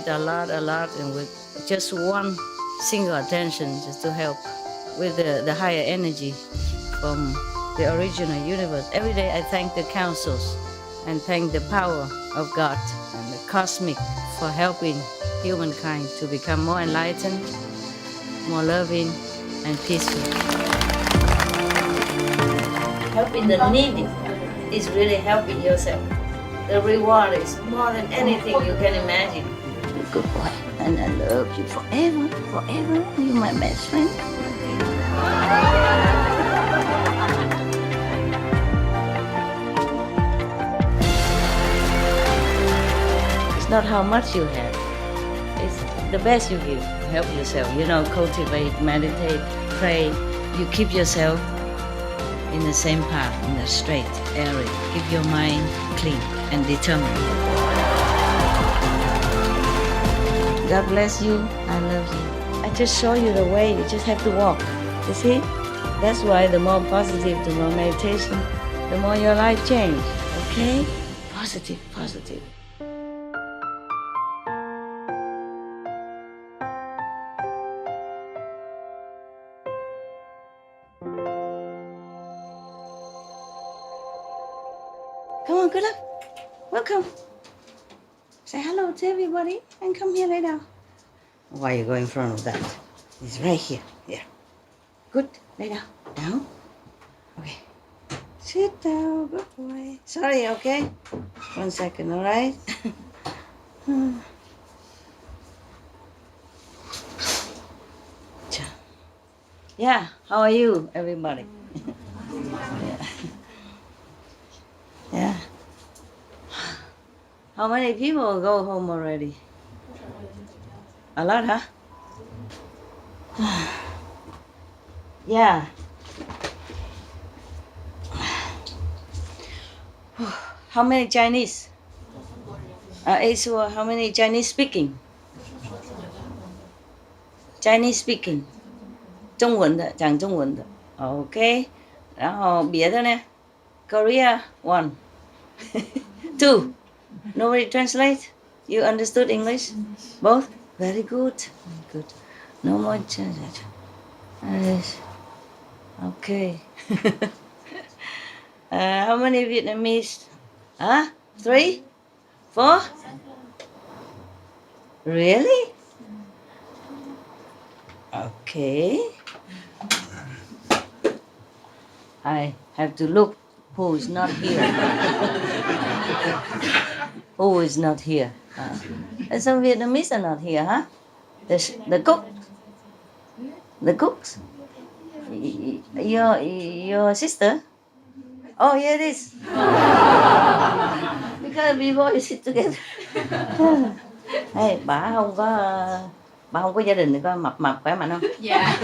appreciate a lot, and with just one single attention just to help with the higher energy from the original universe. Every day I thank the councils and thank the power of God and the cosmic for helping humankind to become more enlightened, more loving, and peaceful. Helping the needy is really helping yourself. The reward is more than anything you can imagine. Good boy, and I love you forever, forever. You're my best friend. It's not how much you have. It's the best you give. Help yourself. Cultivate, meditate, pray. You keep yourself in the same path, in the straight area. Keep your mind clean and determined. God bless you. I love you. I just show you the way. You just have to walk. You see? That's why the more positive, the more meditation, the more your life change. Okay? Positive, positive. Come on, good luck. Welcome. Say hello to everybody and come here, lay down. Why are you going in front of that? It's right here. Yeah. Good. Lay down. Down. Okay. Sit down. Good boy. Sorry, okay? 1 second, all right? Yeah. How are you, everybody? Yeah. Yeah. How many people go home already? A lot, huh? Yeah. How many Chinese? How many Chinese speaking? Chinese speaking. 中文的，讲中文的。Okay. 然后别的呢？ Korea, 1. 2. Nobody translate? You understood English? Both? Very good. Good. No more translate. Okay. How many Vietnamese? 3? 4? Really? Okay. I have to look who is not here. Who is not here? And some Vietnamese are not here, huh? The cook? The cooks? Your sister? Oh, here it is. Because before you sit together. Hey, bà không có gia đình thì có mập khỏe mạnh không? Dạ.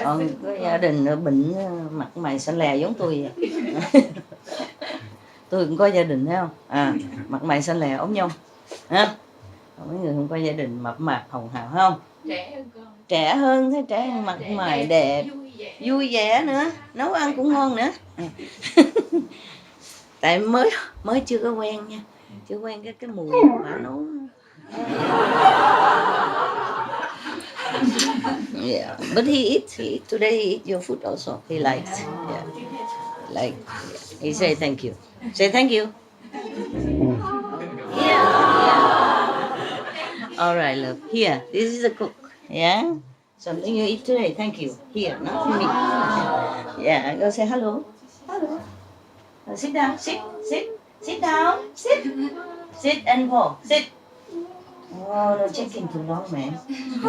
Còn có gia đình bệnh mặt mày xanh lè giống tôi vậy. Tôi cũng có gia đình thấy không? Mặt mày xanh lè ốm nhông. Ha? Còn mấy người không có gia đình mập mạp hồng hào phải không? Trẻ hơn con. Trẻ hơn, thấy trẻ hơn, mặt mày đẹp, vui vẻ nữa, nấu ăn cũng ngon nữa. Tại mới chưa có quen nha, chưa quen cái mùi bà nấu. Yeah, but he eats. Today he eat your food also. He likes. Yeah, like. He say thank you. Say thank you. Yeah. All right, love. Here, this is a cook. Yeah. Something you eat today. Thank you. Here, not me. Yeah. Go say hello. Hello. Sit down. Sit down. Sit and walk. Sit. Oh, no checking too long, man.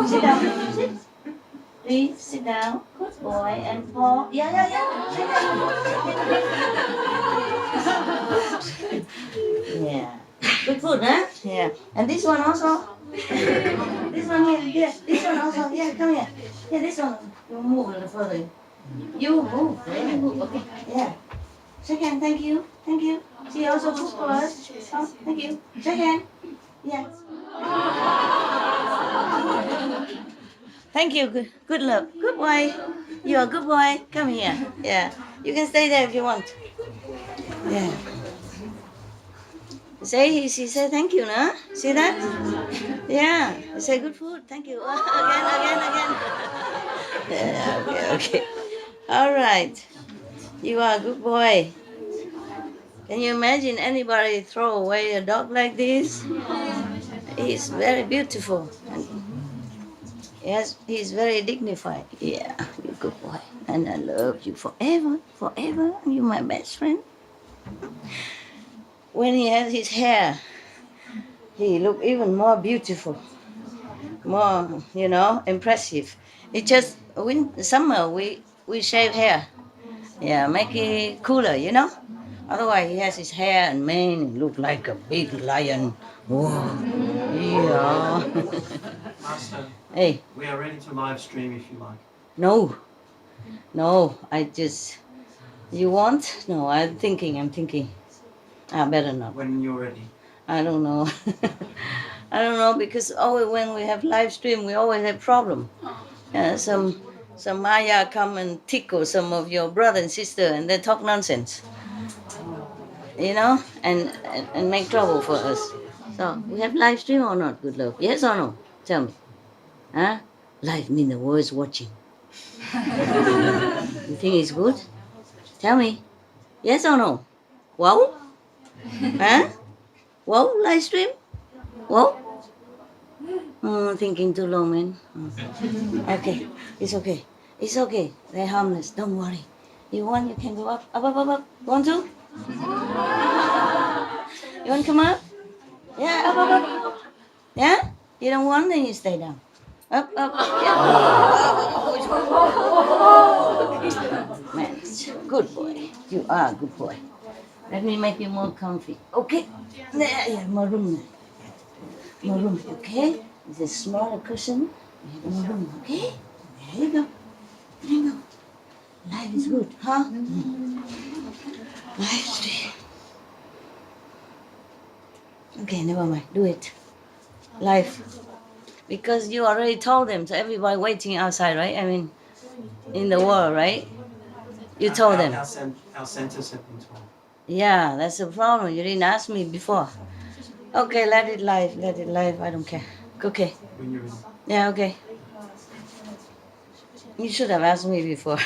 Sit down. Sit. Please sit down. Good boy. And walk. Yeah. Sit down. Yeah. Good food, huh? Yeah. And this one also. This one here. Yeah. This one also. Yeah, come here. Yeah, this one. You move a little further. You move. Very good. Okay. Yeah. Shake hand. Thank you. Thank you. She also cook for us. Oh, thank you. Shake hand. Yeah. Thank you. Good love. Good boy. You're a good boy. Come here. Yeah. You can stay there if you want. Yeah. She say thank you, no? See that? Yeah. Say good food. Thank you. Again. Yeah, okay. All right. You are a good boy. Can you imagine anybody throw away a dog like this? He's very beautiful. And yes, he's very dignified. Yeah, you're a good boy. And I love you forever, forever. You're my best friend. When he has his hair, he look even more beautiful, more, impressive. It just, summer, we shave hair. Yeah, make it cooler. Otherwise, he has his hair and mane and look like a big lion. Whoa. Yeah. Master, Hey, we are ready to live stream if you like. no, you want? No, I'm thinking. Better not. When you're ready. I don't know. I don't know because always when we have live stream, we always have problem. Some Maya come and tickle some of your brother and sister, and they talk nonsense, and make trouble for us. So we have live stream or not? Good love. Yes or no? Tell me. Huh? Live mean the world is watching. You think it's good? Tell me. Yes or no? Wow? Huh? Wow? Live stream? Wow? Thinking too long, man. Okay, it's okay. It's okay. They're harmless. Don't worry. You want, you can go up. Up. Want to? You want to come up? Yeah, up. Yeah? You don't want, then you stay down. Up. Yeah. Man, good boy. You are a good boy. Let me make you more comfy. Okay? Yeah, more room. More room, okay? It's a smaller cushion. You have more room, okay? There you go. Life is good, huh? Life is good. Okay, never mind. Do it. Life. Because you already told them, so everybody waiting outside, right? I mean, in the world, right? You told them. Our centers have been told. Yeah, that's the problem. You didn't ask me before. Okay, let it live. I don't care. Okay. When you're ready. Yeah, okay. You should have asked me before.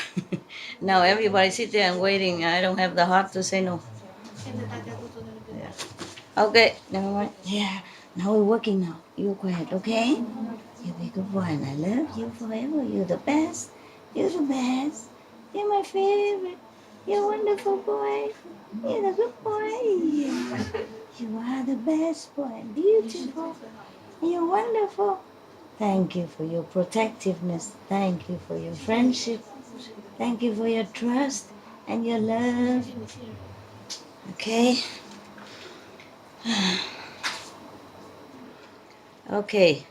Now everybody sit there and waiting. I don't have the heart to say no. Yeah. Okay, never mind. Yeah, now we're working now. You're quiet, okay? You be a good boy and I love you forever. You're the best. You're the best. You're my favorite. You're a wonderful boy. You're a good boy. You are the best boy. Beautiful. You're wonderful. Thank you for your protectiveness. Thank you for your friendship. Thank you for your trust and your love. Okay? Okay.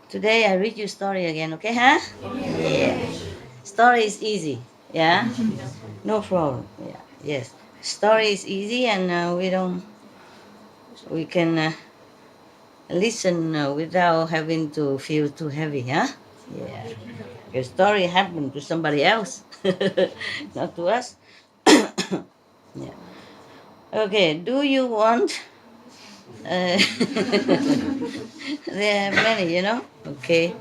Today I read you story again, okay, huh? Yeah. Story is easy, yeah? No problem, yeah, yes. Story is easy and we can listen without having to feel too heavy, huh? Yeah. Your story happened to somebody else, not to us. Yeah. Okay, do you want... there are many, Okay.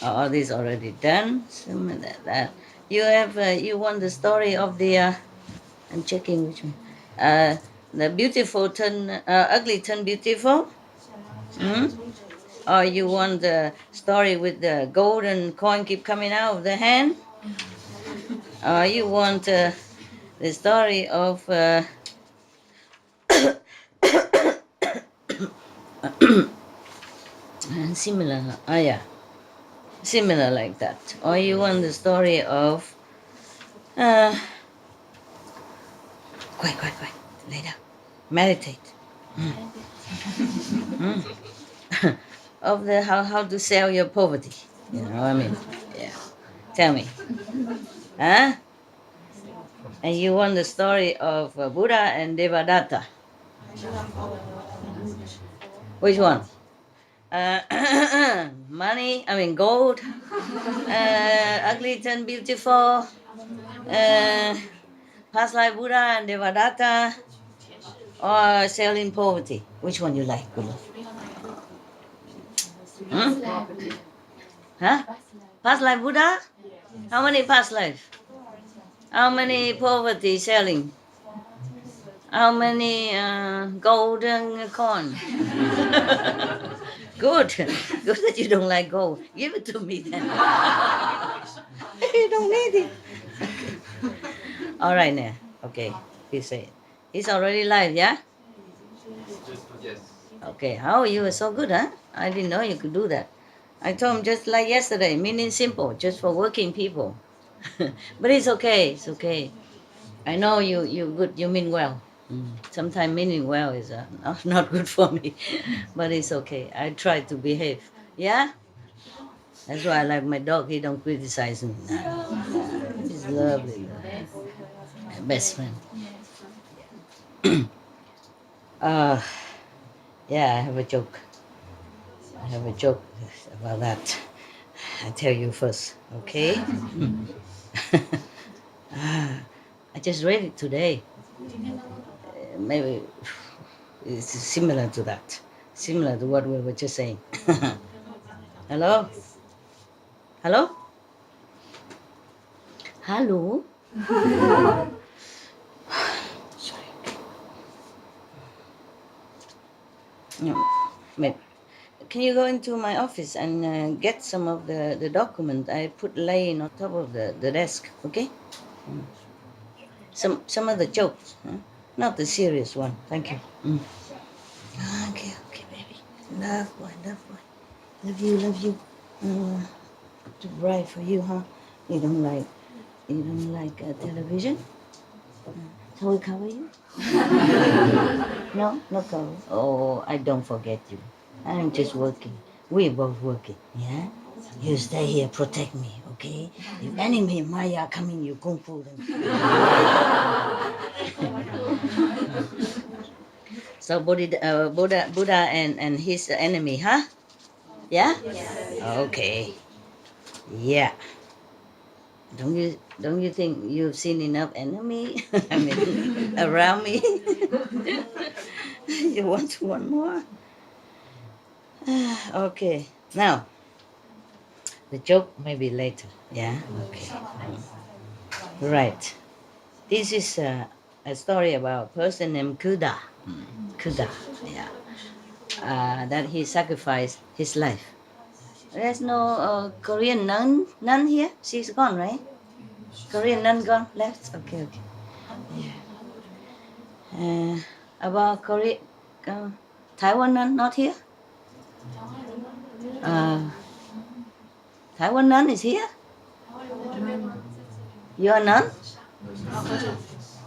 All this already done. Some of that. You want the story of the... I'm checking which one. The beautiful ugly turn beautiful. Or you want the story with the golden coin keep coming out of the hand? Or you want the story of similar? Yeah, similar like that. Or you want the story of quiet, lay down, meditate. Of the how to sell your poverty. You know what I mean? Yeah. Tell me. Huh? And you want the story of Buddha and Devadatta. Which one? Money, gold, ugly turn beautiful, past life Buddha and Devadatta, or selling poverty? Which one you like, Guru? Hmm? Huh? Past life Buddha? How many past life? How many poverty selling? How many golden corn? Good. Good that you don't like gold. Give it to me then. You don't need it. All right now. Okay. He said. He's already live, yeah? Okay. How you are so good, huh? I didn't know you could do that. I told him just like yesterday, meaning simple, just for working people. But it's okay. It's okay. I know you good. You mean well. Sometimes meaning well is not good for me, but it's okay. I try to behave. Yeah, that's why I like my dog. He don't criticize me. He's lovely, my best friend. Uh, yeah, I have a joke. I have a joke about that. I tell you first, okay? I just read it today. Maybe it's similar to that, similar to what we were just saying. Hello? Hello? Hello? Sorry. No, wait. Can you go into my office and get some of the document I put laying on top of the desk, okay? Some of the jokes, huh? Not the serious one. Thank you. Okay, okay, baby. Love boy, love boy. Love you. Too bright for you, huh? You don't like television? So we cover you? No, no cover. Oh, I don't forget you. I'm just working. We're both working, yeah? You stay here, protect me, okay? If enemy Maya come in, you kung fu them. So Buddha and his enemy, huh? Yeah? Okay. Yeah. Don't you think you've seen enough enemy? I mean, around me. You want one more? Okay. Now, the joke maybe later. Yeah. Okay. Right. This is a story about a person named KHUDA. KHUDA. Yeah. That he sacrificed his life. There's no Korean nun here. She's gone, right? Korean nun gone, left. Okay, okay. Yeah. About Korea, Taiwan nun not here. Taiwan nun is here. You're a nun.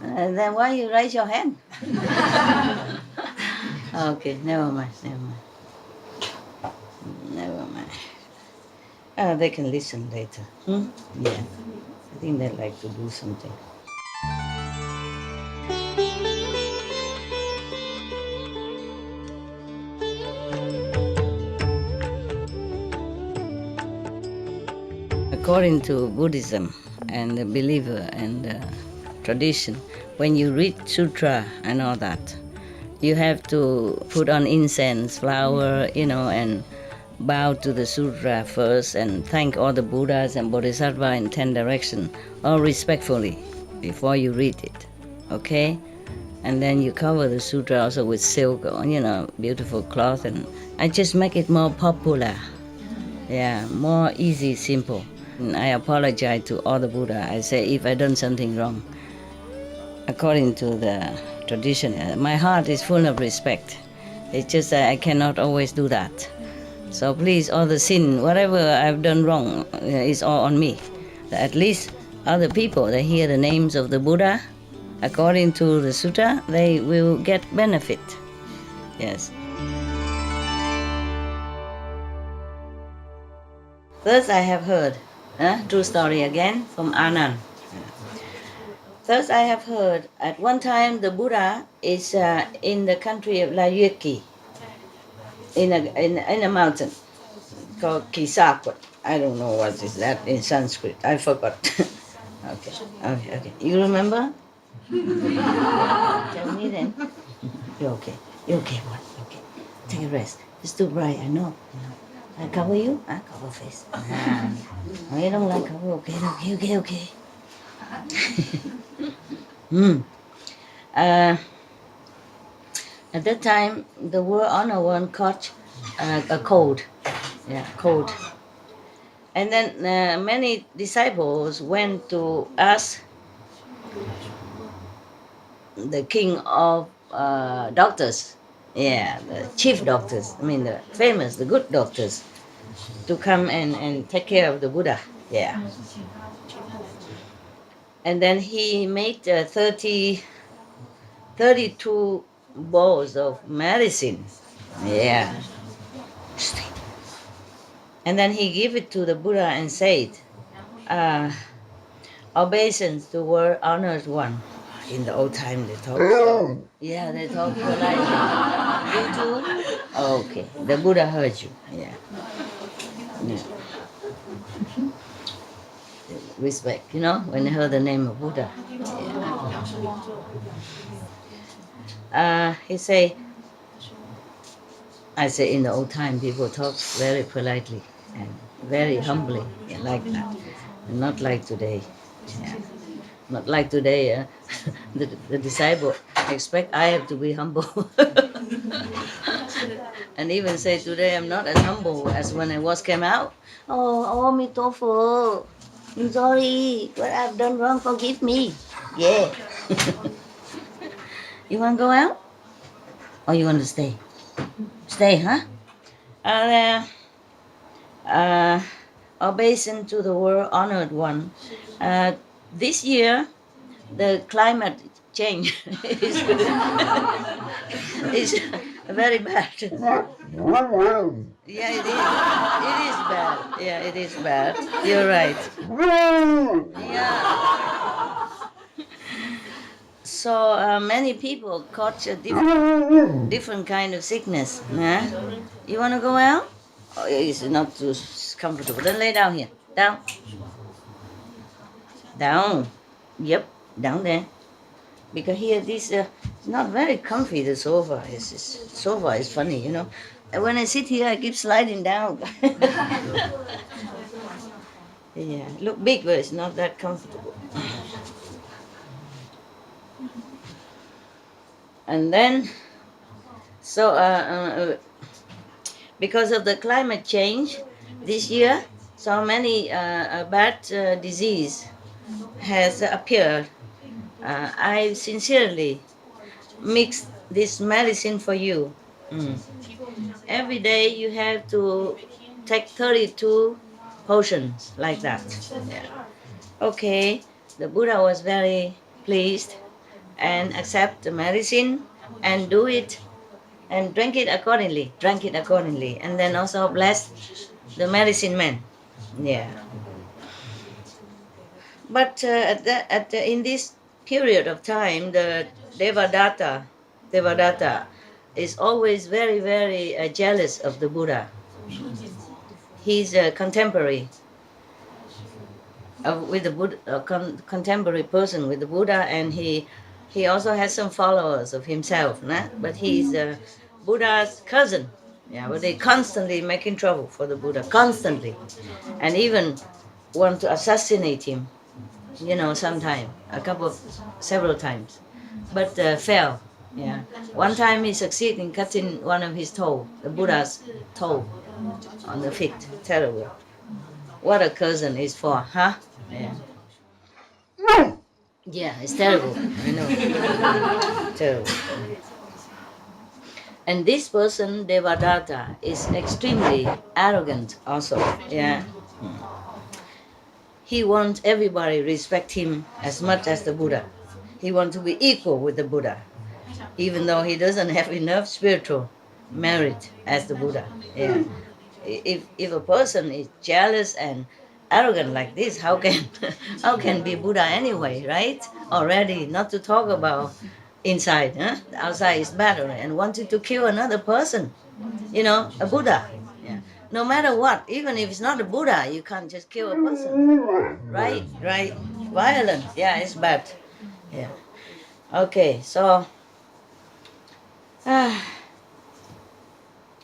Then why you raise your hand? Okay, never mind. They can listen later. Yeah, I think they like to do something. According to Buddhism and the believer and the tradition, when you read sutra and all that, you have to put on incense, flower, and bow to the sutra first and thank all the Buddhas and Bodhisattva in 10 directions, all respectfully, before you read it, okay? And then you cover the sutra also with silk, beautiful cloth, and I just make it more popular. Yeah, more easy, simple. And I apologize to all the Buddha. I say if I done something wrong, according to the tradition, my heart is full of respect. It's just that I cannot always do that. So please, all the sin, whatever I've done wrong, is all on me. At least other people, they hear the names of the Buddha, according to the sutta, they will get benefit. Yes. First I have heard, true story again, from Anand. First I have heard, at one time the Buddha is in the country of Layuki, in a mountain called Kisakwa. I don't know what is that in Sanskrit. I forgot. Okay. You remember? Tell me then. You're okay. You're okay, boy. Okay. Take a rest. It's too bright, I know. You know. I cover you? I cover face. Oh, you don't like cover? Okay, okay, okay, okay. uh, at that time, the world honor one caught a cold. Yeah, cold. And then many disciples went to ask the king of doctors, yeah, the chief doctors, I mean the famous, the good doctors, to come and take care of the Buddha. Yeah. And then he made 32 bowls of medicine. Yeah. And then he gave it to the Buddha and said, uh, obeisance to world honored one. In the old time they talk. Yeah, they talk politely. You too? Okay. The Buddha heard you. Yeah. Yeah. Respect, you know, when they heard the name of Buddha. Yeah. He say, I say in the old time people talk very politely and very humbly, yeah, like that. And not like today. Yeah. Not like today, the disciple expect I have to be humble. And even say today I'm not as humble as when I was came out. Oh, me tofu. I'm sorry. What I've done wrong, forgive me. Yeah. You want to go out? Or you want to stay? Stay, huh? Uh, uh, obeisance to the world honored one. This year, the climate change is very bad. Yeah, it is. It is bad. Yeah, it is bad. You're right. Yeah. So many people caught a different kind of sickness. Huh? You want to go out? Oh, it's not too comfortable. Then lay down here. Down. Down. Yep. Down there. Because here this it's not very comfy. The sofa sofa is funny, you know. And when I sit here, I keep sliding down. Yeah, look big, but it's not that comfortable. And then, so because of the climate change, this year, so many bad disease has appeared. I sincerely mix this medicine for you. Mm. Every day you have to take 32 potions like that. Yeah. Okay, the Buddha was very pleased and accept the medicine and do it and drink it accordingly. Drank it accordingly, and then also bless the medicine man. Yeah. But in this period of time, the Devadatta is always very, very jealous of the Buddha. He's a contemporary with the Buddha, contemporary person with the Buddha, and he also has some followers of himself, nah? But he's Buddha's cousin. Yeah, but they constantly making trouble for the Buddha, constantly, and even want to assassinate him. You know, sometime, several times, but fail. Yeah, one time he succeeded in cutting one of his toe, the Buddha's toe, on the feet. Terrible. What a cousin is for, huh? Yeah. Yeah, it's terrible. I know. Terrible. And this person, Devadatta, is extremely arrogant also. Yeah. He wants everybody respect him as much as the Buddha. He wants to be equal with the Buddha, even though he doesn't have enough spiritual merit as the Buddha. Yeah. If a person is jealous and arrogant like this, how can how can be Buddha anyway, right? Already, not to talk about inside, huh? Outside is better, and wanted to kill another person, you know, a Buddha. Yeah. No matter what, even if it's not a Buddha, you can't just kill a person. Right, right. Violence, yeah, it's bad. Yeah. Okay, so Ah,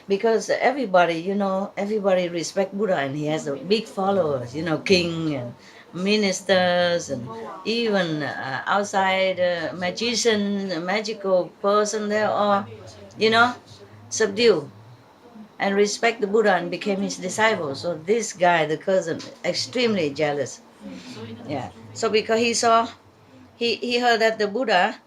because everybody, everybody respect Buddha, and he has a big followers, king and ministers, and even outside magician, magical person, they all, you know, subdue and respect the Buddha and became his disciple. So this guy, the cousin, extremely jealous. Yeah. So because he heard that the Buddha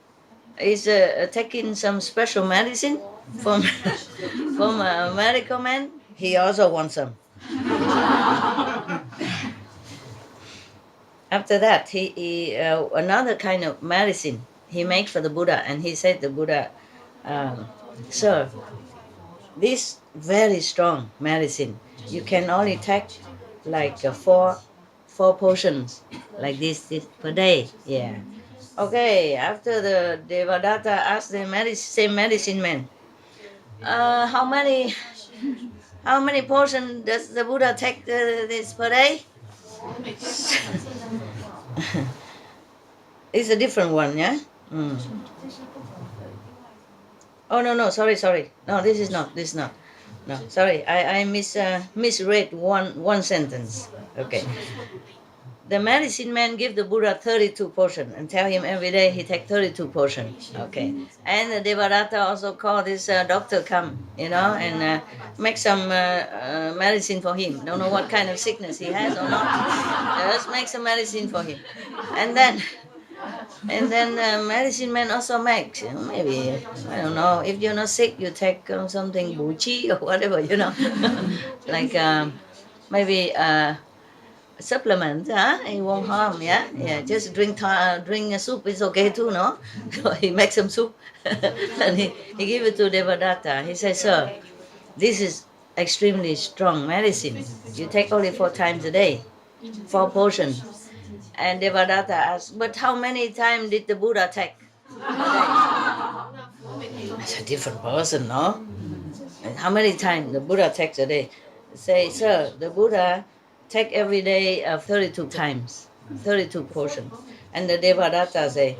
is taking some special medicine from from a medical man. He also wants some. After that, he another kind of medicine he made for the Buddha, and he said the Buddha, um, "Sir, this very strong medicine, you can only take like four portions like this per day." Yeah. Okay. After the Devadatta asked the same medicine man, how many portions does the Buddha take this per day? It's a different one, yeah. Mm. Oh no, sorry. No, this is not. This is not. No, sorry. I misread one sentence. Okay. The medicine man give the Buddha 32 portion and tell him every day he take 32 portion. Okay. And the Devadatta also call this doctor come, and make some medicine for him. Don't know what kind of sickness he has or not. Just make some medicine for him. And then medicine man also makes, maybe, I don't know, if you're not sick, you take something buchi or whatever, like maybe supplement, huh? It won't harm, yeah? Yeah, just drink a soup is okay too, no? So he makes some soup and he give it to Devadatta. He says, "Sir, this is extremely strong medicine. You take only 4 times a day, 4 portions." And Devadatta asked, "But how many times did the Buddha take a day?" It's a different person, no? And how many times the Buddha takes a day? Say, "Sir, the Buddha take every day 32 times, 32 portions." And the Devadatta say,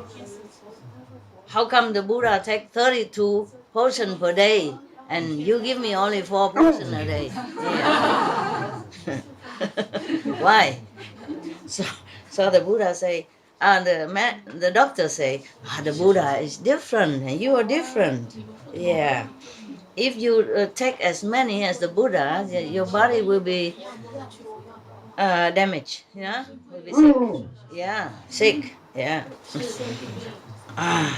"How come the Buddha take 32 portions per day and you give me only 4 portions a day?" Yeah. Why? So, so the Buddha say, the doctor say, the Buddha is different and you are different. Yeah. If you take as many as the Buddha, your body will be damaged. Yeah, will be sick. Yeah, sick. Yeah. Ah,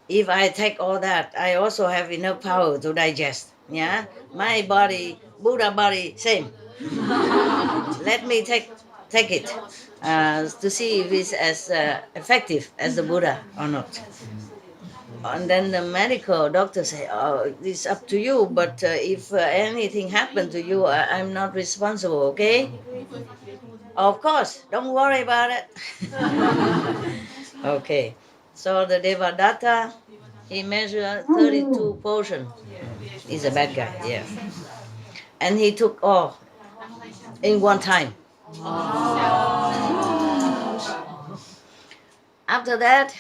if I take all that, I also have enough power to digest. Yeah, my body, Buddha body, same. Let me take it to see if it's as effective as the Buddha or not. And then the medical doctor say, "Oh, it's up to you, but if anything happened to you, I'm not responsible, okay?" "Of course, don't worry about it." Okay, so the Devadatta, he measured 32 portions. He's a bad guy, yeah. And he took all in one time. After that,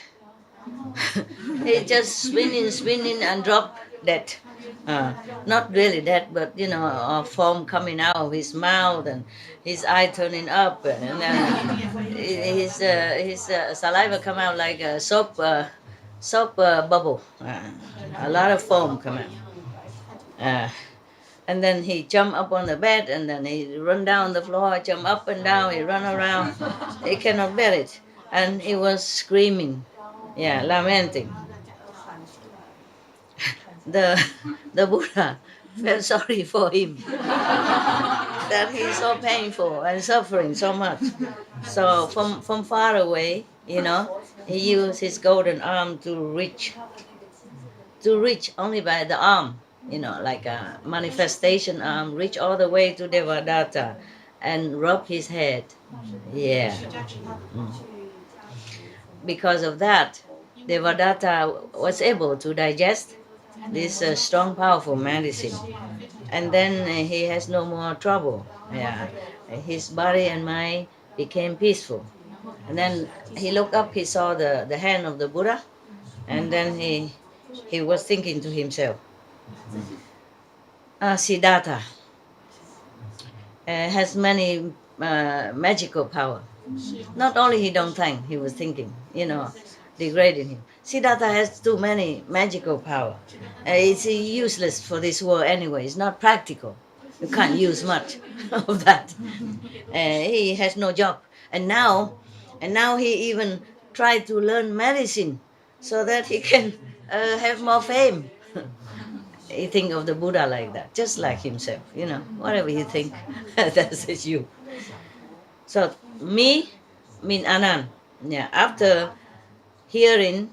he just spinning and drop dead. Not really dead, but foam coming out of his mouth and his eye turning up, and his saliva come out like a soap bubble. A lot of foam come out. Uh, and then he jump up on the bed, and then he run down the floor, jump up and down, he run around. He cannot bear it, and he was screaming, yeah, lamenting. The Buddha felt sorry for him that he's so painful and suffering so much. So from far away, he used his golden arm to reach only by the arm, like a manifestation arm, reach all the way to Devadatta and rub his head. Yeah. Mm. Because of that, Devadatta was able to digest this strong, powerful medicine. And then he has no more trouble. Yeah. His body and mind became peaceful. And then he looked up, he saw the hand of the Buddha, and then he was thinking to himself, Siddhartha has many magical power. Not only he don't think, he was thinking, degrading him. Siddhartha has too many magical power. It's useless for this world anyway. It's not practical. You can't use much of that. He has no job, and now he even tried to learn medicine so that he can have more fame. He think of the Buddha like that, just like himself. Whatever you think, that's it, you. So me mean Anand. Yeah. After hearing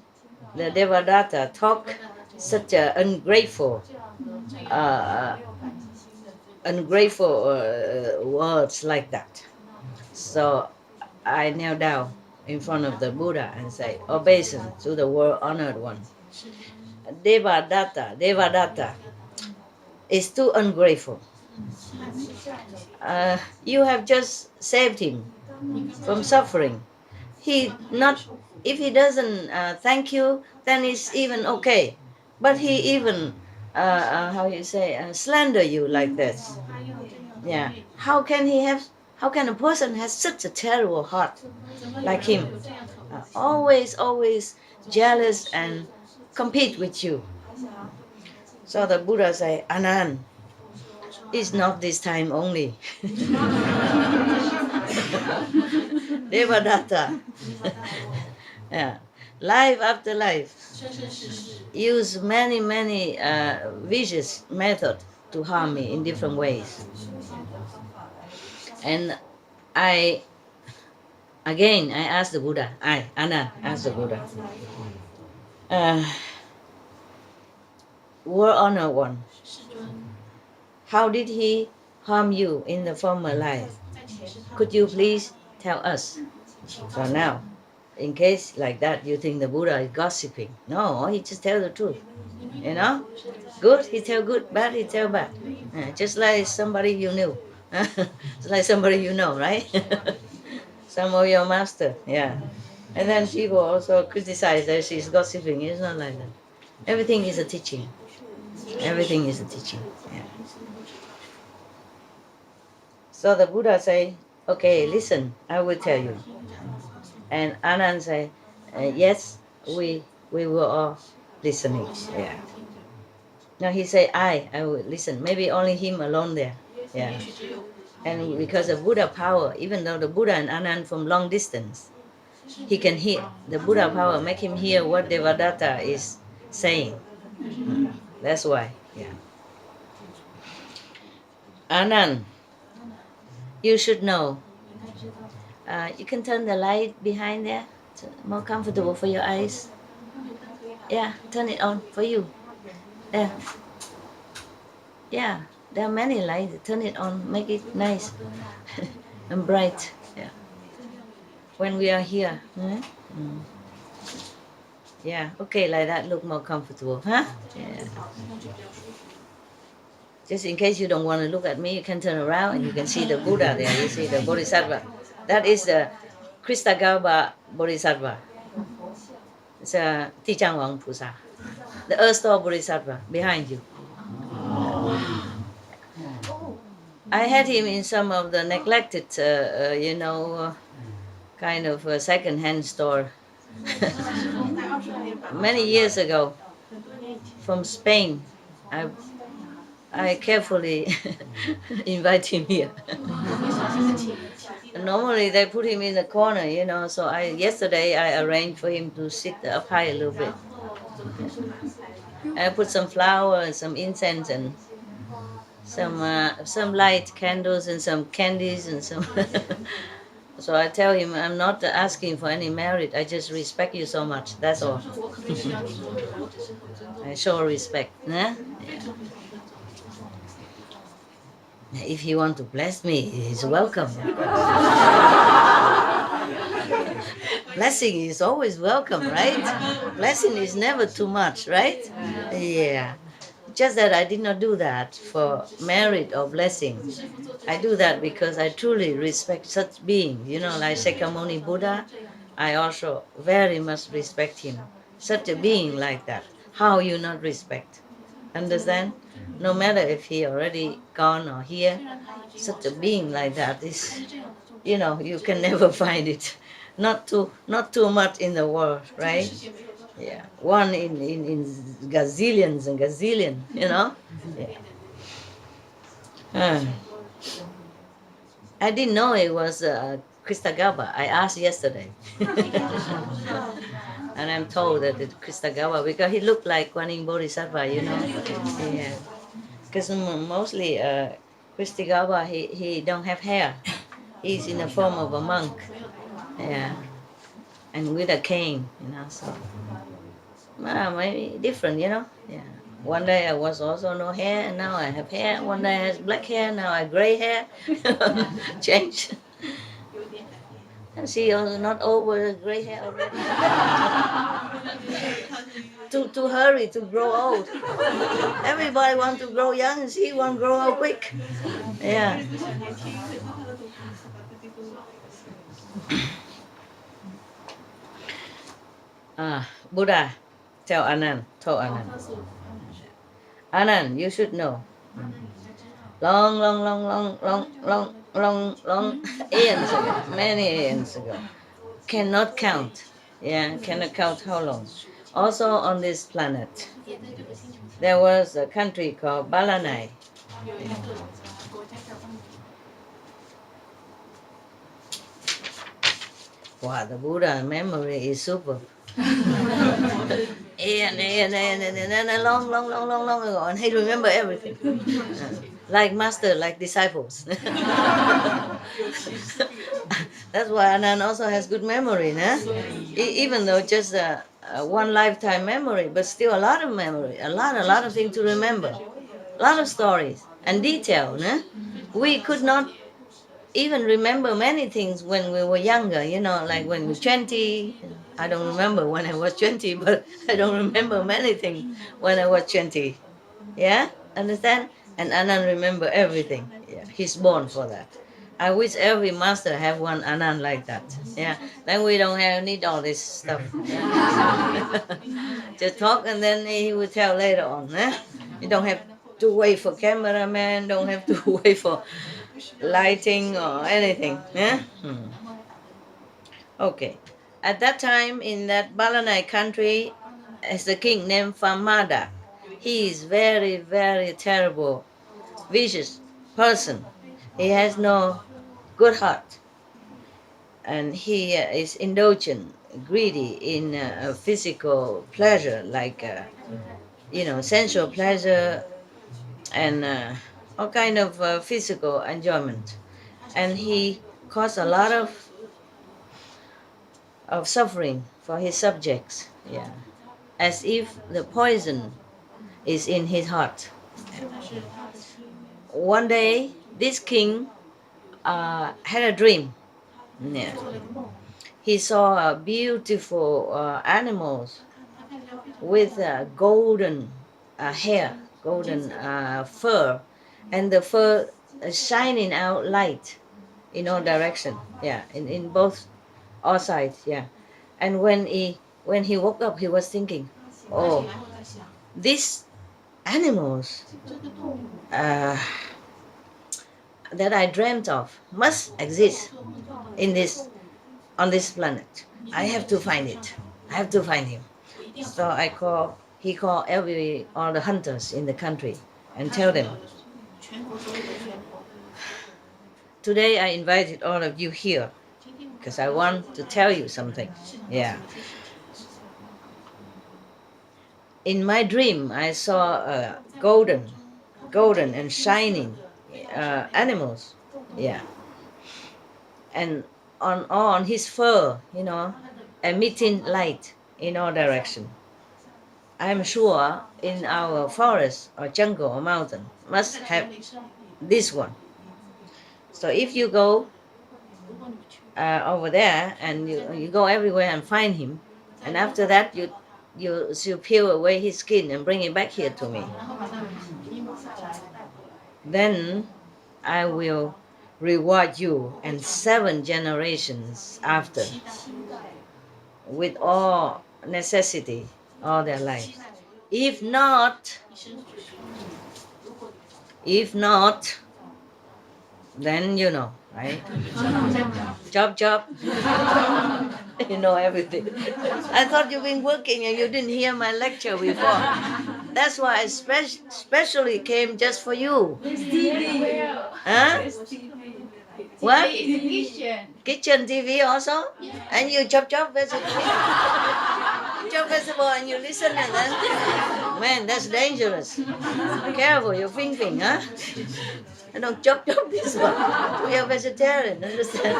the Devadatta talk such a uh, ungrateful words like that, so I knelt down in front of the Buddha and say, obeisance to the world honored one. Devadatta is too ungrateful. You have just saved him from suffering. He not If he doesn't thank you, then it's even okay. But he even how you say slander you like this. Yeah. How can a person have such a terrible heart like him? Always jealous and compete with you. So the Buddha say, Anand, it's not this time only. Devadatta. Yeah. Life after life. Use many vicious methods to harm me in different ways. And I asked the Buddha, Anand asked the Buddha, world honor one, how did he harm you in the former life? Could you please tell us? So now, in case like that, you think the Buddha is gossiping. No, he just tell the truth. Good, he tell good, bad, he tell bad. Just like somebody you knew. Just like somebody you know, right? Some of your master, yeah. And then people also criticize that she's gossiping. It's not like that. Everything is a teaching. Everything is a teaching. Yeah. So the Buddha say, okay, listen, I will tell you. And Anand say, yes, we were all listening. Yeah. Now he say, I will listen. Maybe only him alone there. Yeah. And because of Buddha power, even though the Buddha and Anand from long distance, he can hear. The Buddha power make him hear what Devadatta is saying. That's why. Yeah. Anand, you should know. You can turn the light behind there. It's more comfortable for your eyes. Yeah, turn it on for you. There. Yeah, there are many lights. Turn it on, make it nice and bright. Yeah. When we are here. Yeah, okay, like that look more comfortable, huh? Yeah. Just in case you don't want to look at me, you can turn around and you can see the Buddha there. You see the Bodhisattva. That is the Kristagarbha Bodhisattva. It's a Tijang Wang Pusa. The Earth Store Bodhisattva behind you. I had him in some of the neglected, kind of a second-hand store many years ago from Spain. I carefully invite him here. Normally they put him in the corner, so yesterday I arranged for him to sit up high a little bit. I put some flower and some incense and some light candles and some candies and some. So I tell him, I'm not asking for any merit. I just respect you so much. That's all. I show respect. Yeah? If he want to bless me, he's welcome. Blessing is always welcome, right? Blessing is never too much, right? Yeah. Just that I did not do that for merit or blessing. I do that because I truly respect such being. Like Shakyamuni Buddha, I also very much respect him. Such a being like that. how you not respect. Understand? No matter if he already gone or here, such a being like that is, you can never find it. Not too much in the world, right? Yeah, one in gazillions and gazillion. Yeah. Ah. I didn't know it was Christagaba. I asked yesterday. And I'm told that it's Christagaba because he looked like Guanyin Bodhisattva. Yeah. Because mostly Christagaba, he don't have hair. He's in the form of a monk. Yeah. And with a cane. So maybe different. Yeah. One day I was also no hair, and now I have hair. One day I have black hair, now I gray hair. Change. And she also not over gray hair already. to hurry to grow old. Everybody want to grow young, and she want to grow old quick. Yeah. Buddha told Anand, you should know. Long, long, long, long, long, long, long, long aeons ago, many aeons ago. Cannot count. Yeah, cannot count how long. Also on this planet, there was a country called Balanai. Wow, the Buddha memory is super. and long, long, long, long, long ago, and he remember everything. Like master, like disciples. That's why Anand also has good memory, nah? Even though just one lifetime memory, but still a lot of memory, a lot of things to remember, a lot of stories and detail. Nah? We could not even remember many things when we were younger, like when we were 20. I don't remember when I was 20, but I don't remember many things when I was 20. Yeah? Understand? And Anand remember everything. Yeah, he's born for that. I wish every master have one Anand like that. Yeah. Then we don't need all this stuff. Yeah? Just talk and then he will tell later on. Eh? You don't have to wait for cameraman, don't have to wait for lighting or anything. Yeah? Okay. At that time in that Balanai country, as the king named Famada. He is very, very terrible, vicious person. He has no good heart. And he is indulgent, greedy in physical pleasure, like, sensual pleasure and all kind of physical enjoyment. And he caused a lot of suffering for his subjects, yeah, as if the poison is in his heart. One day, this king had a dream. Yeah. He saw beautiful animals with golden hair, golden fur, and the fur shining out light in all direction. Yeah, in both all sides. Yeah, and when he woke up, he was thinking, oh, these animals that I dreamt of must exist on this planet. I have to find it. I have to find him. So he called all the hunters in the country and tell them, today I invited all of you here because I want to tell you something. Yeah. In my dream, I saw golden and shining animals. Yeah. And on his fur, emitting light in all direction. I'm sure in our forest or jungle or mountain must have this one. So if you go over there and you go everywhere and find him, and after that you peel away his skin and bring it back here to me, then I will reward you and 7 generations after with all necessity all their life. If not, then you know, right? Chop, chop. You know everything. I thought you've been working and you didn't hear my lecture before. That's why I specially came just for you. Huh? What? Kitchen TV also? And you chop vegetable. Chop vegetable and you listen and then, man, that's dangerous. Careful, you're thinking, huh? I don't chop this one. We are vegetarian, understand?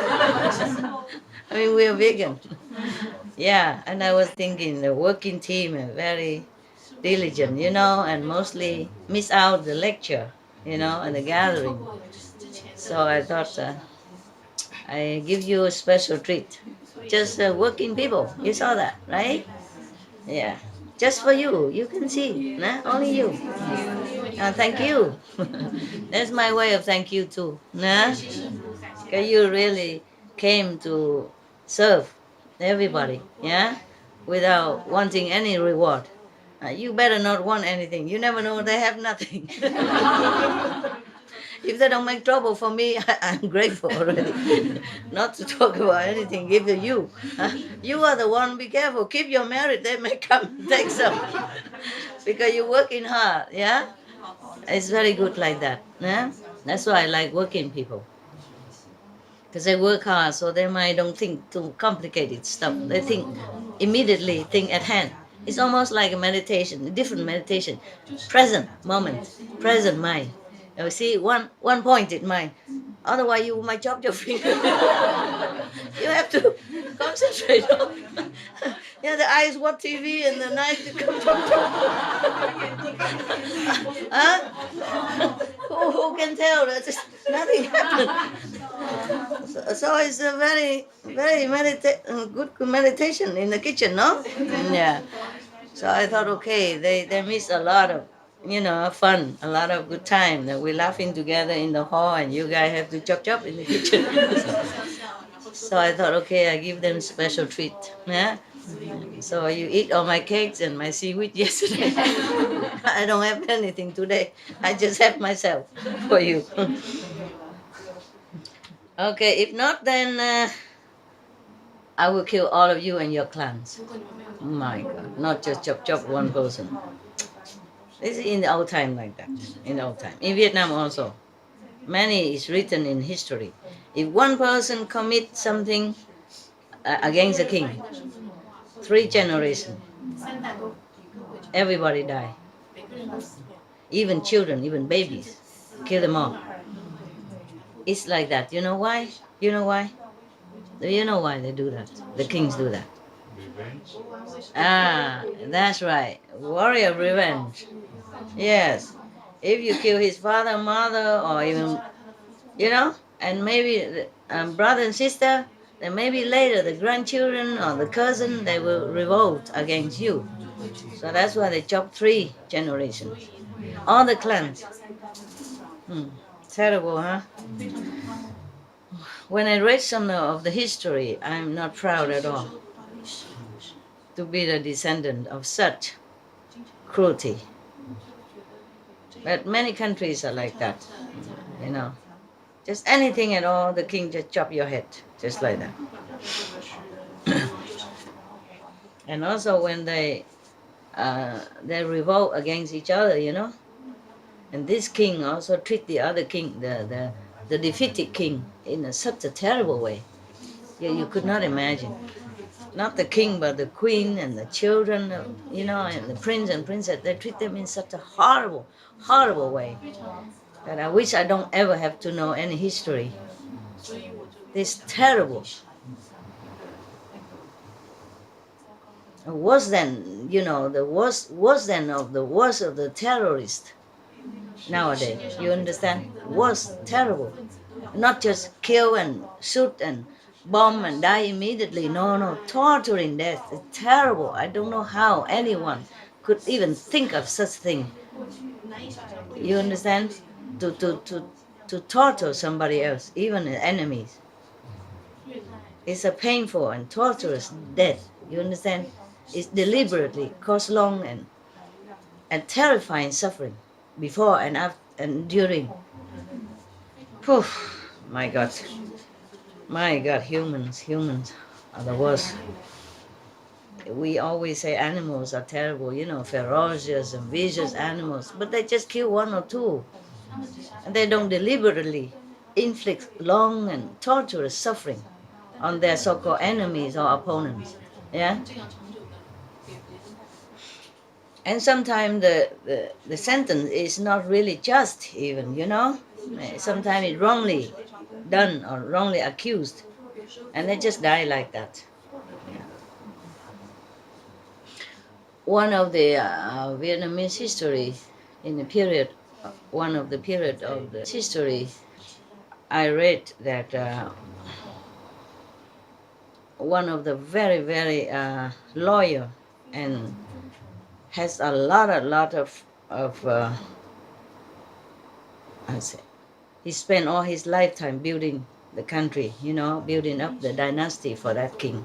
I mean, we are vegan. Yeah, and I was thinking the working team are very diligent, and mostly miss out the lecture, and the gathering. So I thought I give you a special treat. Just working people. You saw that, right? Yeah. Just for you. You can see. Nah? Only you. Thank you. That's my way of thank you too. Nah? 'Cause you really came to serve everybody, yeah? Without wanting any reward. You better not want anything. You never know, they have nothing. If they don't make trouble for me, I'm grateful already. Not to talk about anything, give to you. You are the one, be careful. Keep your merit, they may come and take some. Because you're working hard, yeah? It's very good like that. Yeah? That's why I like working people. Because they work hard, so they might don't think too complicated stuff. They think immediately, think at hand. It's almost like a meditation, a different meditation. Present moment, present mind. You see, one pointed mind. Otherwise, you might chop your finger. You have to concentrate on. Yeah, the eyes watch TV and the knife come. Huh? Who can tell? That nothing happened. So it's a very, very good meditation in the kitchen, no? Yeah. So I thought, okay, they miss a lot of, fun, a lot of good time that we're laughing together in the hall, and you guys have to chop in the kitchen. So I thought, okay, I give them special treat. Yeah. So you eat all my cakes and my seaweed yesterday. I don't have anything today. I just have myself for you. Okay, if not, then I will kill all of you and your clans. My God, not just chop one person. This is in the old time like that. In the old time, in Vietnam also, many is written in history. If one person commit something against the king, 3 generations, everybody die. Even children, even babies, kill them all. It's like that. You know why? You know why? Do you know why they do that? The kings do that. Ah, that's right. Warrior revenge. Yes. If you kill his father, mother, or even, and maybe brother and sister, then maybe later the grandchildren or the cousin, they will revolt against you. So that's why they chop 3 generations. All the clans. Terrible, huh? When I read some of the history, I'm not proud at all to be the descendant of such cruelty. But many countries are like that, Just anything at all, the king just chop your head, just like that. And also when they revolt against each other, And this king also treat the other king, the defeated king, in such a terrible way. You could not imagine. Not the king, but the queen and the children, and the prince and princess. They treat them in such a horrible, horrible way that I wish I don't ever have to know any history. It's terrible. Worse than, the worse than of the worst of the terrorists nowadays. You understand? Worse, terrible. Not just kill and shoot and bomb and die immediately. No, torturing death. It's terrible. I don't know how anyone could even think of such thing. You understand? To torture somebody else, even enemies. It's a painful and torturous death. You understand? It's deliberately caused long and and terrifying suffering before and after and during. Whew, my God. My God, humans are the worst. We always say animals are terrible, ferocious and vicious animals, but they just kill one or two. And they don't deliberately inflict long and torturous suffering on their so-called enemies or opponents. Yeah? And sometimes the sentence is not really just even, Sometimes it's wrongly done or wrongly accused. And they just die like that. Yeah. One of the Vietnamese history in the period, one of the period of the history, I read that one of the very, very lawyer and has a lot of I say, he spent all his lifetime building the country, building up the dynasty for that king.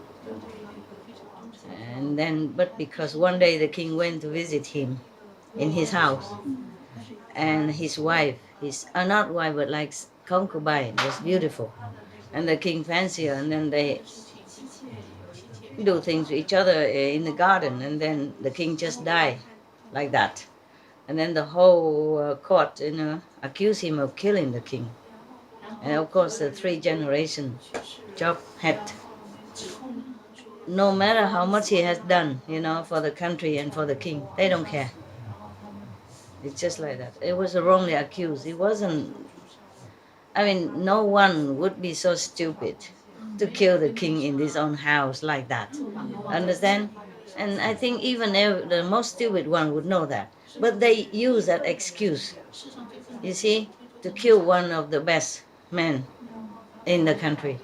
And then, but because one day the king went to visit him in his house, and his wife, his not wife but like concubine, was beautiful, and the king fancied her, and then they do things to each other in the garden, and then the king just died like that. And then the whole court, accused him of killing the king. And of course, the 3 generation job had, no matter how much he has done, for the country and for the king, they don't care. It's just like that. It was wrongly accused. It wasn't, no one would be so stupid to kill the king in his own house like that. Understand? And I think even the most stupid one would know that. But they use that excuse, you see, to kill one of the best men in the country.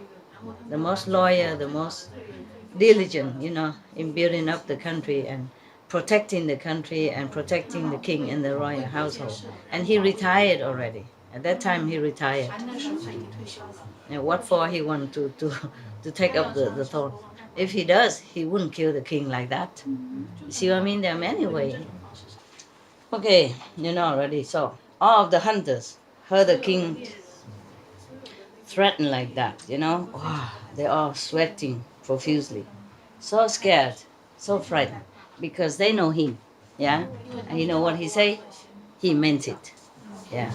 The most loyal, the most diligent, in building up the country and protecting the country and protecting the king and the royal household. And he retired already. At that time, he retired. And what for he wanted to take up the throne? If he does, he wouldn't kill the king like that. You see what I mean? There are many ways. Okay, already. So all of the hunters heard the king threaten like that, Wow, they're all sweating profusely. So scared, so frightened, because they know him, yeah? And you know what he say? He meant it, yeah.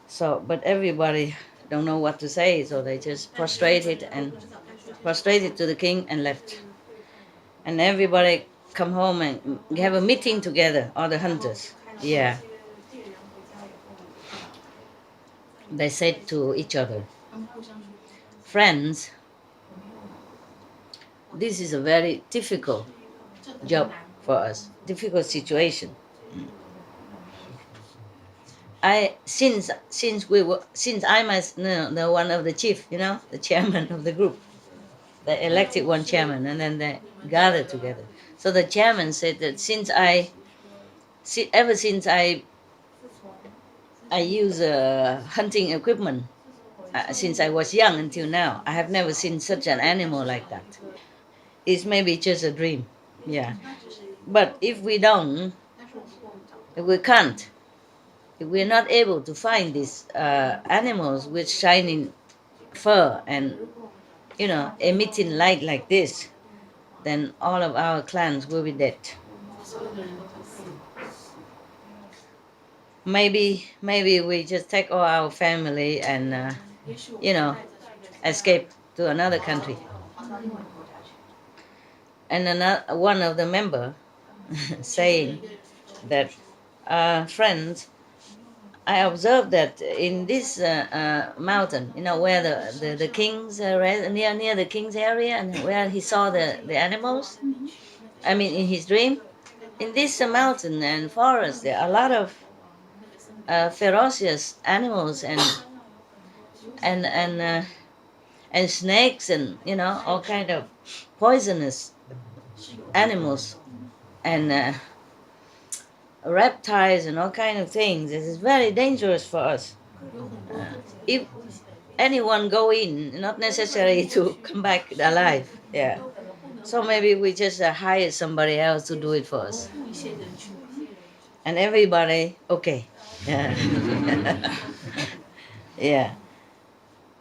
So, but everybody don't know what to say, so they just prostrated to the king and left. And everybody come home and have a meeting together, all the hunters, yeah. They said to each other, friends, this is a very difficult job for us, difficult situation. Since I'm the one of the chief, the chairman of the group. They elected one chairman and then they gathered together. So the chairman said that ever since I use hunting equipment, since I was young until now, I have never seen such an animal like that. It's maybe just a dream, yeah. But if we can't, if we're not able to find these animals with shining fur and, emitting light like this, then all of our clans will be dead. Maybe we just take all our family and, escape to another country. And one of the member saying that, friends, I observed that in this mountain, where the king's near the king's area and where he saw the animals, in his dream, in this mountain and forest, there are a lot of ferocious animals and snakes and all kind of poisonous animals and reptiles and all kind of things. This is very dangerous for us. If anyone go in, not necessary to come back alive. Yeah. So maybe we just hire somebody else to do it for us. And everybody, okay. Yeah. Yeah.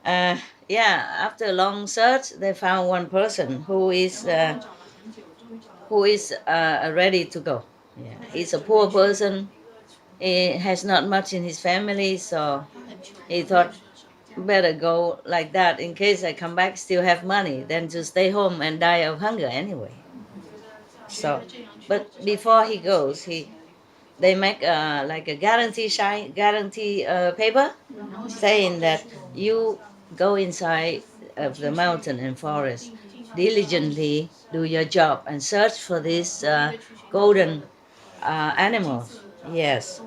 Uh, yeah, after a long search, they found one person who is ready to go. Yeah, he's a poor person. He has not much in his family, so he thought better go like that in case I come back still have money than to stay home and die of hunger anyway. So, but before he goes, they make like a guarantee paper saying that you go inside of the mountain and forest, diligently do your job and search for these golden animals. Yes,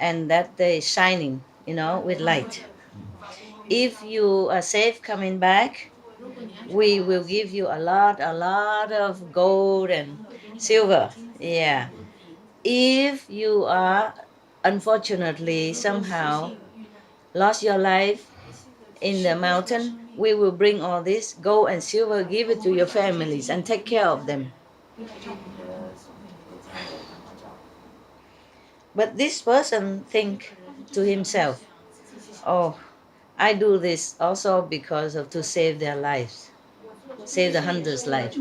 and that they shining, with light. If you are safe coming back, we will give you a lot of gold and silver. Yeah. If you are unfortunately somehow lost your life in the mountain, we will bring all this gold and silver, give it to your families and take care of them. But this person think to himself, oh, I do this also because of to save their lives, save the hunter's life.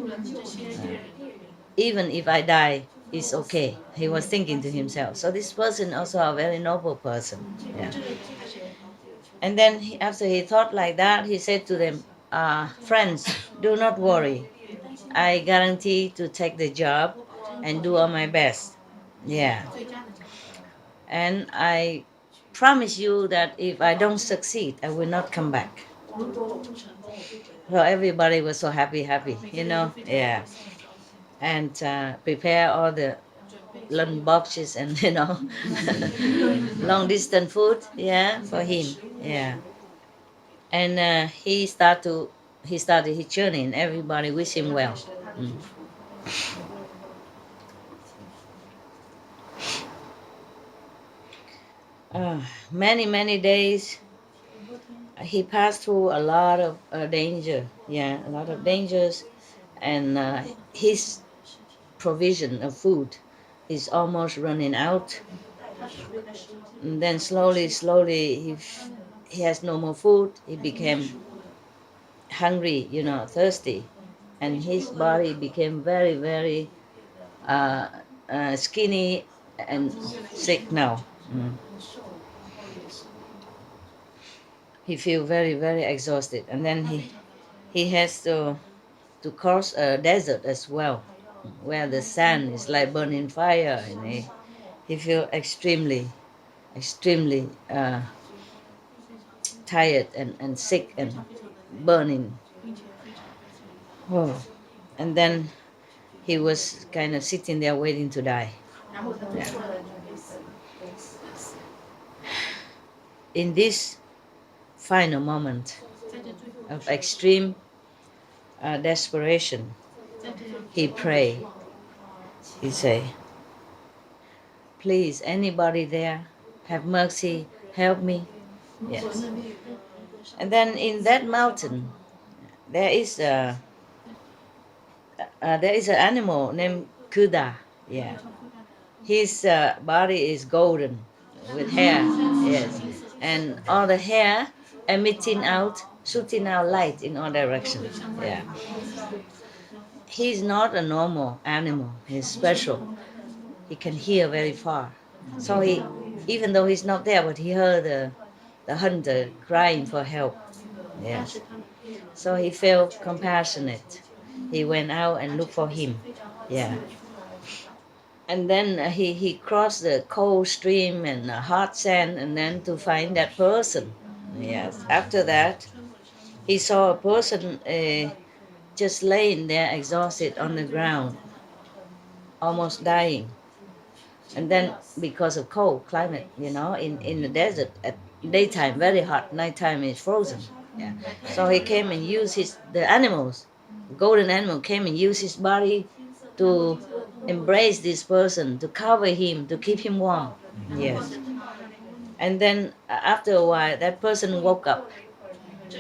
Even if I die, it's okay. He was thinking to himself. So this person also a very noble person. Yeah. And then after he thought like that, he said to them, friends, do not worry. I guarantee to take the job and do all my best. Yeah. And I promise you that if I don't succeed, I will not come back. So everybody was so happy. Yeah. And prepare all the lunch boxes and long distance food, yeah, for him. Yeah. And he started his journey and everybody wish him well. Mm. Many days he passed through a lot of danger, yeah, a lot of dangers, and his provision of food is almost running out. And then slowly he has no more food. He became hungry, thirsty, and his body became very uh, skinny and sick now. Mm. He feel very exhausted, and then he has to cross a desert as well, where the sun is like burning fire, and he feel extremely tired and sick and burning. Oh. And then he was kind of sitting there waiting to die. Yeah. In this final moment of extreme desperation, he prayed. He say, please, anybody there, have mercy, help me. Yes. And then in that mountain, there is an animal named KHUDA. Yeah. His body is golden with hair. Yes. And all the hair shooting out light in all directions. Yeah. He's not a normal animal. He's special. He can hear very far. So even though he's not there, but he heard the hunter crying for help. Yes. So he felt compassionate. He went out and looked for him. Yeah. And then he crossed the cold stream and hot sand, and then to find that person. Yes. After that, he saw a person just laying there exhausted on the ground, almost dying. And then because of cold climate, in the desert at daytime very hot, nighttime is frozen. Yeah. So he came and used the animals, golden animal came and used his body to embrace this person, to cover him, to keep him warm. Yes. And then after a while, that person woke up,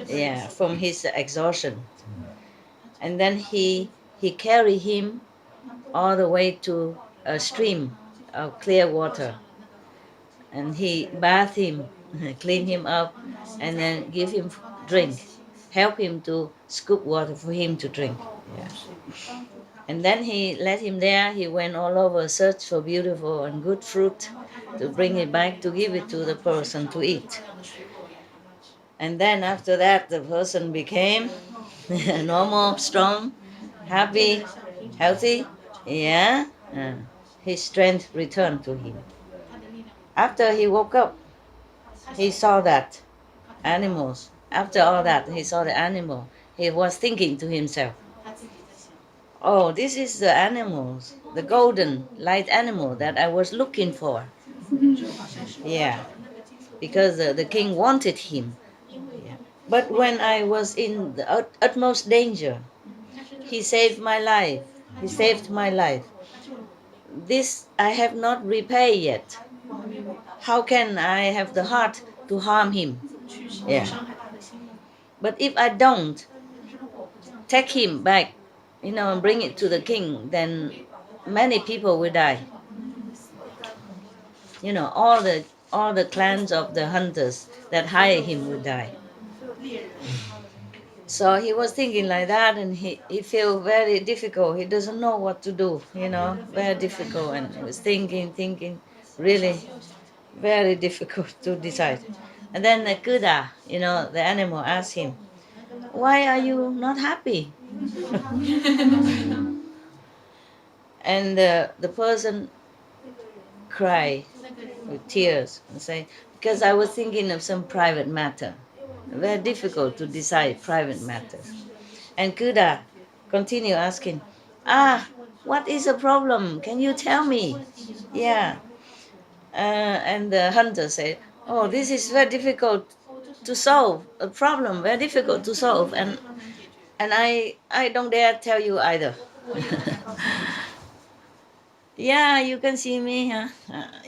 yeah, from his exhaustion. And then he carried him all the way to a stream, of clear water, and he bathed him, clean him up, and then give him drink, help him to scoop water for him to drink. Yeah. And then he let him there. He went all over, search for beautiful and good fruit to bring it back to give it to the person to eat. And then after that, the person became normal, strong, happy, healthy. Yeah. His strength returned to him. After he woke up, he saw that animals. After all that, he saw the animal. He was thinking to himself, oh, this is the animals, the golden light animal that I was looking for. Yeah, because the king wanted him. Yeah. But when I was in the utmost danger, he saved my life. He saved my life. This I have not repaid yet. How can I have the heart to harm him? Yeah. But if I don't take him back, and bring it to the king, then many people will die. All the clans of the hunters that hire him will die. So he was thinking like that, and he felt very difficult. He doesn't know what to do, very difficult. And he was thinking, really very difficult to decide. And then the KHUDA, the animal, asked him, why are you not happy? And the person cried with tears and say, because I was thinking of some private matter. Very difficult to decide private matters. And KHUDA continued asking, what is the problem? Can you tell me? Yeah. And the hunter said, oh, this is very difficult to solve, a problem, very difficult to solve. And I don't dare tell you either. Yeah, you can see me, huh?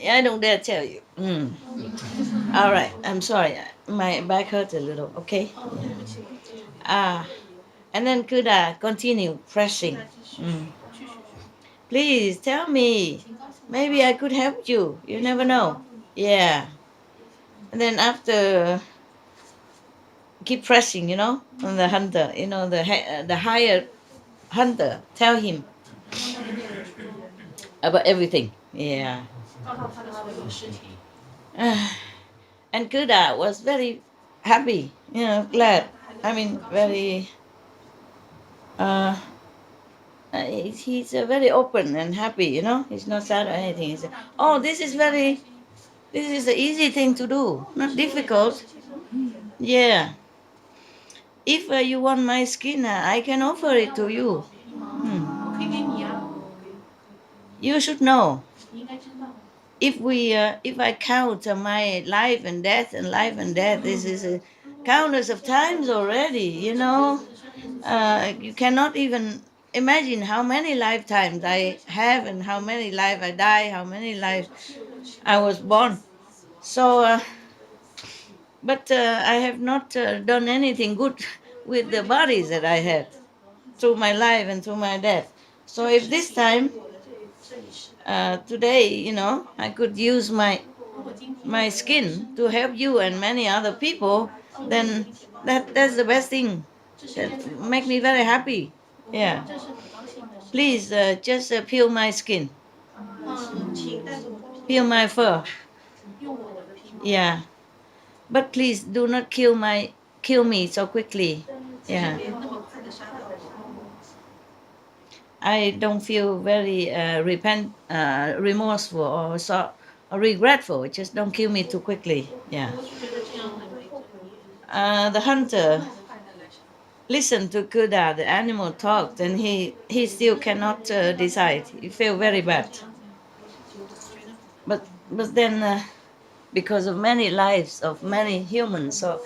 Yeah, I don't dare tell you. All right, I'm sorry. My back hurts a little, okay? And then KHUDA continued pressing. Please tell me. Maybe I could help you. You never know. Yeah. And then after, keep pressing, on the hunter, the higher hunter, tell him about everything. Yeah. And KHUDA was very happy, glad. I mean, very. He's very open and happy, He's not sad or anything. He said, "Oh, this is the easy thing to do, not difficult." Yeah. If you want my skin, I can offer it to you. You should know. If I count my life and death, this is countless of times already. You cannot even imagine how many lifetimes I have and how many lives I die, how many lives I was born. So, but I have not done anything good with the bodies that I had through my life and through my death. So if this time, today, I could use my skin to help you and many other people, then that's the best thing. That make me very happy. Yeah. Please just peel my skin. Peel my fur. Yeah. But please do not kill me so quickly. Yeah. I don't feel very remorseful or regretful. Just don't kill me too quickly. Yeah. The hunter listened to KHUDA. The animal talked, and he still cannot decide. He felt very bad. But then, because of many lives of many humans, so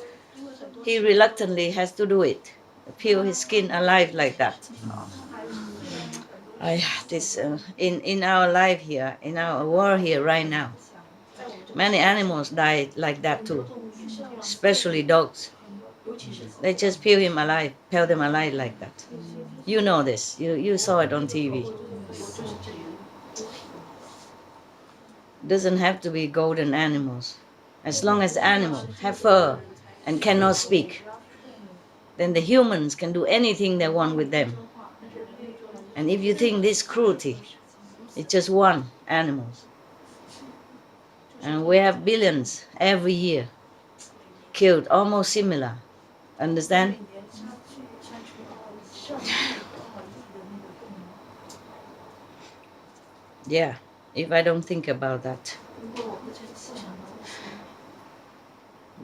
he reluctantly has to do it. Peel his skin alive like that. In our life here, in our world here right now, many animals die like that too, especially dogs. They just peel them alive like that. You know this. You saw it on TV. Doesn't have to be golden animals. As long as the animal have fur and cannot speak, then the humans can do anything they want with them. And if you think this cruelty, it's just one animal. And we have billions every year killed, almost similar. Understand? Yeah, if I don't think about that,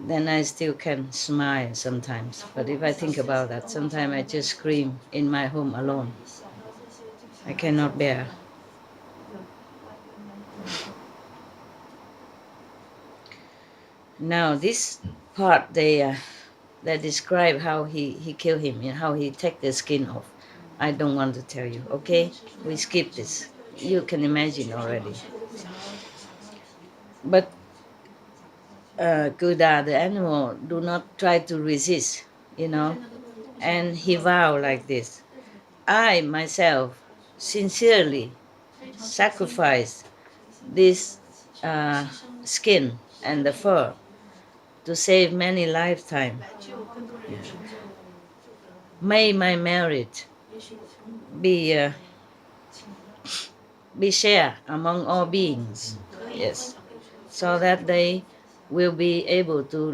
then I still can smile sometimes. But if I think about that, sometimes I just scream in my home alone. I cannot bear. Now this part they describe how he killed him, how he take the skin off. I don't want to tell you, okay? We skip this. You can imagine already. But KHUDA, the animal, do not try to resist, and he vowed like this: I myself sincerely sacrifice this skin and the fur to save many lifetimes. May my merit be shared among all beings. Yes, so that they will be able to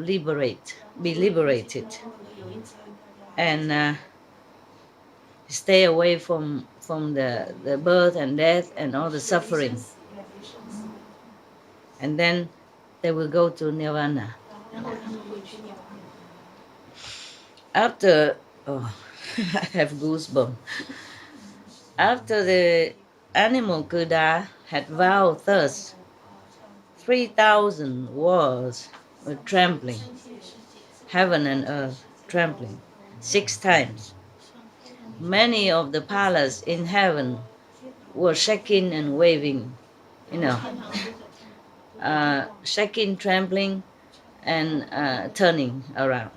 be liberated, and stay away from the birth and death and all the suffering. And then they will go to nirvana. After, I have goosebumps. After the animal KHUDA had vowed thus, 3,000 walls were trembling, heaven and earth trembling 6 times. Many of the palaces in heaven were shaking and waving, shaking, trembling, and turning around,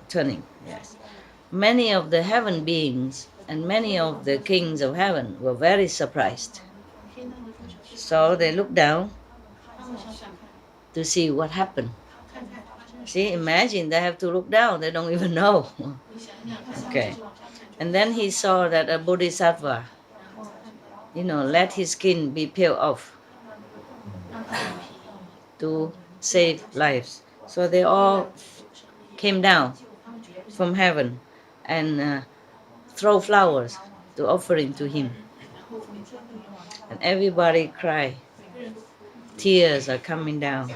yes. Many of the heaven beings and many of the kings of heaven were very surprised. So they looked down to see what happened. See, imagine they have to look down, they don't even know. Okay. And then he saw that a bodhisattva, let his skin be peeled off to save lives. So they all came down from heaven and throw flowers to offering to him. And everybody cried. Tears are coming down.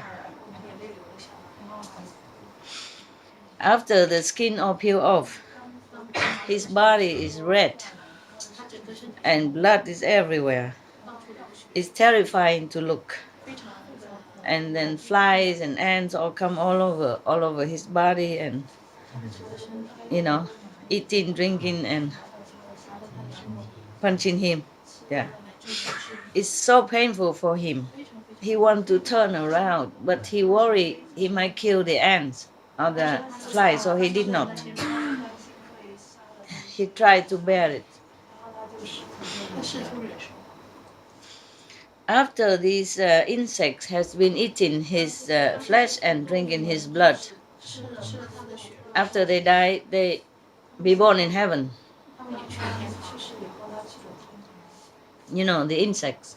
After the skin all peeled off, his body is red and blood is everywhere. It's terrifying to look. And then flies and ants all come all over his body, and eating, drinking, and punching him. Yeah. It's so painful for him. He wants to turn around, but he worried he might kill the ants or the flies, so he did not. He tried to bear it. After these insects has been eating his flesh and drinking his blood, after they die, they be born in heaven. The insects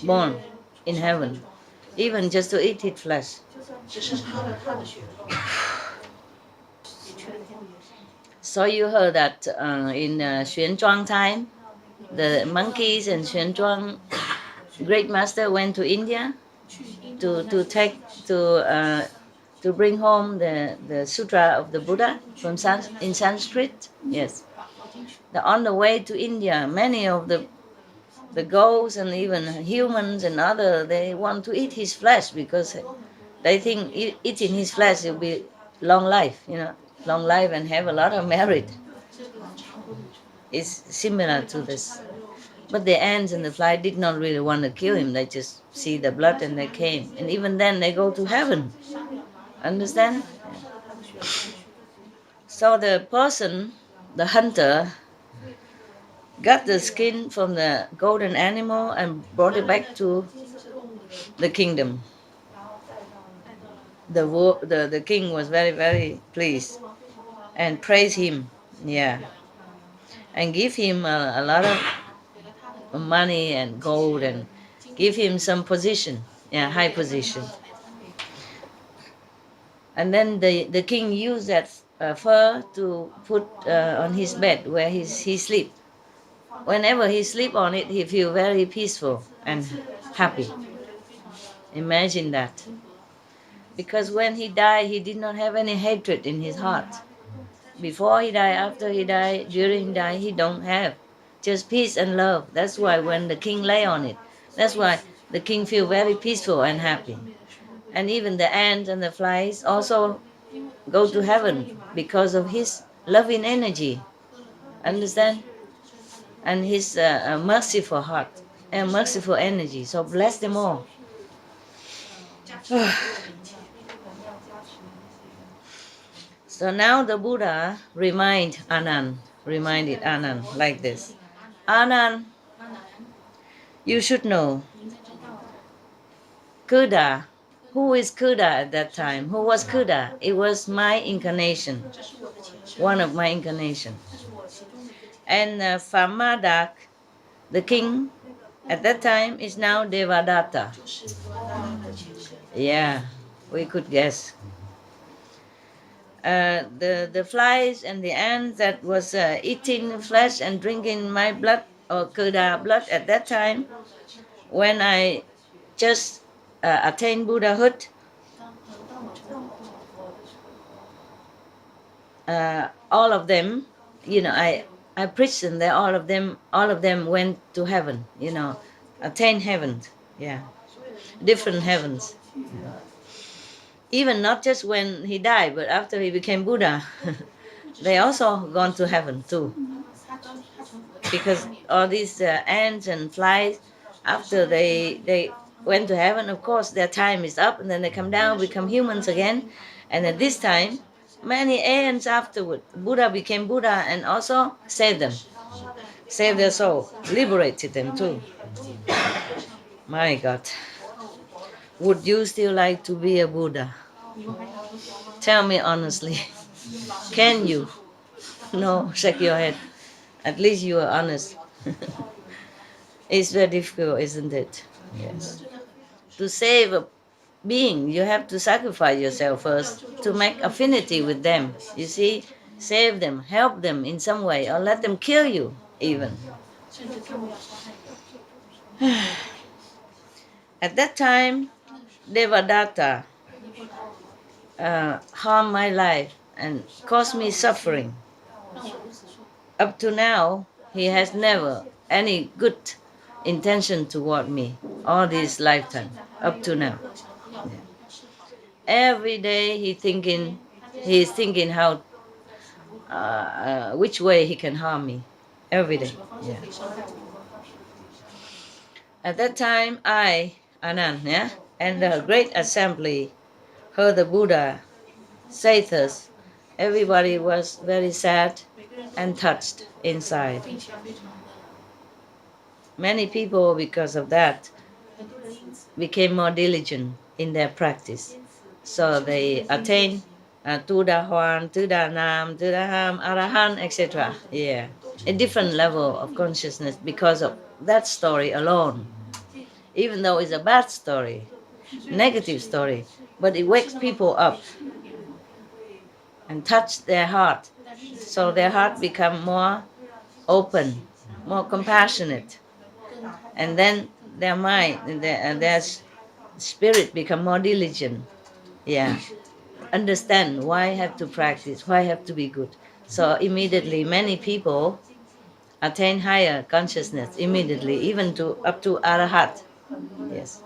born in heaven, even just to eat his flesh. So you heard that in Xuanzhuang time, the monkeys and Xuanzhuang great master went to India to bring home the sutra of the Buddha in Sanskrit. Yes. On the way to India, many of the ghosts and even humans and other, they want to eat his flesh because they think eating his flesh will be long life, long life and have a lot of merit. It's similar to this. But the ants and the fly did not really want to kill him. They just see the blood and they came. And even then they go to heaven. Understand? So the person, the hunter, got the skin from the golden animal and brought it back to the kingdom. The king was very, very pleased and praised him, yeah, and give him a lot of money and gold and give him some position, yeah, high position. And then the king used that fur to put on his bed where he sleep. Whenever he sleep on it, he feel very peaceful and happy. Imagine that. Because when he died, he did not have any hatred in his heart. Before he died, after he died, during he died, he don't have. Just peace and love. That's why when the king lay on it, that's why the king feel very peaceful and happy. And even the ants and the flies also go to heaven because of his loving energy. Understand? And his merciful heart and merciful energy. So bless them all. So now the Buddha reminded Anand like this. Anand, you should know KHUDA. Who is KHUDA at that time? Who was KHUDA? It was my incarnation, one of my incarnation. And Famadak, the king at that time, is now Devadatta. Yeah, we could guess. The flies and the ants that was eating flesh and drinking my blood or KHUDA blood at that time, when I just attained Buddhahood, all of them, I preached them there. All of them went to heaven. Attained heaven. Yeah, different heavens. Even not just when he died, but after he became Buddha, they also gone to heaven too. Because all these ants and flies, after they went to heaven, of course their time is up, and then they come down, become humans again, and at this time, many ants afterward, Buddha became Buddha and also saved them, saved their soul, liberated them too. My God, would you still like to be a Buddha? Tell me honestly, can you? No, shake your head. At least you are honest. It's very difficult, isn't it? Yes. To save a being, you have to sacrifice yourself first to make affinity with them. You see, save them, help them in some way, or let them kill you even. At that time, Devadatta harmed my life and caused me suffering. Up to now, he has never any good intention toward me all this lifetime, up to now. Every day he's thinking how, which way he can harm me. Every day. Yeah. At that time, Anand, yeah, and the great assembly heard the Buddha say this. Everybody was very sad and touched inside. Many people, because of that, became more diligent in their practice. So they attained Tuda Huan, Tuda Nam, Tuda Ham, Arahan, etc. Yeah, a different level of consciousness because of that story alone. Even though it's a bad story, negative story, but it wakes people up and touch their heart. So their heart become more open, more compassionate. And then their mind and their spirit become more diligent. Yeah. Understand why I have to practice, why I have to be good. So immediately many people attain higher consciousness immediately, even to up to Arahat. Yes.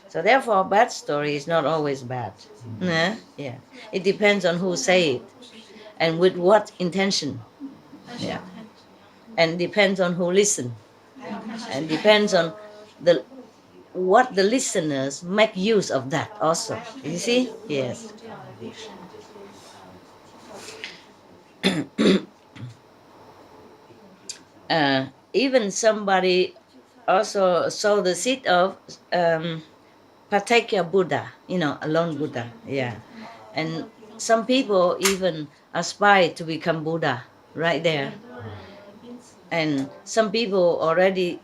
So therefore bad story is not always bad. Nah? Yeah. It depends on who say it and with what intention. Yeah. And depends on who listen. And depends on the what the listeners make use of that also. You see? Yes. Even somebody also sow the seed of partaker Buddha, alone Buddha. Yeah. And some people even aspire to become Buddha right there. And some people already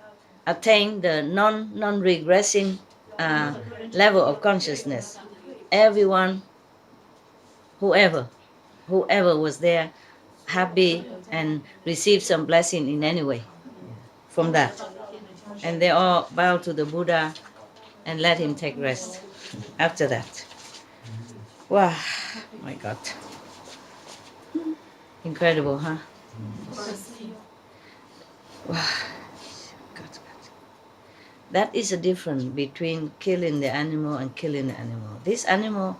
attain the non-regressing level of consciousness. Everyone, whoever was there, happy and received some blessing in any way from that. And they all bow to the Buddha and let him take rest after that. Wow, my God. Incredible, huh? Wow. God. That is a difference between killing the animal and killing the animal. This animal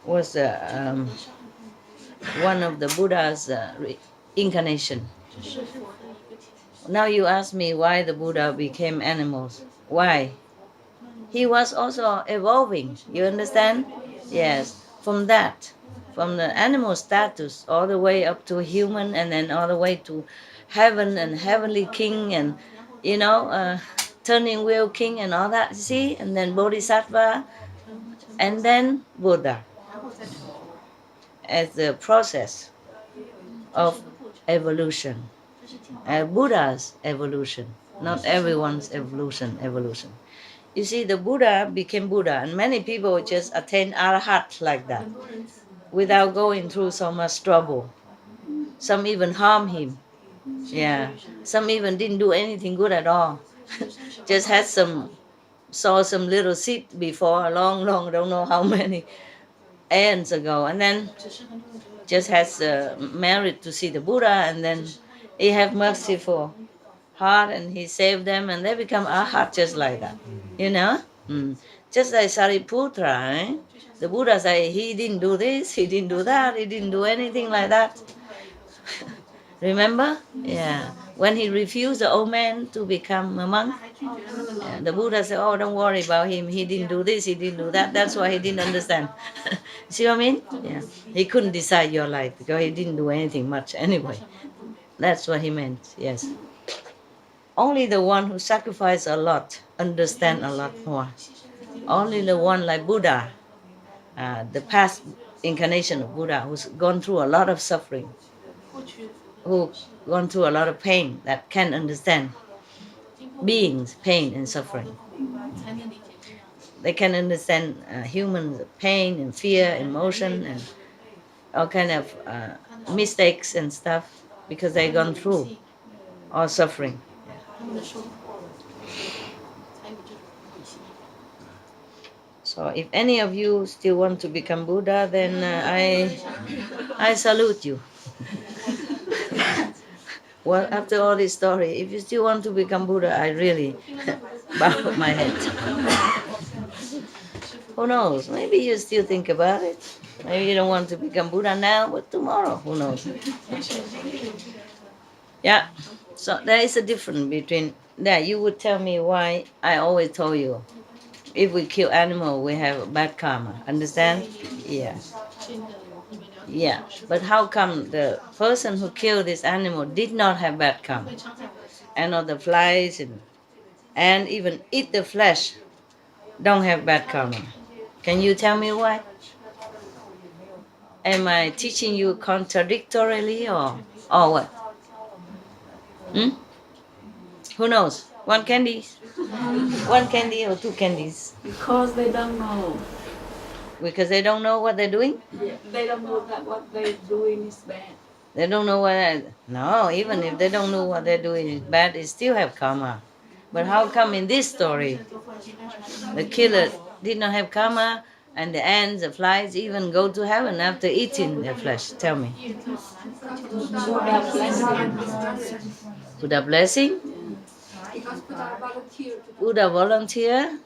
was one of the Buddha's incarnation. Now you ask me why the Buddha became animals. Why? He was also evolving. You understand? Yes. From the animal status all the way up to human, and then all the way to heaven and heavenly king, and turning wheel king and all that. See, and then bodhisattva, and then Buddha, as the process of evolution. Buddha's evolution, not everyone's evolution. You see, the Buddha became Buddha, and many people just attain Arahat like that, without going through so much trouble. Some even harm him. Yeah. Some even didn't do anything good at all. Just saw some little seed before, long, don't know how many aeons ago, and then just has married to see the Buddha, and then he have merciful heart, and he saved them, and they become Arhat just like that. You know? Just like Sariputra, eh? The Buddha said he didn't do this, he didn't do that, he didn't do anything like that. Remember? Yeah. When he refused the old man to become a monk, the Buddha said, oh, don't worry about him. He didn't do this, he didn't do that. That's why he didn't understand. See what I mean? Yeah. He couldn't decide your life because he didn't do anything much anyway. That's what he meant, yes. Only the one who sacrificed a lot understand a lot more. Only the one like Buddha, the past incarnation of Buddha, who's gone through a lot of suffering, who gone through a lot of pain, that can understand beings, pain and suffering. They can understand human pain and fear, emotion, and all kind of mistakes and stuff, because they gone through all suffering. So if any of you still want to become Buddha, then I salute you. Well, after all this story, if you still want to become Buddha, I really bow my head. Who knows? Maybe you still think about it. Maybe you don't want to become Buddha now, but tomorrow, who knows? Yeah. So there is a difference between that. You would tell me why I always told you, if we kill animal, we have bad karma. Understand? Yeah. Yeah. But how come the person who killed this animal did not have bad karma? And all the flies and even eat the flesh don't have bad karma. Can you tell me why? Am I teaching you contradictorily or what? Who knows? One candy? One candy or two candies? Because they don't know. Because they don't know what they're doing? Yeah, they don't know that what they're doing is bad. They don't know what... No, even if they don't know what they're doing is bad, they still have karma. But how come in this story, the killer did not have karma, and the ants, the flies even go to heaven after eating their flesh? Tell me. Buddha blessing. Buddha blessing? Buddha volunteer?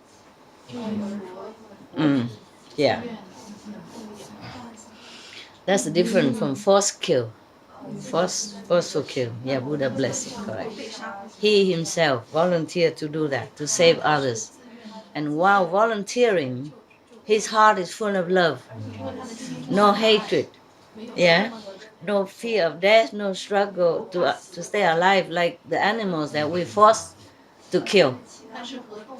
Yeah. That's the difference from forced kill. Forceful kill. Yeah, Buddha blessing, correct. He himself volunteered to do that, to save others. And while volunteering, his heart is full of love. No hatred. Yeah? No fear of death, no struggle to stay alive like the animals that we forced to kill.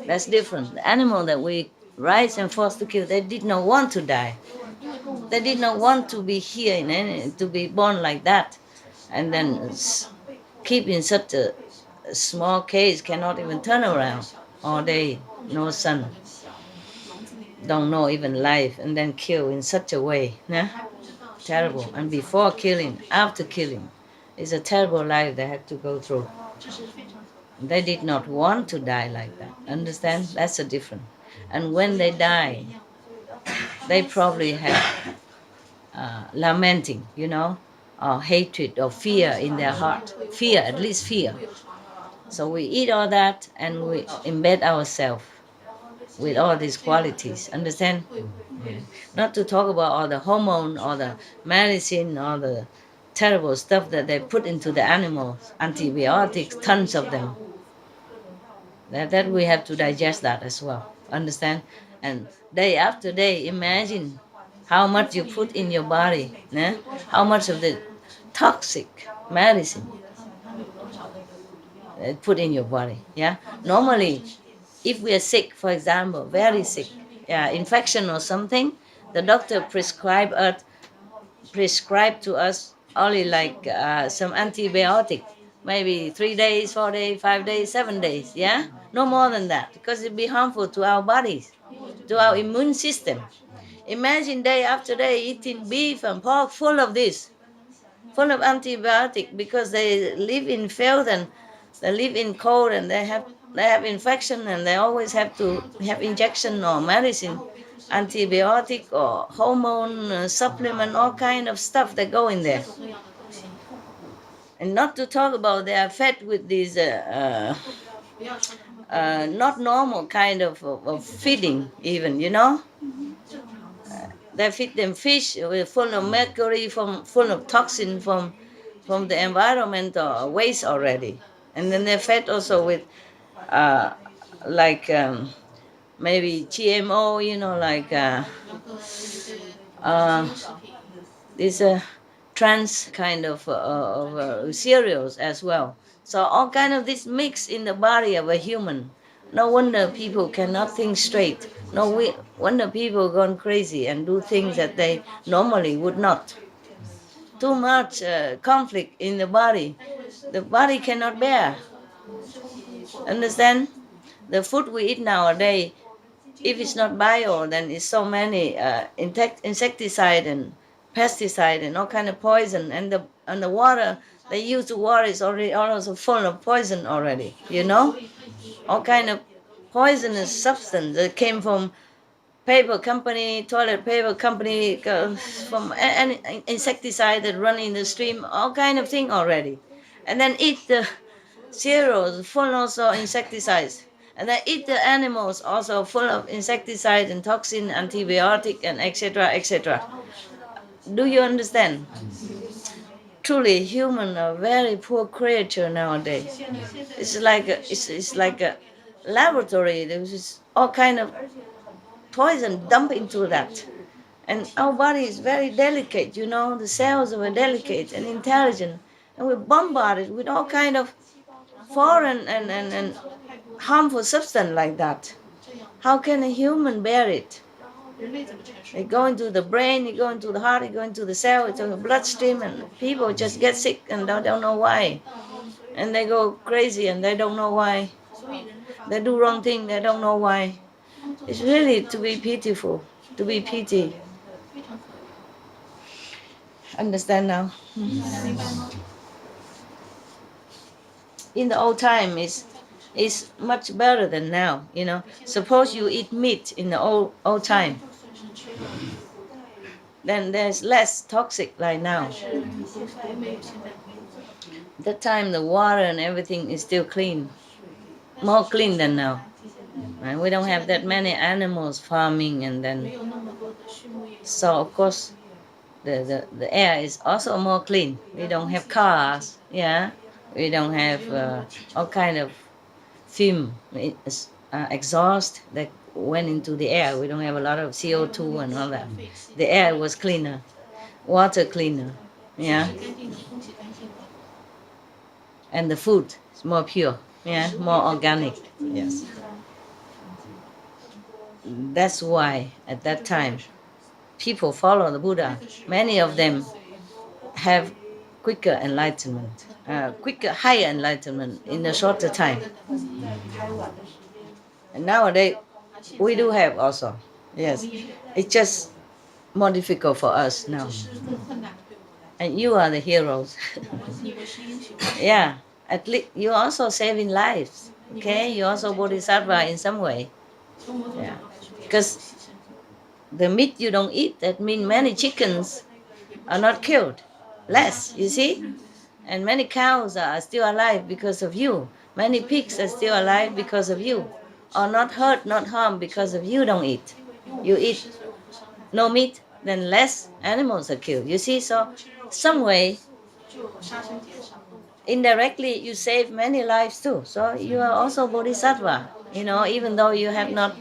That's different. The animal that we rise and forced to kill. They did not want to die. They did not want to be here in any, to be born like that, and then keep in such a small cage, cannot even turn around all day, no sun, don't know even life, and then kill in such a way. Nah? Terrible. And before killing, after killing, it's a terrible life they had to go through. They did not want to die like that. Understand? That's the difference. And when they die, they probably have lamenting, or hatred or fear in their heart. Fear, at least fear. So we eat all that and we embed ourselves with all these qualities. Understand? Yeah. Not to talk about all the hormone or the medicine or the terrible stuff that they put into the animals, antibiotics, tons of them. That we have to digest that as well. Understand? And day after day, imagine how much you put in your body, how much of the toxic medicine put in your body. Yeah. Normally, if we are sick, for example, very sick, infection or something, the doctor prescribe to us only like some antibiotic, maybe 3 days, 4 days, 5 days, 7 days. Yeah, no more than that, because it'd be harmful to our bodies, to our immune system. Imagine day after day eating beef and pork full of this, full of antibiotic, because they live in filth and they live in cold and they have infection and they always have to have injection or medicine, antibiotic or hormone supplement, all kind of stuff that go in there. And not to talk about they are fed with these not normal kind of feeding even, They feed them fish with full of mercury, full of toxin from the environment or waste already. And then they're fed also with uh, like maybe GMO, like uh, these trans kind of cereals as well. So all kind of this mix in the body of a human. No wonder people cannot think straight. No wonder people gone crazy and do things that they normally would not. Too much conflict in the body. The body cannot bear. Understand? The food we eat nowadays, if it's not bio, then it's so many insecticide and pesticide and all kind of poison, and the water they use to water is already also full of poison already. All kind of poisonous substance that came from paper company, toilet paper company, from any insecticide that run in the stream, all kind of thing already, and then eat the cereals full also insecticides, and then eat the animals also full of insecticide and toxin, antibiotic, and etc. etc. Do you understand? Truly, human are very poor creature nowadays. It's like a laboratory. There's just all kind of poison dumped into that. And our body is very delicate, the cells are delicate and intelligent. And we're bombarded with all kind of foreign and harmful substance like that. How can a human bear it? They go into the brain, they go into the heart, they go into the cell, it's in the bloodstream, and people just get sick and don't know why. And they go crazy and they don't know why. They do wrong thing, they don't know why. It's really to be pitiful, to be pity. Understand now? In the old time is much better than now. Suppose you eat meat in the old time, then there's less toxic like now. That time the water and everything is still clean, more clean than now. And we don't have that many animals farming, and then so of course the air is also more clean. We don't have cars, we don't have all kind of fume, exhaust that went into the air. We don't have a lot of CO2 and all that. The air was cleaner, water cleaner, and the food is more pure, more organic. Yes. That's why at that time people follow the Buddha. Many of them have quicker enlightenment, quicker, higher enlightenment in a shorter time. And nowadays, we do have also. Yes, it's just more difficult for us now. And you are the heroes. Yeah, at least you also saving lives. Okay, you also bodhisattva in some way. Yeah, because the meat you don't eat, that means many chickens are not killed, less. You see, and many cows are still alive because of you. Many pigs are still alive because of you, or not hurt, not harmed because of you don't eat. You eat no meat, then less animals are killed. You see, so some way indirectly you save many lives too. So you are also bodhisattva. You know, even though you have not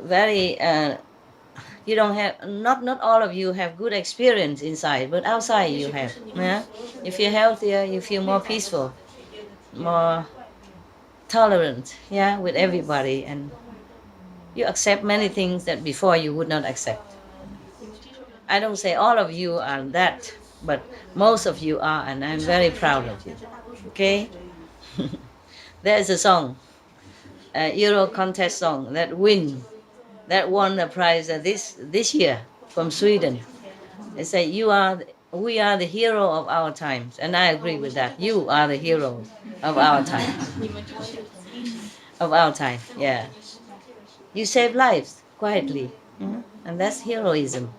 very you don't have not all of you have good experience inside, but outside you have. Yeah? You feel healthier, you feel more peaceful, more tolerant, yeah, with everybody, and you accept many things that before you would not accept. I don't say all of you are that, but most of you are, and I'm very proud of you. Okay? There's a song, a Euro contest song that won the prize this year from Sweden. They say we are the hero of our times, and I agree with that. You are the hero of our times, of our time. Yeah, you save lives quietly, and that's heroism.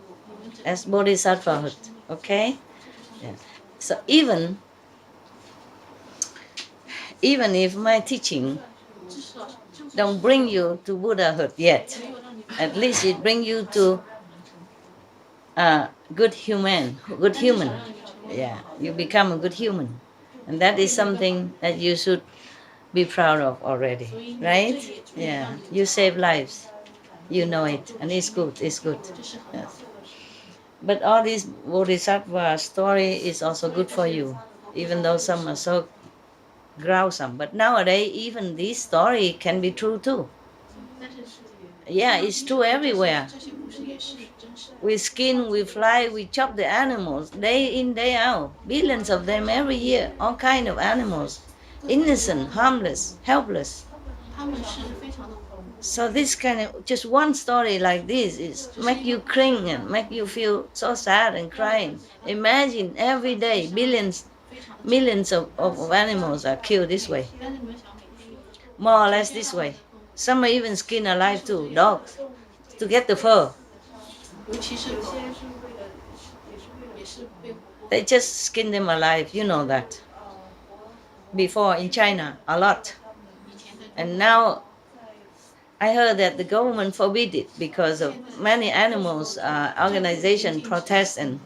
That's bodhisattvahood. Okay. Yeah. So even if my teaching don't bring you to Buddhahood yet, at least it bring you to good human. Yeah, you become a good human, and that is something that you should be proud of already, right? Yeah, you save lives, you know it, and it's good. It's good. Yes. But all this bodhisattva story is also good for you, even though some are so gruesome. But nowadays, even this story can be true too. Yeah, it's true everywhere. We skin, we fly, we chop the animals day in, day out. Billions of them every year, all kind of animals. Innocent, harmless, helpless. So this kind of, just one story like this is make you cring and make you feel so sad and crying. Imagine every day millions of animals are killed this way. More or less this way. Some are even skinned alive too, dogs, to get the fur. They just skin them alive, you know that. Before in China, a lot. And now I heard that the government forbid it because of many animals, organization protest and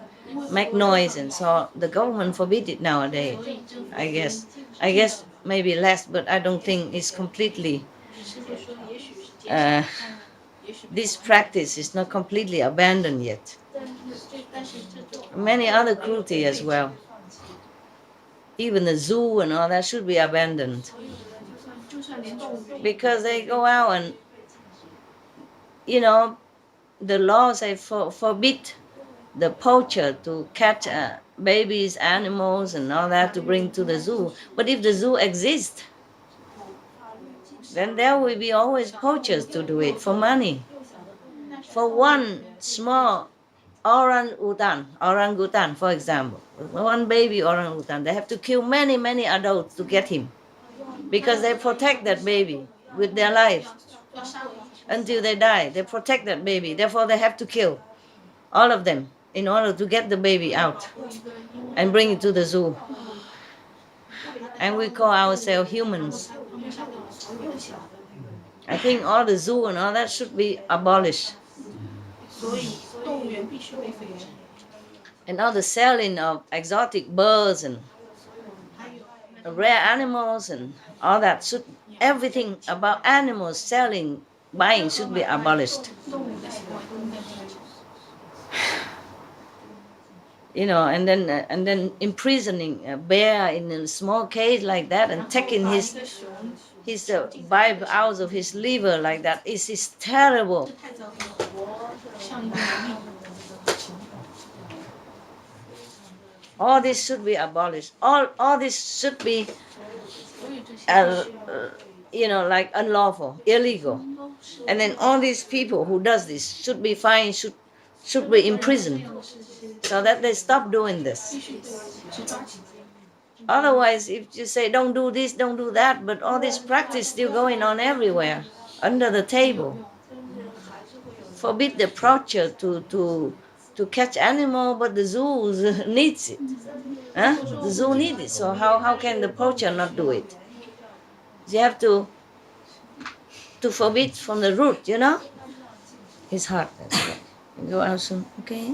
make noise, and so the government forbid it nowadays. I guess. I guess maybe less, but I don't think it's completely. Uh, this practice is not completely abandoned yet. Many other cruelty as well. Even the zoo and all that should be abandoned because they go out and the laws say forbid the poacher to catch babies, animals, and all that to bring to the zoo. But if the zoo exists, then there will be always poachers to do it for money. For one small orangutan, for example, one baby orangutan, they have to kill many adults to get him because they protect that baby with their life until they die. They protect that baby, therefore they have to kill all of them in order to get the baby out and bring it to the zoo. And we call ourselves humans. I think all the zoo and all that should be abolished. And all the selling of exotic birds and rare animals and all that should, everything about animals selling, buying should be abolished. you know, and then imprisoning a bear in a small cage like that and taking his vibe out of his liver like that is terrible. All this should be abolished. All this should be, you know, like unlawful, illegal. And then all these people who does this should be fined, should be imprisoned, so that they stop doing this. Otherwise, if you say don't do this, don't do that, but all this practice still going on everywhere, under the table. Forbid the poacher to catch animal, but the zoo needs it. Huh? The zoo needs it. So how can the poacher not do it? You have to forbid from the root, you know? His heart. Go out soon, okay?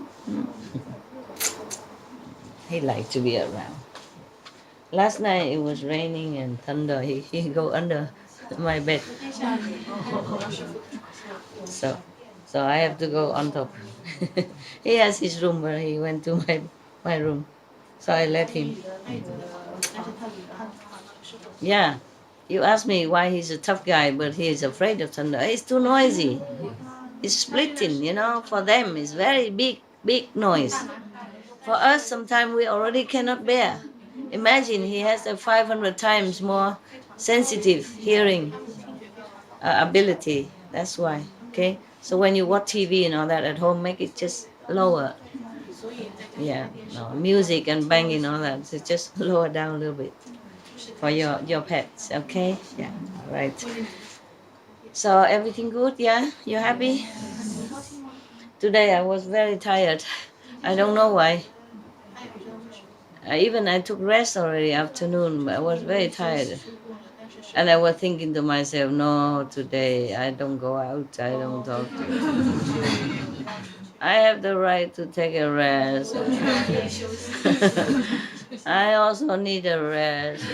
He likes to be around. Last night it was raining and thunder. He go under my bed. So I have to go on top. He has his room, but he went to my room. So I let him. Yeah. You ask me why he's a tough guy, but he is afraid of thunder. It's too noisy. It's splitting, you know. For them, it's very big noise. For us, sometimes we already cannot bear. Imagine he has a 500 times more sensitive hearing ability. That's why, okay? So when you watch TV and all that at home, make it just lower. Yeah, no, music and banging and all that, so just lower down a little bit for your pets, okay? Yeah, all right. So everything good, yeah? You happy? Today I was very tired. I don't know why. I took rest already afternoon, but I was very tired. And I was thinking to myself, no, today I don't go out, I don't talk to you. I have the right to take a rest. I also need a rest.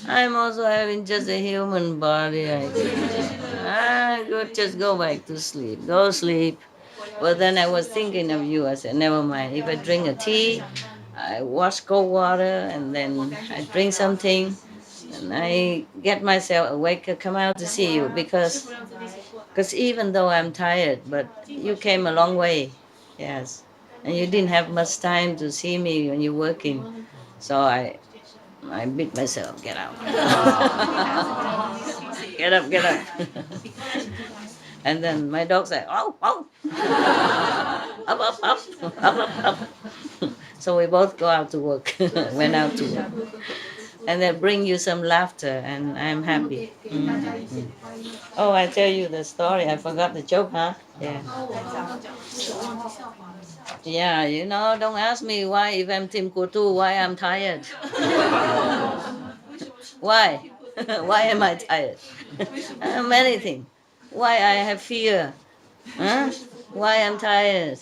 I'm also having just a human body. I could just go back to sleep. Go sleep. But then I was thinking of you. I said, never mind. If I drink a tea, I wash cold water, and then I drink something, and I get myself awake to come out to see you because even though I'm tired, but you came a long way, yes, and you didn't have much time to see me when you're working, so I beat myself. Get out. Get up, get up. And then my dog said, oh, oh. Up. So we both go out to work, went out to work. And they bring you some laughter, and I'm happy. Mm. Oh, I tell you the story. I forgot the joke, huh? Yeah. Yeah, you know, don't ask me why, if I'm Tim Kutu, why I'm tired. Why? Why am I tired? Many things. Why I have fear? Huh? Why I'm tired?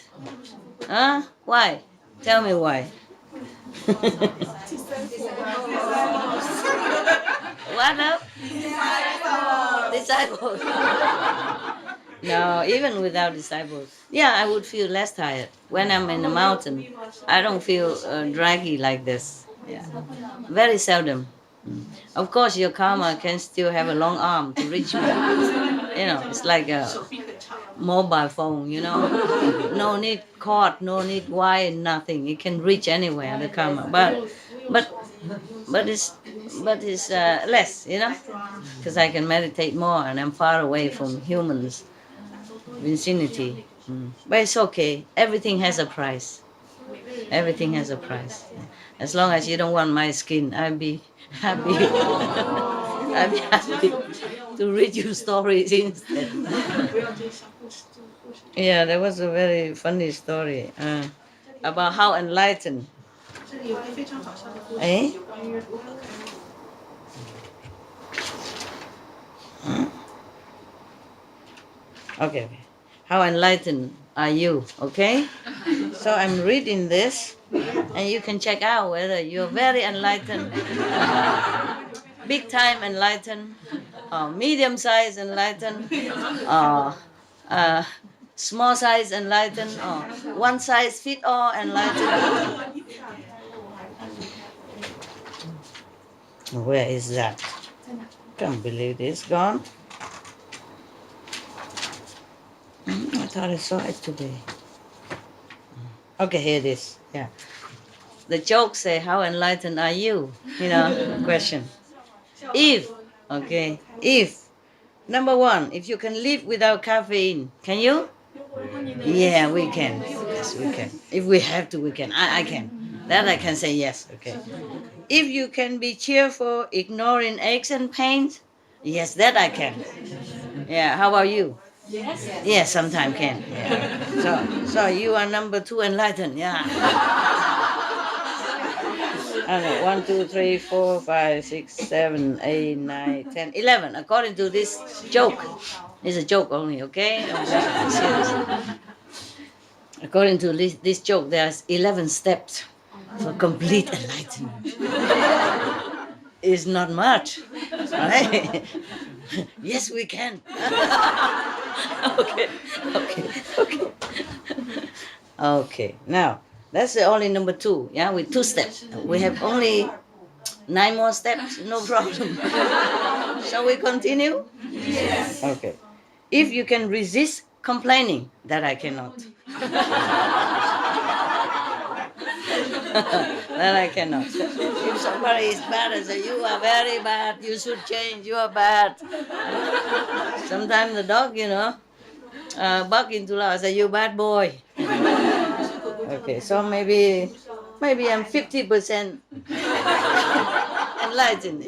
Huh? Why? Tell me why. What up? Disciples. No, even without disciples. Yeah, I would feel less tired. When I'm in the mountain, I don't feel draggy like this. Yeah. Very seldom. Of course, your karma can still have a long arm to reach me. You know, it's like a mobile phone, you know. No need cord, no need wire, nothing. It can reach anywhere, the karma. But it's less, you know, because I can meditate more and I'm far away from humans' vicinity. But it's okay. Everything has a price. Everything has a price. As long as you don't want my skin, I'll be happy. I'll be happy to read you stories instead. Yeah, that was a very funny story about how enlightened. Eh? Okay. How enlightened are you? Okay? So I'm reading this, and you can check out whether you're very enlightened, big time enlightened, medium size enlightened, or Small size enlightened or one size fit all enlightened? Where is that? Can't believe this. Gone? I thought I saw it today. Okay, here it is. Yeah. The joke say, how enlightened are you? Question. If, okay, if, number one, if you can live without caffeine, can you? Yeah, we can. Yes, we can. If we have to, we can. I can. That I can say yes. Okay. If you can be cheerful, ignoring aches and pains, yes, that I can. Yeah. How about you? Yes. Yes, sometimes can. Yeah. So you are number 2 enlightened. Yeah. Okay, 1, 2, 3, 4, 5, 6, 7, 8, 9, 10, 11. According to this joke, it's a joke only, okay? Don't take it seriously. According to this joke, there's 11 steps for complete enlightenment. It's not much, right? Yes, we can. Okay. Okay. Now that's only number 2. Yeah, with 2 steps. We have only 9 more steps. No problem. Shall we continue? Yes. Okay. If you can resist complaining, that I cannot. That I cannot. If somebody is bad, I say, you are very bad, you should change, you are bad. Sometimes the dog, bark into loud, I say, you bad boy. Okay, so maybe I'm 50% enlightened.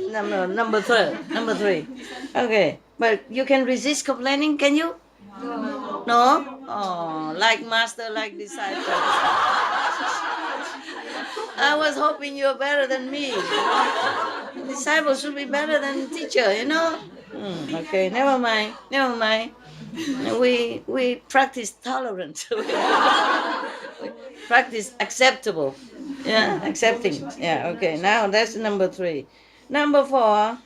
Number three. Okay, but you can resist complaining, can you? No? Oh, like master, like disciple. I was hoping you're better than me. Disciple should be better than teacher. Okay, never mind. We practice tolerance. We practice acceptable. Yeah, accepting. Yeah, okay. Now that's number 3. Number 4.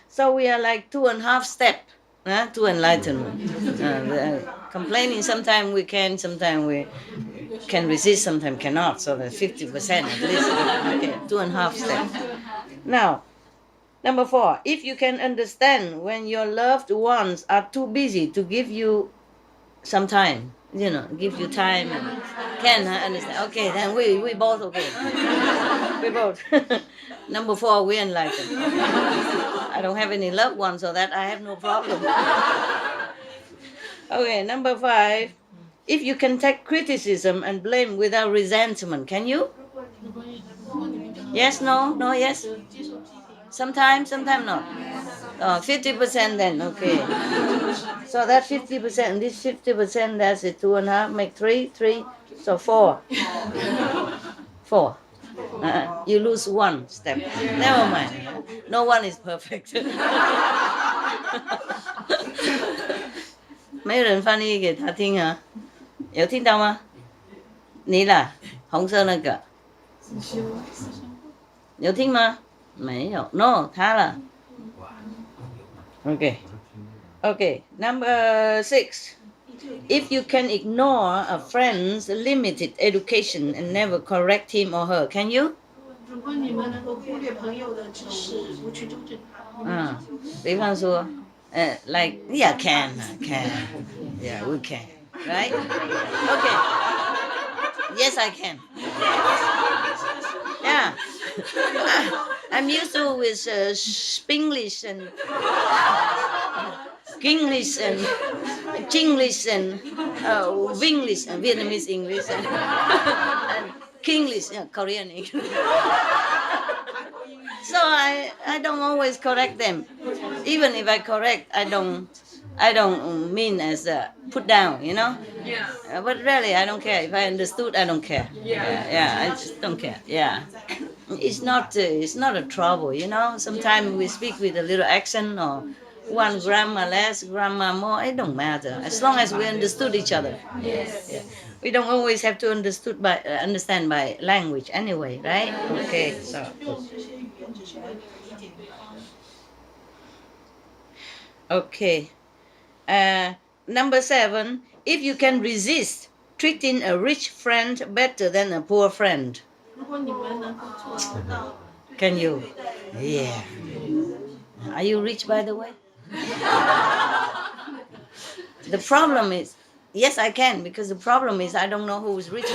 So we are like 2.5 step to enlightenment. Complaining, sometimes we can, sometimes we can resist, sometimes cannot. So that's 50% at least. Okay, 2.5 steps. Now, number 4, if you can understand when your loved ones are too busy to give you some time, give you time, and can understand. Okay, then we both okay. We both. Number 4, we enlightened. I don't have any loved ones, so that I have no problem. Okay, number 5, if you can take criticism and blame without resentment, can you? Yes, no, yes. Sometimes not. 50% then, okay. So that 50%, this 50%, that's it, 2.5, make 3, so 4. 4. You lose 1 step. Never mind. No one is perfect. 没有人翻译给他听啊？有听到吗？你啦，红色那个，有听吗？没有 ，no， 他了。Okay, number 6. If you can ignore a friend's limited education and never correct him or her, can you? 如果你们能够忽略朋友的知识，不去纠正他。比方说，like yeah, can, yeah, we can, right? Okay. Yes, I can. Yeah. I'm used to with Spanglish and English and Chinglish and Winglish and Vietnamese English and Kinglish, Korean English. So I don't always correct them. Even if I correct, I don't mean as put down, Yeah. But really, I don't care. If I understood, I don't care. Yeah, I just don't care. Yeah. It's not a trouble, Sometimes we speak with a little accent or one grammar less, grammar more. It don't matter as long as we understood each other. Yes. Yeah. We don't always have to understand by language anyway, right? Okay, so. Okay. Number 7. if you can resist treating a rich friend better than a poor friend, 如果你们能够做到， can you? Yeah. Are you rich, by the way? The problem is, yes, I can, because the problem is I don't know who's rich.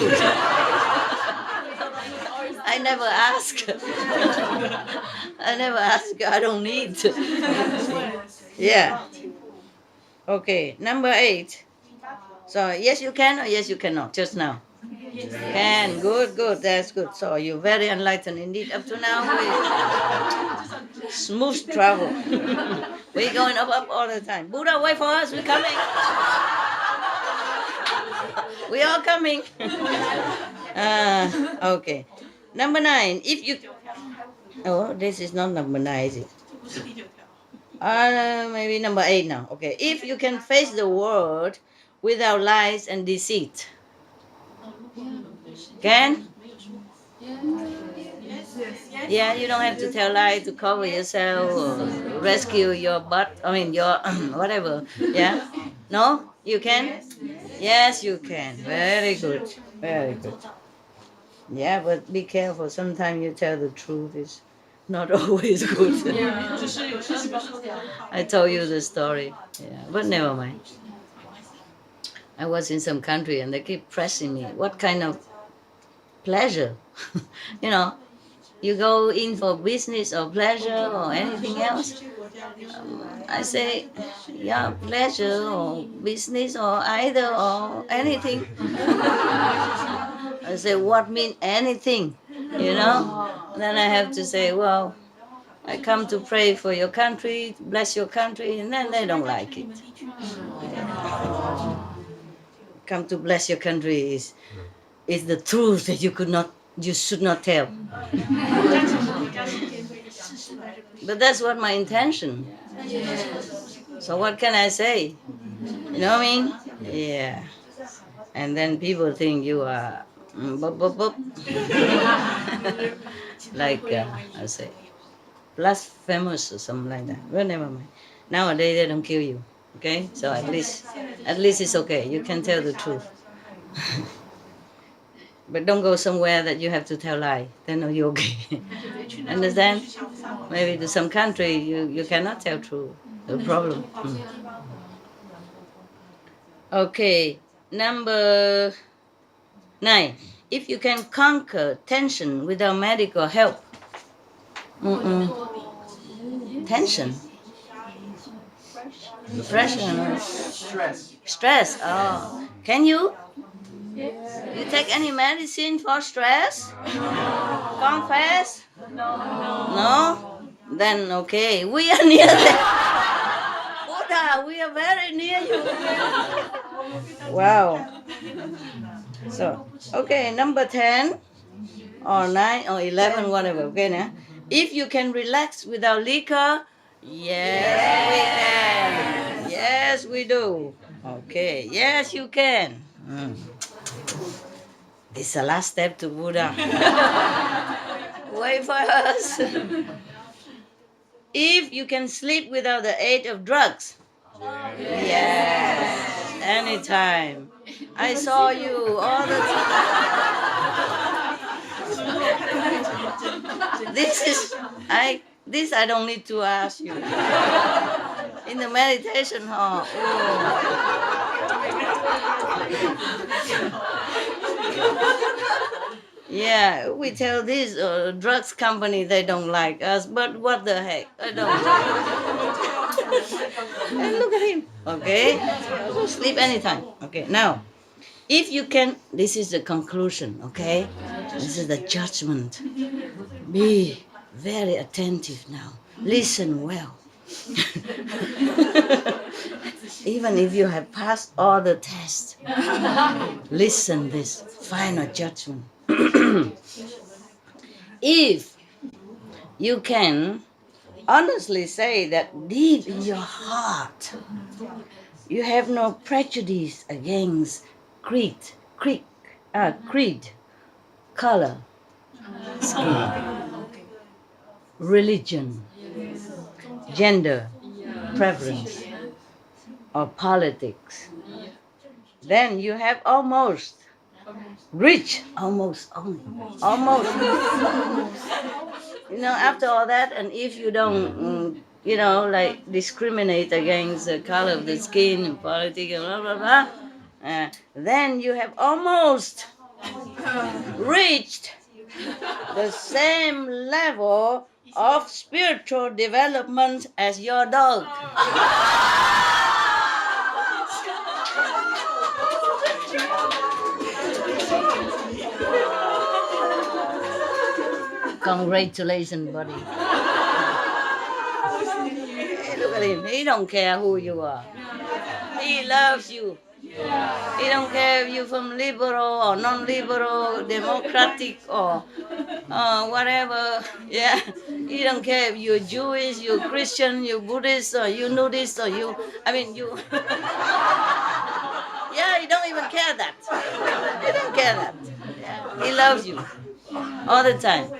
I never ask. I never ask. I don't need. Yeah. Okay, number 8. So, yes, you can or yes, you cannot, just now. Can. Good, good. That's good. So, you're very enlightened indeed. Up to now, smooth travel. We're going up all the time. Buddha, wait for us. We're coming. We are coming. Okay. Number 9. If you... Oh, this is not number 9, is it? 这不是第9条。 Maybe number 8 now. Okay. If you can face the world without lies and deceit. Can? Yeah, you don't have to tell lies to cover yourself or rescue your butt. I mean, your whatever. Yeah? No? You can? Yes, you can. Very good. Very good. Yeah, but be careful. Sometimes you tell the truth is not always good. 只是有些时候说的很好。 I told you the story. Yeah, but never mind. I was in some country and they keep pressing me. What kind of pleasure? You know, you go in for business or pleasure or anything else. I say, yeah, pleasure or business or either or anything. I say, what mean anything? You know? Then I have to say, well, I come to pray for your country, bless your country, and then they don't like it. Come to bless your country is the truth that you should not tell. But that's what my intention. So what can I say? You know what I mean? Yeah. And then people think you are like I say blasphemous or something like that. But never mind. Nowadays they don't kill you. Okay? So at least it's okay. You can tell the truth. But don't go somewhere that you have to tell lie. Then are you okay? Understand? Maybe to some country you cannot tell truth. No problem. Okay. Number 9. If you can conquer tension without medical help. Tension? Pressure? Stress. Oh. Can you? You take any medicine for stress? Confess? No? Then okay. We are near there. Buddha, we are very near you. Wow. So, okay, number 10 or 9 or 11, whatever. Okay, now. If you can relax without liquor, yes, we can. Yes, we do. Okay, yes, you can. It's the last step to Buddha. Wait for us. If you can sleep without the aid of drugs. Yes, anytime. I saw you all the time. This I don't need to ask you. In the meditation hall. Yeah, we tell this drugs company they don't like us, but what the heck? I don't. And look at him. Okay, sleep anytime. Okay, now, if you can, this is the conclusion. Okay, this is the judgment. Be very attentive now. Listen well. Even if you have passed all the tests, listen this final judgment. If you can honestly say that deep in your heart you have no prejudice against creed, color, skin, religion, gender, preference, or politics, then you have almost reach, almost only, almost. After all that, and if you don't, like discriminate against the color of the skin and politics and blah, blah, blah, then you have almost reached the same level of spiritual development as your dog. Congratulations, buddy. Hey, look at him. He don't care who you are. He loves you. He don't care if you're from liberal or non-liberal, democratic or whatever. Yeah. He don't care if you're Jewish, you're Christian, you're Buddhist, or you Nudist, or you. Yeah, he don't even care that. He don't care that. Yeah. He loves you all the time.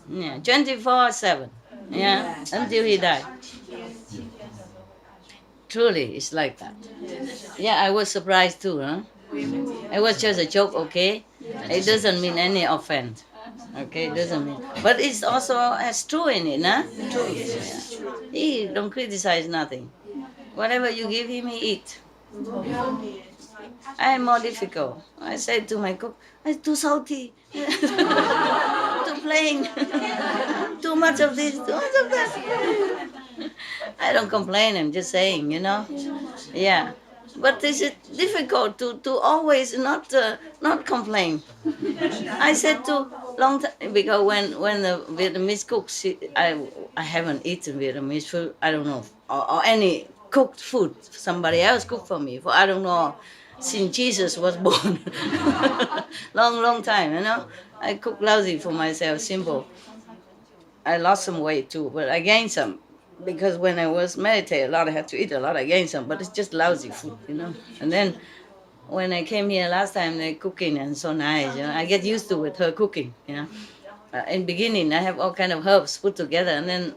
Yeah, 24/7. Yeah, until he died. Truly, it's like that. Yeah, I was surprised too, huh? It was just a joke, okay? It doesn't mean any offense. Okay, it doesn't mean. But it's also has true in it, huh? True. Yeah. He don't criticize nothing. Whatever you give him, he eat. I am more difficult. I said to my cook, it's too salty, too plain, too much of this, too much of that. I don't complain, I'm just saying, Yeah. But is it difficult to always not complain? I said to long time, because when the Vietnamese cooks, I haven't eaten Vietnamese food, I don't know, or any cooked food somebody else cooked for me, for I don't know, since Jesus was born. long time, I cook lousy for myself, simple. I lost some weight too, but I gained some. Because when I was meditating a lot, I had to eat a lot, I gained some, but it's just lousy food, And then when I came here last time, they're cooking and so nice, I get used to with her cooking, in beginning, I have all kind of herbs put together, and then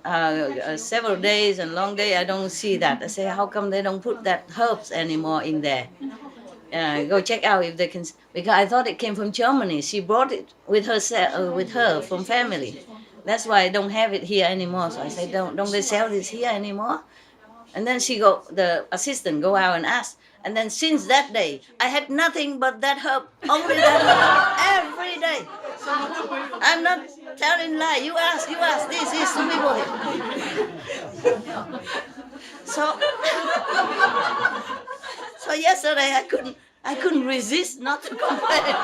several days and long day, I don't see that. I say, how come they don't put that herbs anymore in there? Go check out if they can, because I thought it came from Germany. She brought it with her from family. That's why I don't have it here anymore. So I say, don't they sell this here anymore? And then the assistant go out and ask. And then since that day, I had nothing but that herb, only that herb, every day. I'm not telling lie. You ask. This is to people here. So yesterday I couldn't resist not to complain.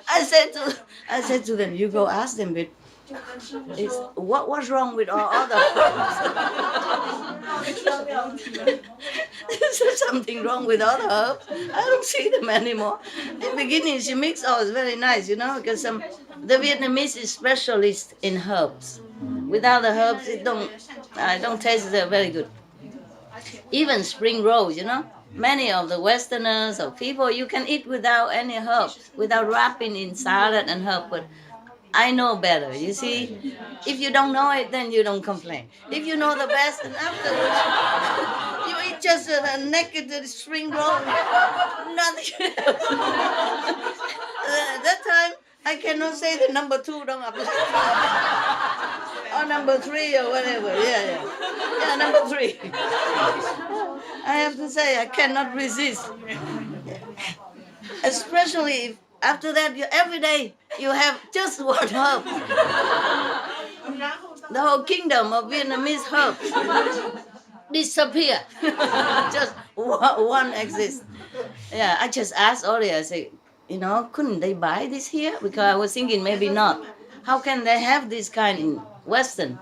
I said to them, you go ask them, but what's wrong with all other herbs? Is there something wrong with other herbs? I don't see them anymore. In the beginning, she mixed all, it's very nice, because the Vietnamese is specialist in herbs. Without the herbs, I don't taste very good. Even spring rolls, many of the Westerners or people, you can eat without any herbs, without wrapping in salad and herb, but I know better, you see. If you don't know it, then you don't complain. If you know the best, and afterwards, you eat just a naked spring roll, nothing else. At that time, I cannot say the number 2 don't apply. Or number 3 or whatever, yeah, number 3. I have to say, I cannot resist. Especially if after that, every day you have just one herb. The whole kingdom of Vietnamese herbs disappear. Just one exists. Yeah, I just asked earlier, I say, couldn't they buy this here? Because I was thinking maybe not. How can they have this kind in Western?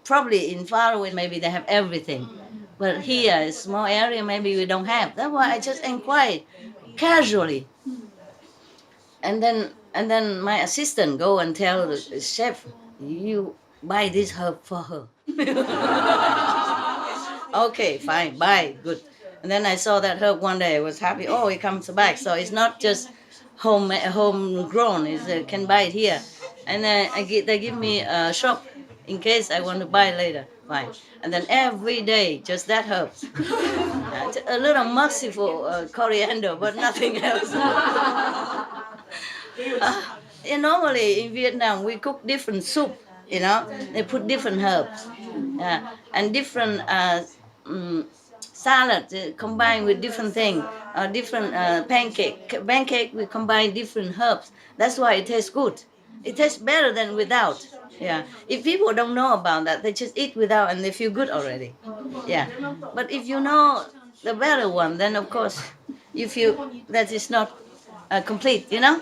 Probably in far away, maybe they have everything. But here, a small area, maybe we don't have. That's why I just inquired casually. And then my assistant go and tell the chef, you buy this herb for her. Okay, fine, buy, good. And then I saw that herb one day, I was happy. Oh, it comes back. So it's not just homegrown, it can buy it here. And then they give me a shop in case I want to buy later. Fine. And then every day, just that herb. A little merciful coriander, but nothing else. Normally in Vietnam we cook different soup. They put different herbs, and different salad combined with different things, different pancake. Pancake we combine different herbs. That's why it tastes good. It tastes better than without. Yeah. If people don't know about that, they just eat without and they feel good already. Yeah. But if you know the better one, then of course you feel that it's not complete. Yeah.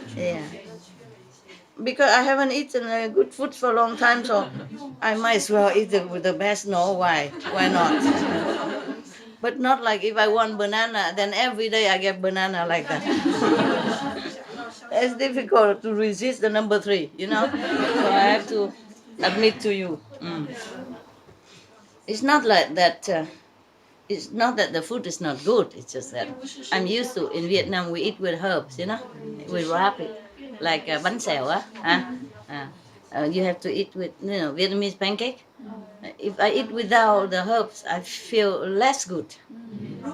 Because I haven't eaten good food for a long time, so I might as well eat the best. No, why? Why not? But not like if I want banana, then every day I get banana like that. It's difficult to resist the number 3, So I have to admit to you. It's not like that. It's not that the food is not good. It's just that I'm used to in Vietnam we eat with herbs. We wrap it like bánh xèo. You have to eat with Vietnamese pancake. If I eat without the herbs, I feel less good,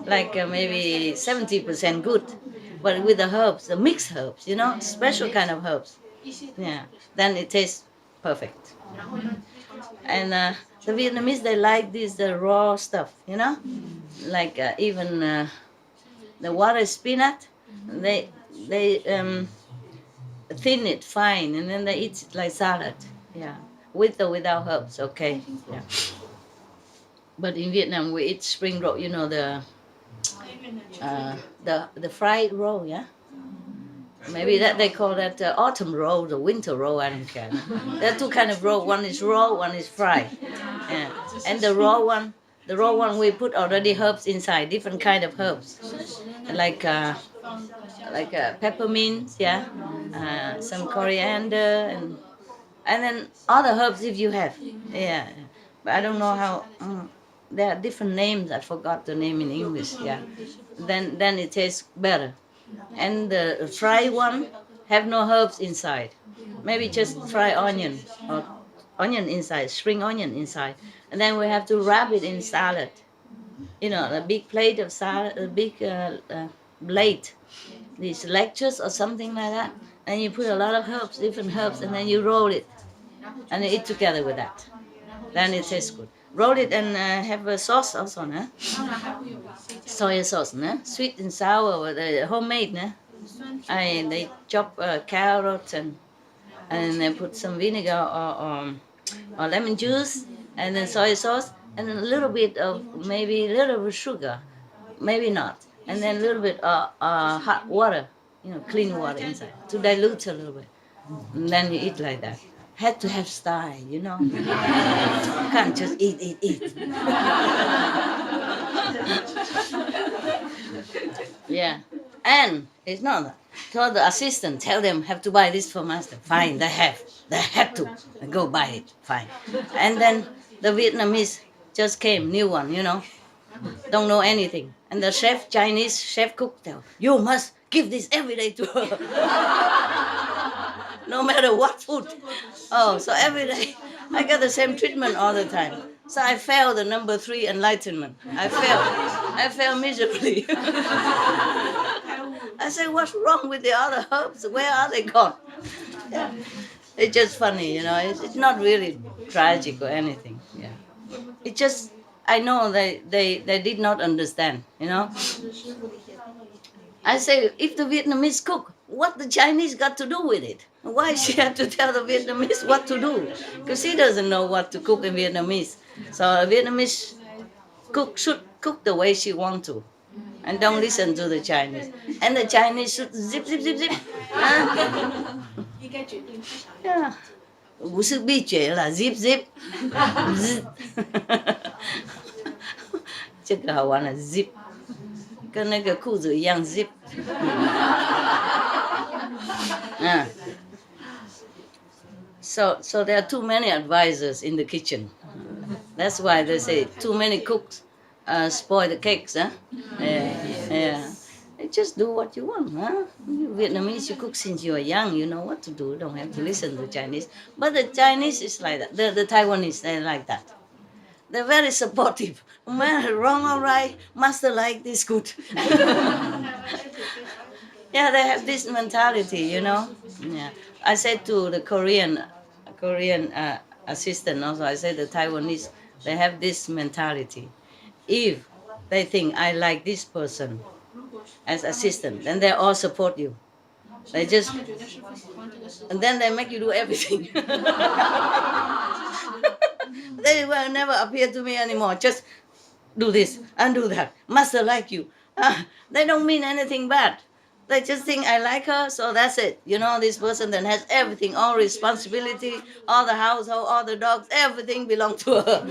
like maybe 70% good. But with the herbs, the mixed herbs, special kind of herbs, yeah, then it tastes perfect. And the Vietnamese, they like this raw stuff, like even the water spinach, they thin it fine, and then they eat it like salad, yeah, with or without herbs, okay, yeah. But in Vietnam, we eat spring roll, the fried roll, yeah. Maybe that they call that autumn roll, the winter roll. I don't care. There are two kind of roll. One is raw, one is fried. Yeah. And the raw one we put already herbs inside, different kind of herbs, like peppermint, yeah, some coriander, and then other herbs if you have, yeah. But I don't know how. There are different names. I forgot the name in English. Yeah. Then it tastes better. And the fried one have no herbs inside. Maybe just fried onion or onion inside, spring onion inside. And then we have to wrap it in salad. A big plate of salad, a big blade, these lectures or something like that. And you put a lot of herbs, different herbs, and then you roll it and you eat together with that. Then it tastes good. Roll it and have a sauce also, no? Soy sauce, no? Sweet and sour, homemade, no? They chop carrots and they put some vinegar or lemon juice and then soy sauce and then a little bit of maybe a little bit of sugar, maybe not, and then a little bit hot water, clean water inside to dilute a little bit, and then you eat like that. Had to have style, You can't just eat. Yeah, and it's not that. Tell the assistant, tell them have to buy this for master. Fine, they have to. Go buy it, fine. And then the Vietnamese just came, new one, don't know anything. And the Chinese chef cook tell, you must give this every day to her. No matter what food. Oh, so every day I get the same treatment all the time. So I failed the number 3 enlightenment. I failed miserably. I said, what's wrong with the other herbs? Where are they gone? Yeah. It's just funny, It's not really tragic or anything. Yeah. It just, I know they did not understand, I say, if the Vietnamese cook, what the Chinese got to do with it? Why she had to tell the Vietnamese what to do? Because she doesn't know what to cook in Vietnamese. So a Vietnamese cook should cook the way she wants to. And don't listen to the Chinese. And the Chinese should zip, zip, zip, zip. Yeah. 不是秘诀啦 zip zip zip 这个好玩了 zip 跟那个裤子一样 zip So there are too many advisors in the kitchen. That's why they say too many cooks spoil the cakes, huh? Yeah. Just do what you want, huh? Vietnamese, you cook since you are young, you know what to do. Don't have to listen to Chinese. But the Chinese is like that. The Taiwanese, they're like that. They're very supportive. Man, wrong or right, master like this good. Yeah, they have this mentality, you know. Yeah, I said to the Korean assistant also. I said the Taiwanese, they have this mentality. If they think I like this person as assistant, then they all support you. They just, and then they make you do everything. They will never appear to me anymore. Just do this and do that. Master like you. They don't mean anything bad. They just think I like her, so that's it. You know, this person then has everything, all responsibility, all the household, all the dogs, everything belongs to her.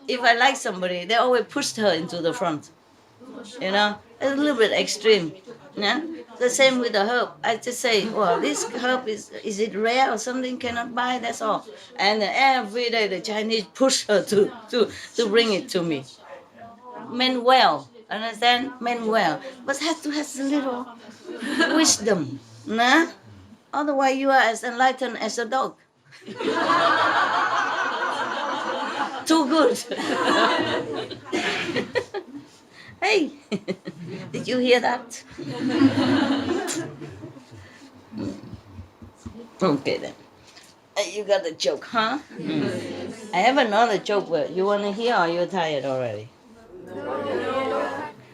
If I like somebody, they always push her into the front. You know, it's a little bit extreme. Yeah. The same with the herb. I just say, well, this herb is it rare or something cannot buy? That's all. And every day the Chinese push her to bring it to me. Meant well, understand? Meant well, but has to have a little wisdom, nah? Otherwise, you are as enlightened as a dog. Too good. Hey, did you hear that? Okay then. You got a joke, huh? I have another joke, but you want to hear or you're tired already?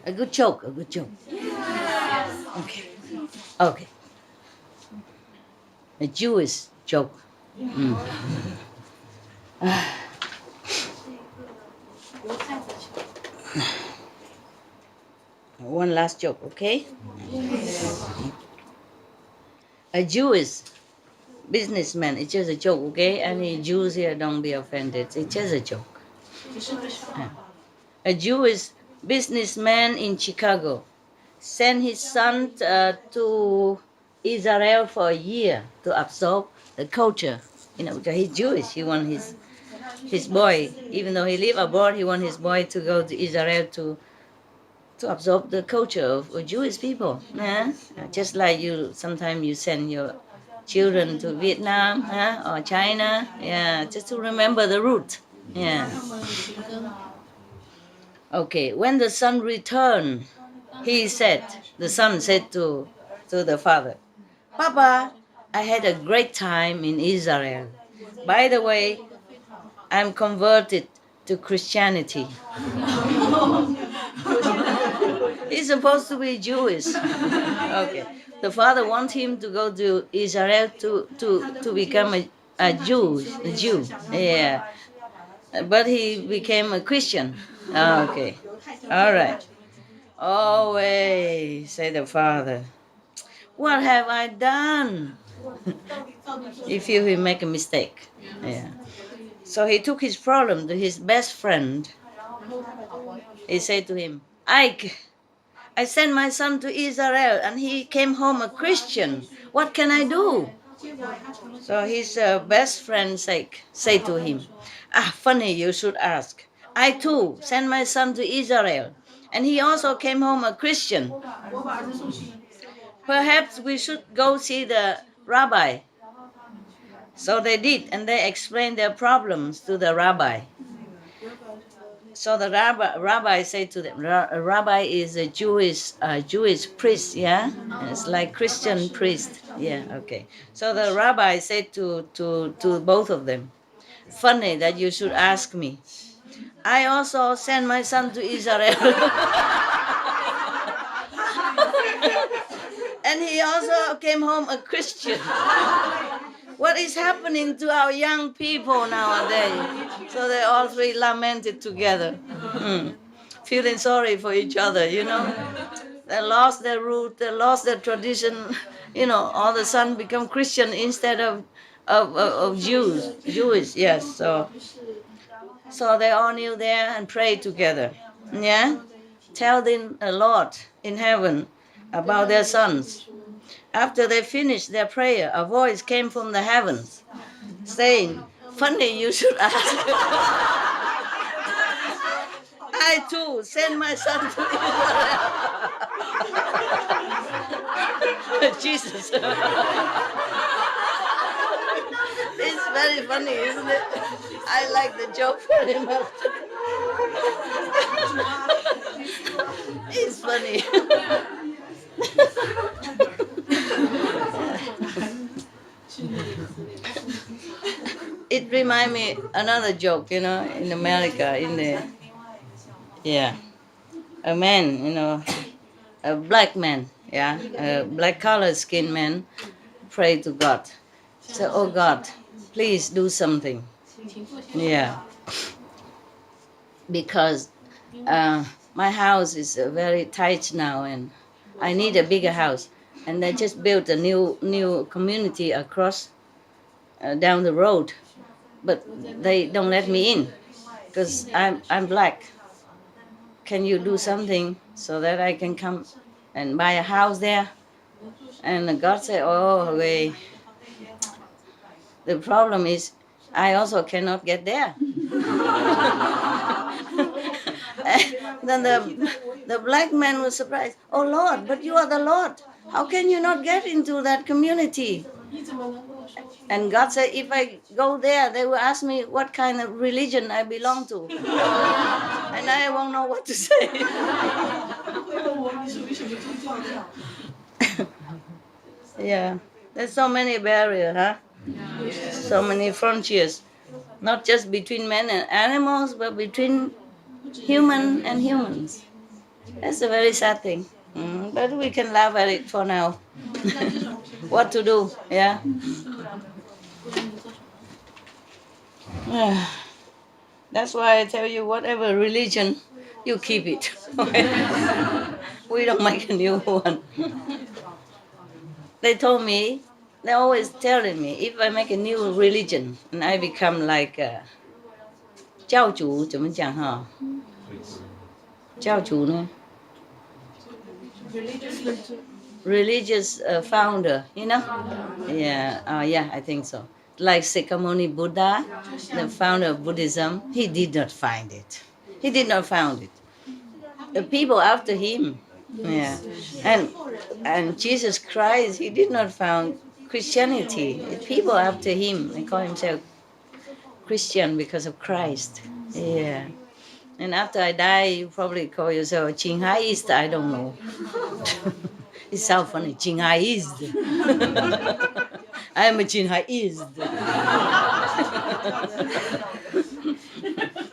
A good joke, a good joke. Okay. Okay. A Jewish joke. One last joke, okay? A Jewish businessman, it's just a joke, okay? Any Jews here, don't be offended. It's just a joke. A Jewish businessman in Chicago sent his son to Israel for a year to absorb the culture. You know, because he's Jewish. He wants his boy, even though he live abroad, he wants his boy to go to Israel to absorb the culture of Jewish people. Just like you, sometimes you send your children to Vietnam or China, just to remember the root. Okay, when the son returned, the son said to the father, Papa, I had a great time in Israel. By the way, I'm converted to Christianity. He's supposed to be Jewish. Okay. The father wants him to go to Israel to become a Jew. Yeah. But he became a Christian. Okay. All right. Always, say the father. What have I done? He feels he make a mistake. Yeah. So he took his problem to his best friend. He said to him, Ike, I sent my son to Israel and he came home a Christian. What can I do? So his best friend said to him, funny you should ask. I too sent my son to Israel and he also came home a Christian. Perhaps we should go see the rabbi. So they did, and they explained their problems to the rabbi. So the rabbi said to them, rabbi is a Jewish priest, yeah? It's like Christian priest, yeah, okay. So the rabbi said to both of them, funny that you should ask me. I also sent my son to Israel. And he also came home a Christian. What is happening to our young people nowadays? So they all three lamented together, feeling sorry for each other, you know. They lost their root, they lost their tradition, you know, all of a sudden become Christian instead of Jewish, yes. So they all kneel there and pray together, yeah. Telling the Lord in heaven about their sons. After they finished their prayer, a voice came from the heavens saying, funny you should ask. I too sent my son to Israel. Jesus. It's very funny, isn't it? I like the joke very much. It's funny. It reminds me another joke, in America, a man, a black man, a black color skinned man pray to God. So, oh God, please do something. Yeah. Because my house is very tight now and I need a bigger house. And they just built a new community across down the road. But they don't let me in because I'm black. Can you do something so that I can come and buy a house there? And God said, oh, wait. The problem is I also cannot get there. Then the black man was surprised. Oh Lord, but you are the Lord. How can you not get into that community? And God said, if I go there, they will ask me what kind of religion I belong to. And I won't know what to say. Yeah, there's so many barriers, huh? So many frontiers, not just between men and animals, but between human and humans. That's a very sad thing. But we can laugh at it for now. What to do, yeah? That's why I tell you, whatever religion, you keep it. We don't make a new one. They told me, they're always telling me, if I make a new religion and I become like 教主怎么讲哈？教主呢？ religious founder, Yeah, I think so. Like Sikamoni Buddha, the founder of Buddhism, he did not find it. He did not found it. The people after him, yeah, and Jesus Christ, he did not found Christianity. The people after him, they call himself Christian because of Christ. Yeah. And after I die, you probably call yourself Ching, I don't know. It sounds funny, Ching. I am a Ching. I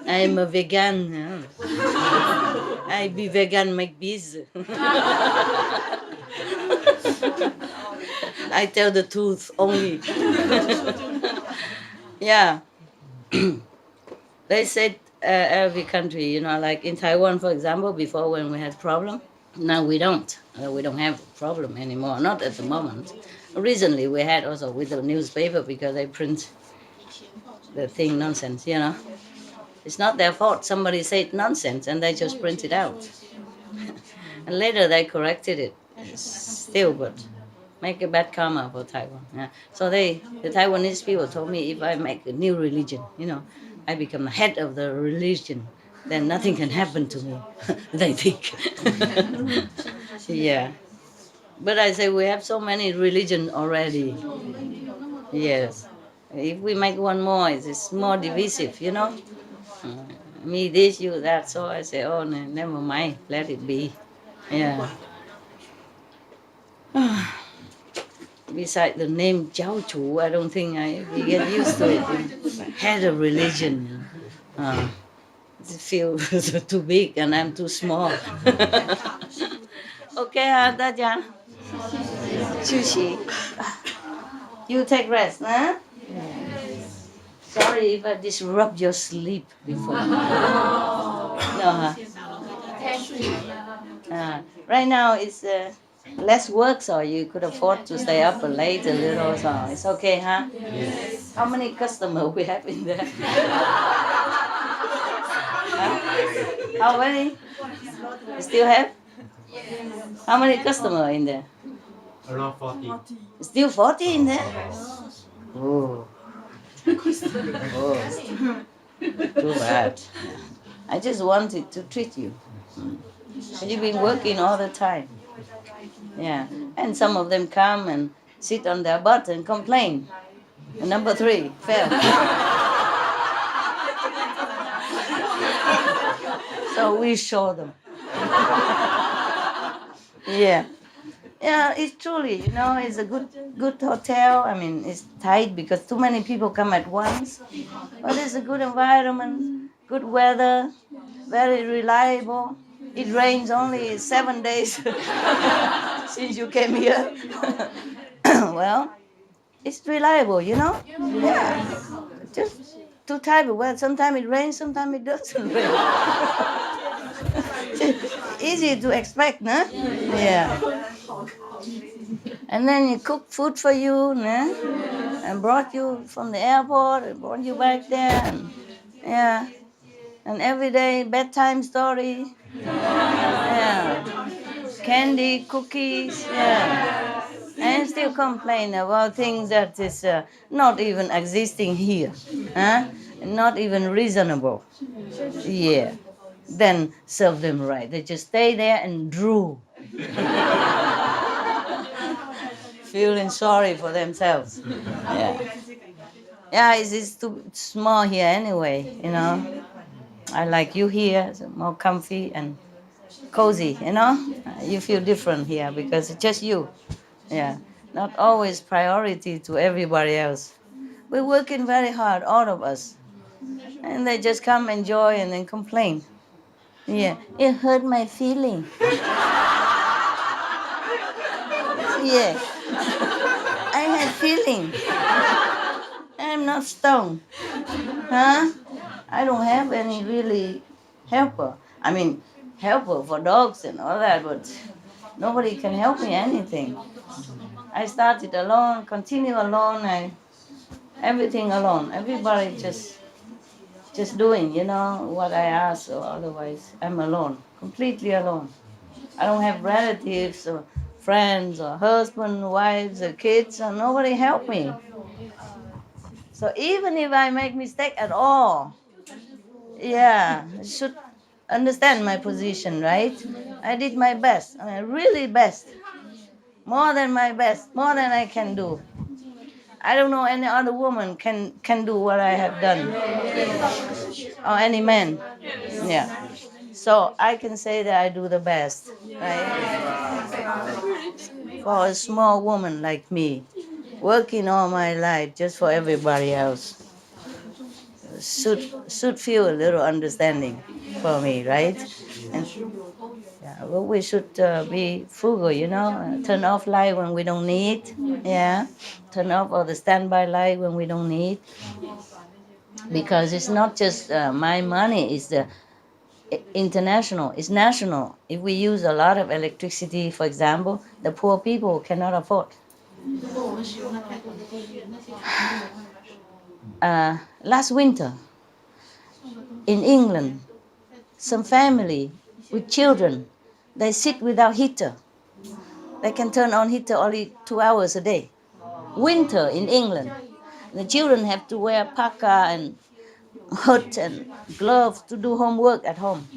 am a vegan. I be vegan, make bees. I tell the truth only. Yeah. They said every country, like in Taiwan, for example, before when we had problem, now we don't. We don't have a problem anymore, not at the moment. Recently we had also with the newspaper because they print the thing nonsense, It's not their fault. Somebody said nonsense and they just print it out. And later they corrected it. Still, but make a bad karma for Taiwan. Yeah. So the Taiwanese people told me if I make a new religion, I become the head of the religion, then nothing can happen to me, they think. Yeah. But I say we have so many religions already. Yes. If we make one more, it's more divisive, Me this, you that. So I say, oh, never mind, let it be. Yeah. Besides the name Jiao Chu, I don't think we get used to it. Head of religion. It feels too big and I'm too small. Okay, 大家休息. You take rest, huh? Sorry if I disrupt your sleep before. No, huh? Right now it's less work, so you could afford to stay up late a little, so it's okay, huh? Yes. How many customers we have in there? Huh? How many? You still have? How many customers in there? Around 40. Still 40 in there? Oh. Oh. Too bad. I just wanted to treat you. You've been working all the time. Yeah. And some of them come and sit on their butt and complain. And number 3, fail. So we show them. Yeah. Yeah, it's truly, it's a good hotel. I mean, it's tight because too many people come at once. But it's a good environment, good weather, very reliable. It rains only 7 days since you came here. Well, it's reliable, Yeah. Just two type of weather. Sometimes it rains, sometimes it doesn't rain. Easy to expect, no? Yeah. And then he cooked food for you, no? And brought you from the airport and brought you back there. And, yeah. And every day bedtime story. Yeah. Candy, cookies. Yeah. And still complain about things that is not even existing here, huh? Not even reasonable. Yeah. Then serve them right. They just stay there and drool. Feeling sorry for themselves. Yeah. Yeah, it's too small here anyway, I like you here, it's more comfy and cozy, You feel different here because it's just you. Yeah. Not always priority to everybody else. We're working very hard, all of us. And they just come enjoy and then complain. Yeah. It hurt my feeling. Yeah. I had feeling. I'm not stoned. Huh? I don't have any really helper. I mean, helper for dogs and all that, but nobody can help me anything. I started alone, continue alone, everything alone. Everybody just doing, what I ask, or otherwise I'm alone, completely alone. I don't have relatives or friends or husband, wives or kids, or nobody help me. So even if I make mistake at all, yeah, I should understand my position, right? I did my best, really best, more than my best, more than I can do. I don't know any other woman can do what I have done, or any man. Yeah. So I can say that I do the best, right? For a small woman like me, working all my life just for everybody else, should feel a little understanding for me, right? And yeah, well, we should be frugal, turn off light when we don't need, yeah, turn off all the standby light when we don't need, because it's not just my money, it's the international, it's national. If we use a lot of electricity, for example, the poor people cannot afford. Last winter in England, some family with children, they sit without heater. They can turn on heater only 2 hours a day. Winter in England. The children have to wear parka and hood and gloves to do homework at home.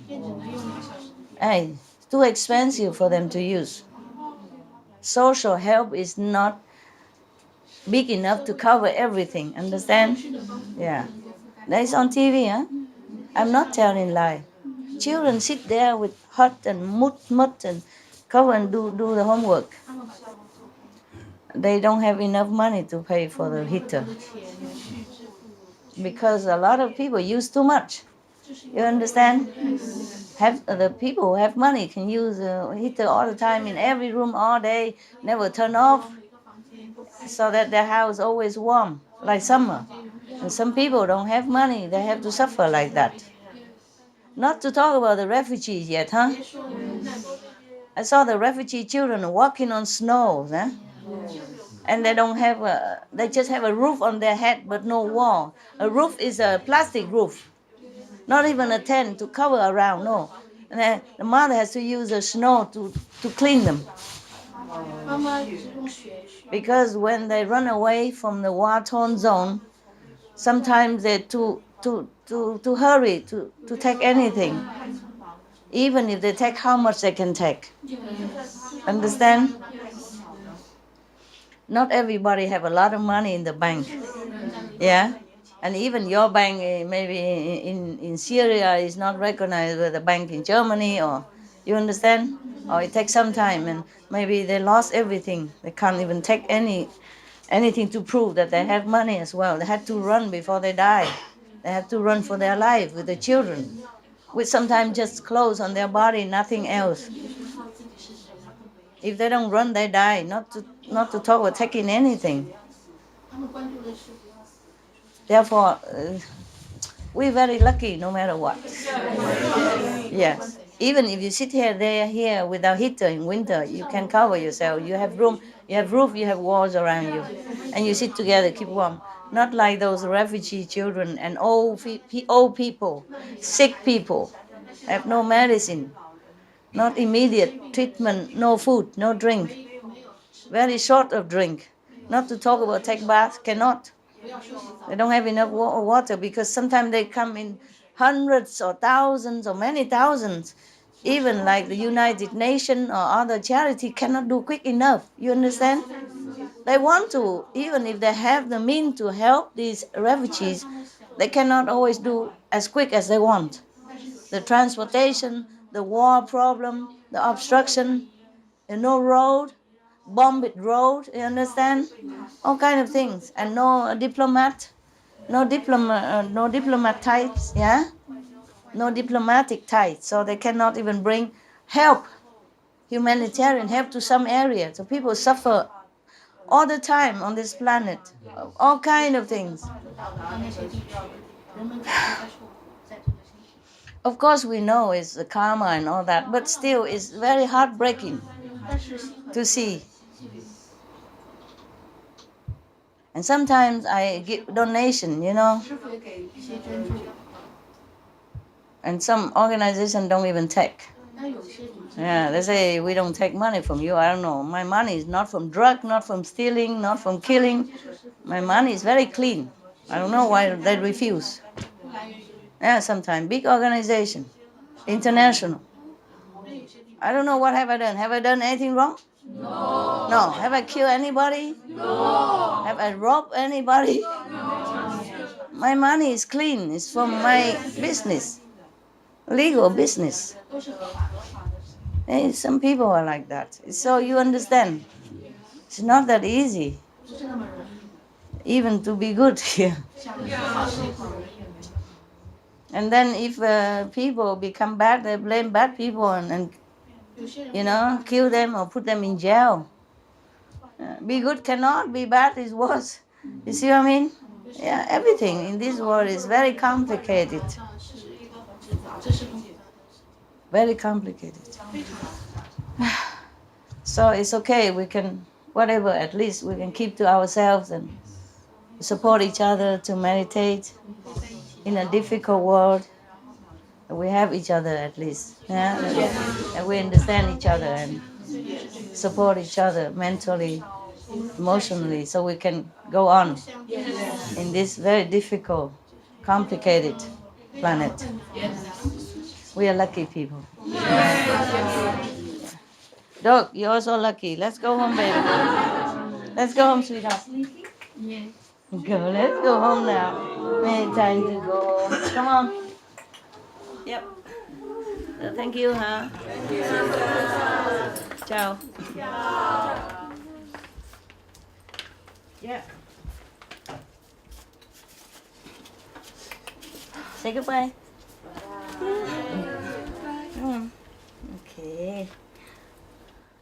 Hey, it's too expensive for them to use. Social help is not big enough to cover everything, understand? Yeah. That's on TV, huh? I'm not telling lie. Children sit there with hot and mud and cover and do the homework. They don't have enough money to pay for the heater because a lot of people use too much. You understand? The people who have money can use a heater all the time in every room all day, never turn off, so that their house always warm, like summer. And some people don't have money, they have to suffer like that. Not to talk about the refugees yet, huh? I saw the refugee children walking on snow, huh? And they don't have they just have a roof on their head but no wall. A roof is a plastic roof, not even a tent to cover around, no. And then the mother has to use the snow to clean them. Because when they run away from the war-torn zone, sometimes they're too hurry to take anything, even if they take how much they can take. Understand? Not everybody have a lot of money in the bank. Yeah, and even your bank maybe in Syria is not recognized with the bank in Germany, or you understand, or it takes some time, and maybe they lost everything. They can't even take anything to prove that they have money as well. They had to run before they die. They have to run for their life with the children, with sometimes just clothes on their body, nothing else. If they don't run, they die. Not to talk about taking anything. Therefore, we're very lucky no matter what. Yes. Even if you sit here, they are here without heater in winter, you can cover yourself. You have room, you have roof, you have walls around you. And you sit together, keep warm. Not like those refugee children and old people, sick people, have no medicine, not immediate treatment, no food, no drink. Very short of drink. Not to talk about take bath, cannot. They don't have enough water because sometimes they come in hundreds or thousands or many thousands. Even like the United Nations or other charity cannot do quick enough. You understand? They want to, even if they have the means to help these refugees, they cannot always do as quick as they want. The transportation, the war problem, the obstruction, no road, bombed road, you understand? All kind of things. And no diplomat, no diplomat types, yeah? No diplomatic ties, so they cannot even bring help, humanitarian help to some areas. So people suffer all the time on this planet, all kind of things. Of course, we know it's the karma and all that, but still, it's very heartbreaking to see. And sometimes I give donation, you know, and some organizations don't even take. Yeah, they say we don't take money from you. I don't know. My money is not from drug, not from stealing, not from killing. My money is very clean. I don't know why they refuse. Yeah, sometimes big organization, international. I don't know what have I done. Have I done anything wrong? No. No. Have I killed anybody? No. Have I robbed anybody? No. My money is clean. It's from my business, legal business. Hey, some people are like that. So you understand, it's not that easy, even to be good here. And then if people become bad, they blame bad people and you know, kill them or put them in jail. Be good cannot, be bad is worse. You see what I mean? Yeah, everything in this world is very complicated. Very complicated. So it's okay, we can, whatever, at least we can keep to ourselves and support each other to meditate in a difficult world. We have each other at least, yeah? And we understand each other and support each other mentally, emotionally, so we can go on in this very difficult, complicated planet. We are lucky people. Doc, you're also lucky. Let's go home, baby. Let's go home, sweetheart. Yes. Go, let's go home now. Many time to go home. Come on. Yep. Thank you, huh? Ciao. Yeah. Say goodbye. Okay.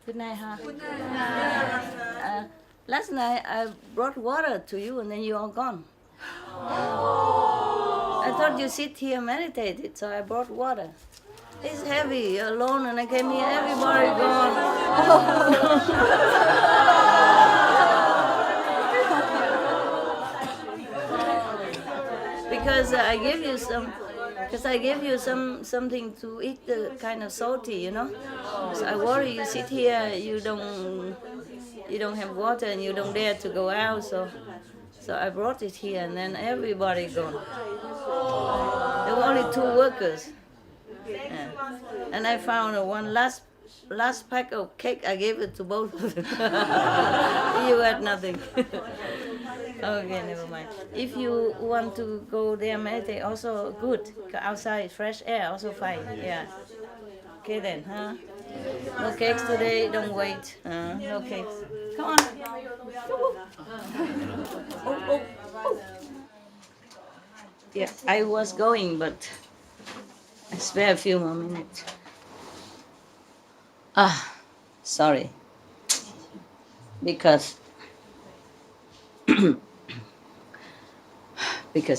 Good night, huh? Good night. Last night I brought water to you and then you all gone. I thought you sit here meditated, so I brought water. It's heavy, you're alone, and I came here, everybody gone. Because I gave you something to eat, the kind of salty, you know. So I worry you sit here, you don't have water and you don't dare to go out, so I brought it here and then everybody gone. There were only 2 workers. Yeah. And I found one last pack of cake, I gave it to both of them. You had nothing. Okay, never mind. If you want to go there meditate, also good. Outside, fresh air, also fine. Yeah. Okay then, huh? No cakes today. Don't wait. No cakes. Come on. Oh. Yeah, I was going, but I spare a few more minutes. Sorry. Because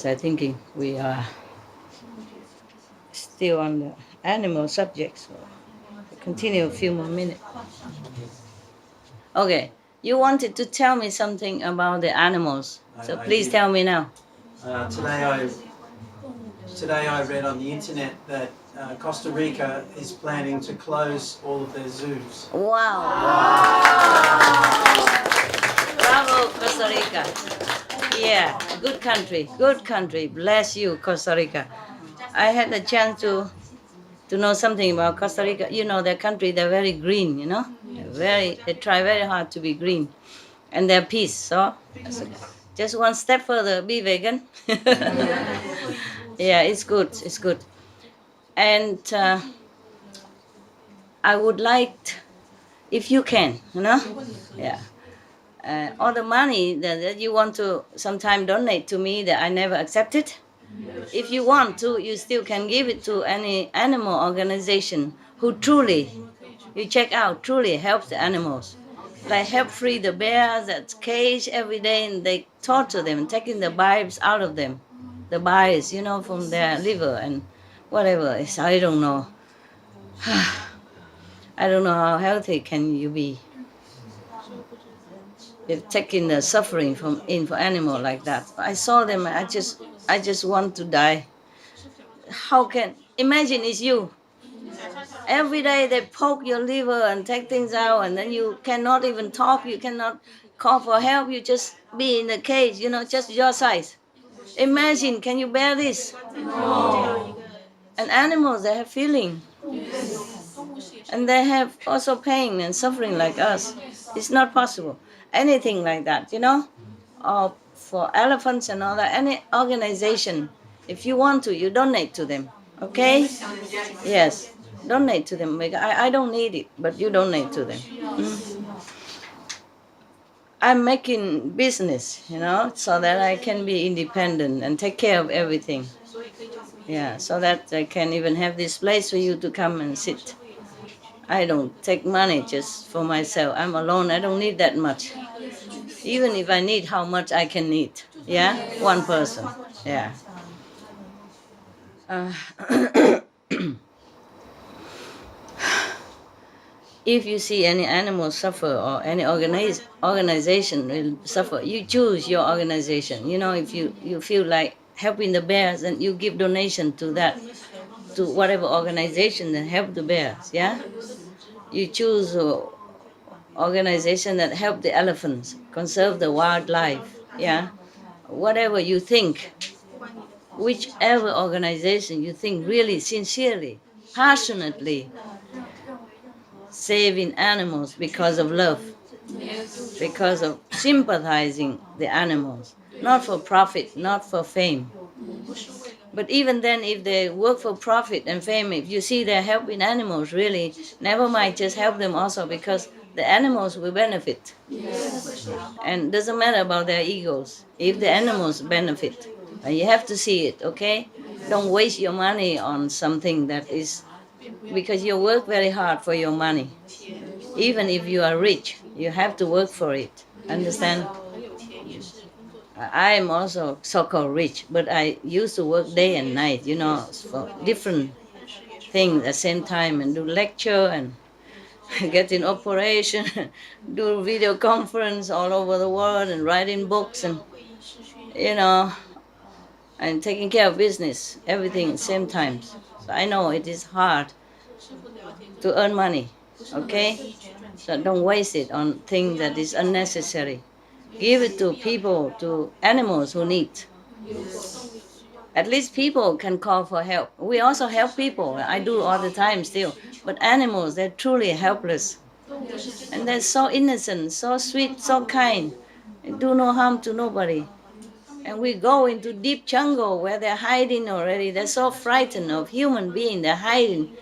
I'm thinking we are still on the animal subject, so continue a few more minutes. Okay, you wanted to tell me something about the animals, so please tell me now. Today I read on the internet that Costa Rica is planning to close all of their zoos. Wow. Bravo, Costa Rica. Yeah, good country. Bless you, Costa Rica. I had a chance to know something about Costa Rica. You know, their country, they're very green, you know? They try very hard to be green. And they're peace, so just one step further, be vegan. Yeah, it's good. And I would like, if you can, you know? Yeah. All the money that you want to sometime donate to me that I never accepted, if you want to, you still can give it to any animal organization who truly, you check out, truly helps the animals. Like help free the bears that's caged every day and they torture them, taking the bibes out of them. The bile, you know, from their liver and whatever. I don't know. I don't know how healthy can you be if taking the suffering from in for animal like that. I saw them. I just want to die. How can imagine it's you? Every day they poke your liver and take things out, and then you cannot even talk. You cannot call for help. You just be in the cage. You know, just your size. Imagine, can you bear this? No. And animals, they have feeling. And they have also pain and suffering like us. It's not possible. Anything like that, you know? Or for elephants and all that, any organization, if you want to, you donate to them. Okay? Yes. Donate to them. I don't need it, but you donate to them. I'm making business, you know, so that I can be independent and take care of everything. Yeah, so that I can even have this place for you to come and sit. I don't take money just for myself. I'm alone. I don't need that much. Even if I need how much I can need. Yeah? One person. Yeah. If you see any animal suffer or any organization will suffer, you choose your organization. You know, if you feel like helping the bears, then you give donation to that, to whatever organization that help the bears. Yeah, you choose organization that help the elephants, conserve the wildlife. Yeah, whatever you think, whichever organization you think really sincerely, passionately saving animals because of love, because of sympathizing the animals, not for profit, not for fame. But even then, if they work for profit and fame, if you see they're helping animals, really, never mind, just help them also because the animals will benefit. And doesn't matter about their egos, if the animals benefit. You have to see it, okay? Don't waste your money on something that is, because you work very hard for your money. Even if you are rich, you have to work for it. Understand? I am also so-called rich, but I used to work day and night, you know, for different things at the same time and do lecture and get in operation, do video conference all over the world and writing books and, you know, and taking care of business, everything at the same time. So I know it is hard to earn money, okay? So don't waste it on things that is unnecessary. Give it to people, to animals who need. At least people can call for help. We also help people. I do all the time still. But animals, they're truly helpless. And they're so innocent, so sweet, so kind. do no harm to nobody. And we go into deep jungle where they're hiding already. They're so frightened of human being. They're hiding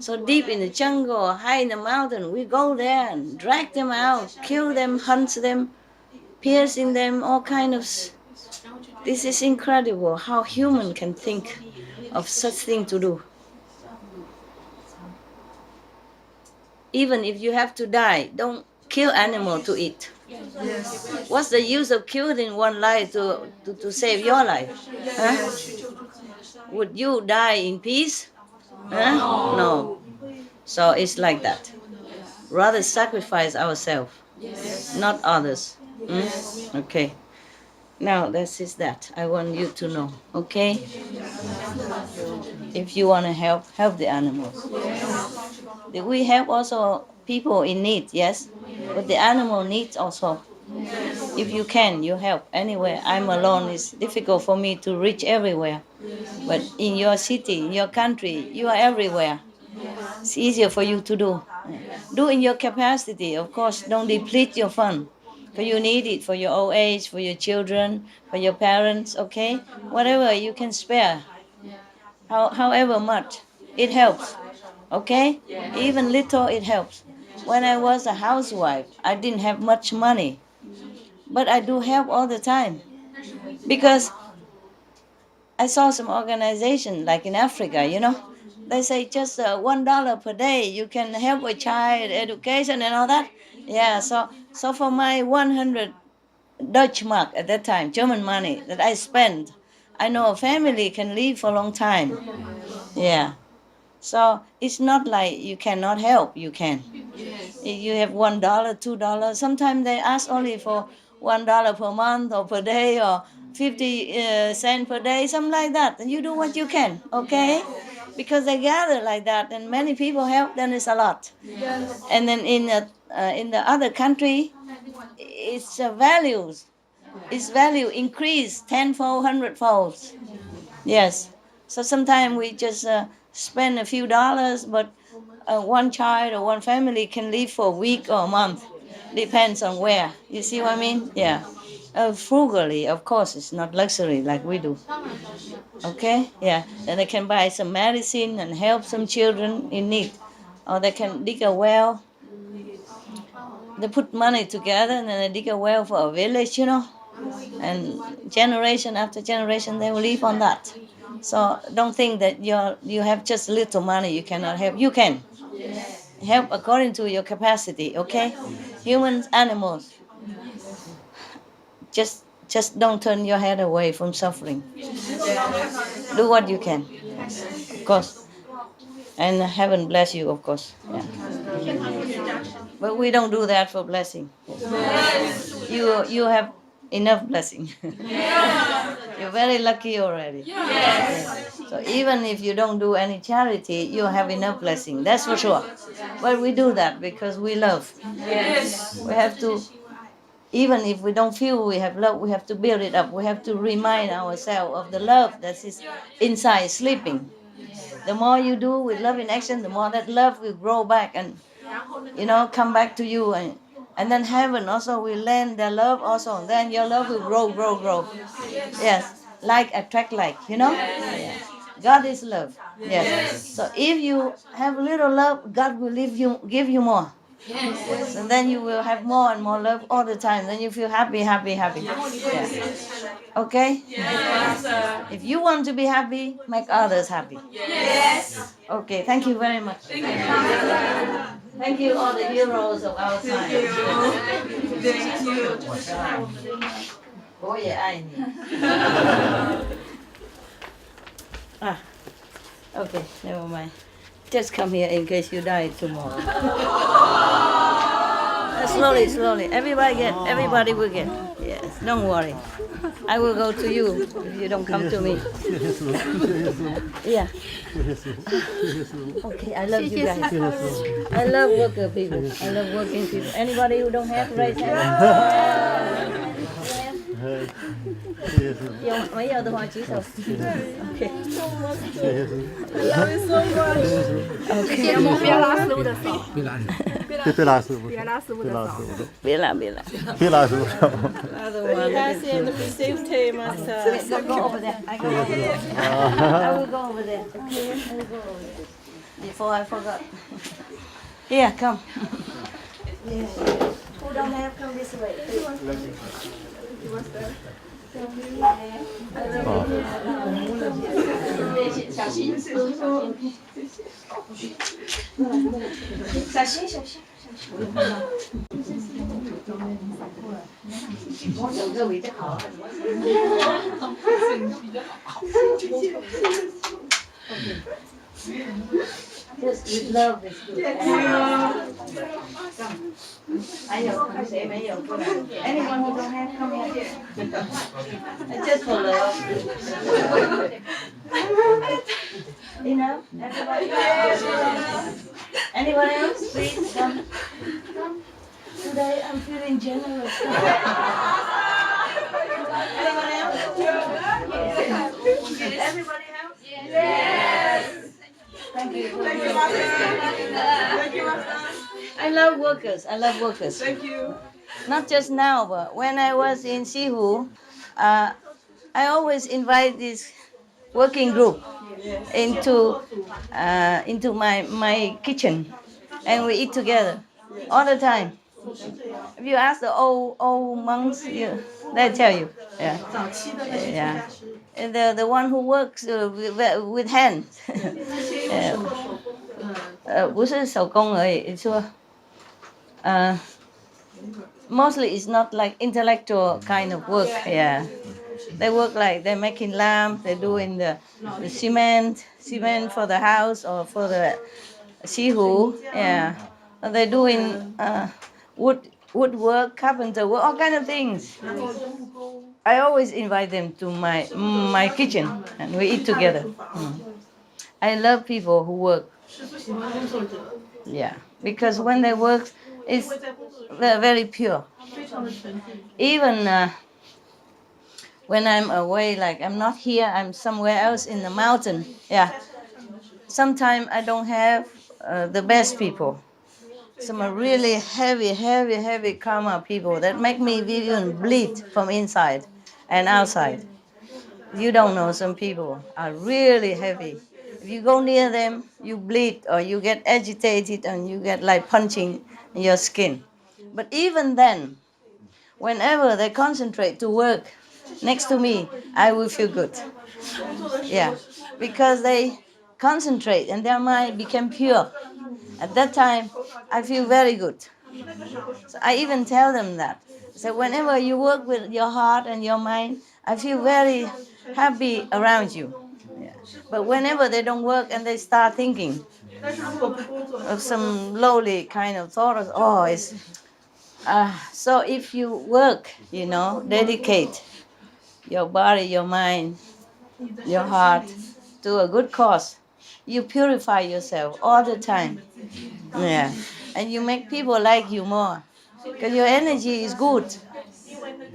so deep in the jungle, high in the mountain. We go there and drag them out, kill them, hunt them, piercing them, all kind of. This is incredible how human can think of such thing to do. Even if you have to die, don't kill animal to eat. What's the use of killing one life to save your life? Huh? Would you die in peace? Huh? No. So it's like that. Rather sacrifice ourselves, not others. Okay. Now this is that. I want you to know. Okay? If you want to help the animals. We help also people in need, yes? But the animal needs also. If you can, you help anywhere. I'm alone. It's difficult for me to reach everywhere. But in your city, in your country, you are everywhere. It's easier for you to do. Do in your capacity, of course. Don't deplete your fund. Because you need it for your old age, for your children, for your parents, okay? Whatever you can spare. However much. It helps. Okay? Even little, it helps. When I was a housewife, I didn't have much money. But I do help all the time. Because I saw some organization like in Africa, they say just $1 per day you can help a child education and all that. Yeah, so for my 100 Dutch mark at that time, German money that I spent, I know a family can live for a long time. Yeah. So it's not like you cannot help, you can. If you have $1, $2, sometimes they ask only for $1 per month or per day or 50 cents per day, something like that. And you do what you can, okay? Because they gather like that, and many people help, then it's a lot. And then in the other country, its values, its value increase tenfold, hundredfold. Yes. So sometimes we just spend a few dollars, but one child or one family can live for a week or a month. Depends on where. You see what I mean? Yeah. Frugally, of course, it's not luxury like we do. Okay? Yeah. Then they can buy some medicine and help some children in need. Or they can dig a well. They put money together and then they dig a well for a village, And generation after generation, they will live on that. So don't think that you have just little money, you cannot help. You can. Help according to your capacity, okay? Humans, animals. Just don't turn your head away from suffering. Do what you can, of course. And heaven bless you, of course. Yeah. But we don't do that for blessing. You have enough blessing. You're very lucky already. So even if you don't do any charity, you have enough blessing. That's for sure. But we do that because we love. We have to, even if we don't feel we have love, we have to build it up. We have to remind ourselves of the love that is inside sleeping. The more you do with love in action, the more that love will grow back and, come back to you. And then heaven also will lend their love also. Then your love will grow. Yes, like attract like, Yes. God is love. Yes. So if you have little love, God will give you more. Yes. And then you will have more and more love all the time. Then you feel happy. Yes. Okay? Yes. If you want to be happy, make others happy. Yes. Okay, thank you very much. Thank you, all the heroes of our time. Thank you. Boy, I okay, never mind. Just come here in case you die tomorrow. Slowly. Everybody will get. Yes, don't worry. I will go to you if you don't come to me. Yeah. Okay, I love you guys. I love worker people. I love working people. Anybody who don't have, raise hand. Mấy giờ tôi hỏi chị rồi. Okay. Love you so much. Okay.别拉死我的手。别拉师傅，别拉师傅的早。别了别了。别拉师傅。 Grazie and be safe, Master. Go over there. I go over there. I will go over there. Okay, I will go over there. Before I forgot. Here, come. Who don't have, come this way. 小心，小心，小心。我走个位就好。Just with love is good. 还有谁没有过来 ？Anyone who don't have, come here. Just for love. Enough? Everybody? Anyone else? Please come. Today I'm feeling generous. Anyone else? Everybody else? Yes. Thank you. Thank you, Master. Thank you, Master. I love workers. I love workers. Thank you. Not just now, but when I was in Sihu, I always invite this working group into my kitchen, and we eat together all the time. If you ask the old monks, they tell you, yeah, 早期的那些传 yeah. 家师， And the one who works with hands. 那些用手，不是手工而已，说，mostly it's not like intellectual kind of work. Yeah, they work like they're making lamp, they're doing the cement for the house or for the sihu. Yeah, and they're doing woodwork, carpenter work, all kind of things. I always invite them to my kitchen and we eat together. I love people who work. 师傅喜欢工作者， Yeah, because when they work, it's 会在工作的 they're very pure. 非常的纯净。 Even when I'm away, like I'm not here, I'm somewhere else in the mountain. Yeah, sometimes I don't have the best people. Some are really heavy karma people that make me even bleed from inside and outside. You don't know, some people are really heavy. If you go near them, you bleed or you get agitated and you get like punching in your skin. But even then, whenever they concentrate to work next to me, I will feel good. Yeah, because they concentrate and their mind became pure. At that time, I feel very good. So I even tell them that. So whenever you work with your heart and your mind, I feel very happy around you. Yeah. But whenever they don't work and they start thinking 但是如果不工作， of some lowly kind of thought, oh, it's so if you work, dedicate your body, your mind, 你的 your 身 heart 心灵 to a good cause, you purify yourself all the time. Yeah, and you make people like you more because your energy is good.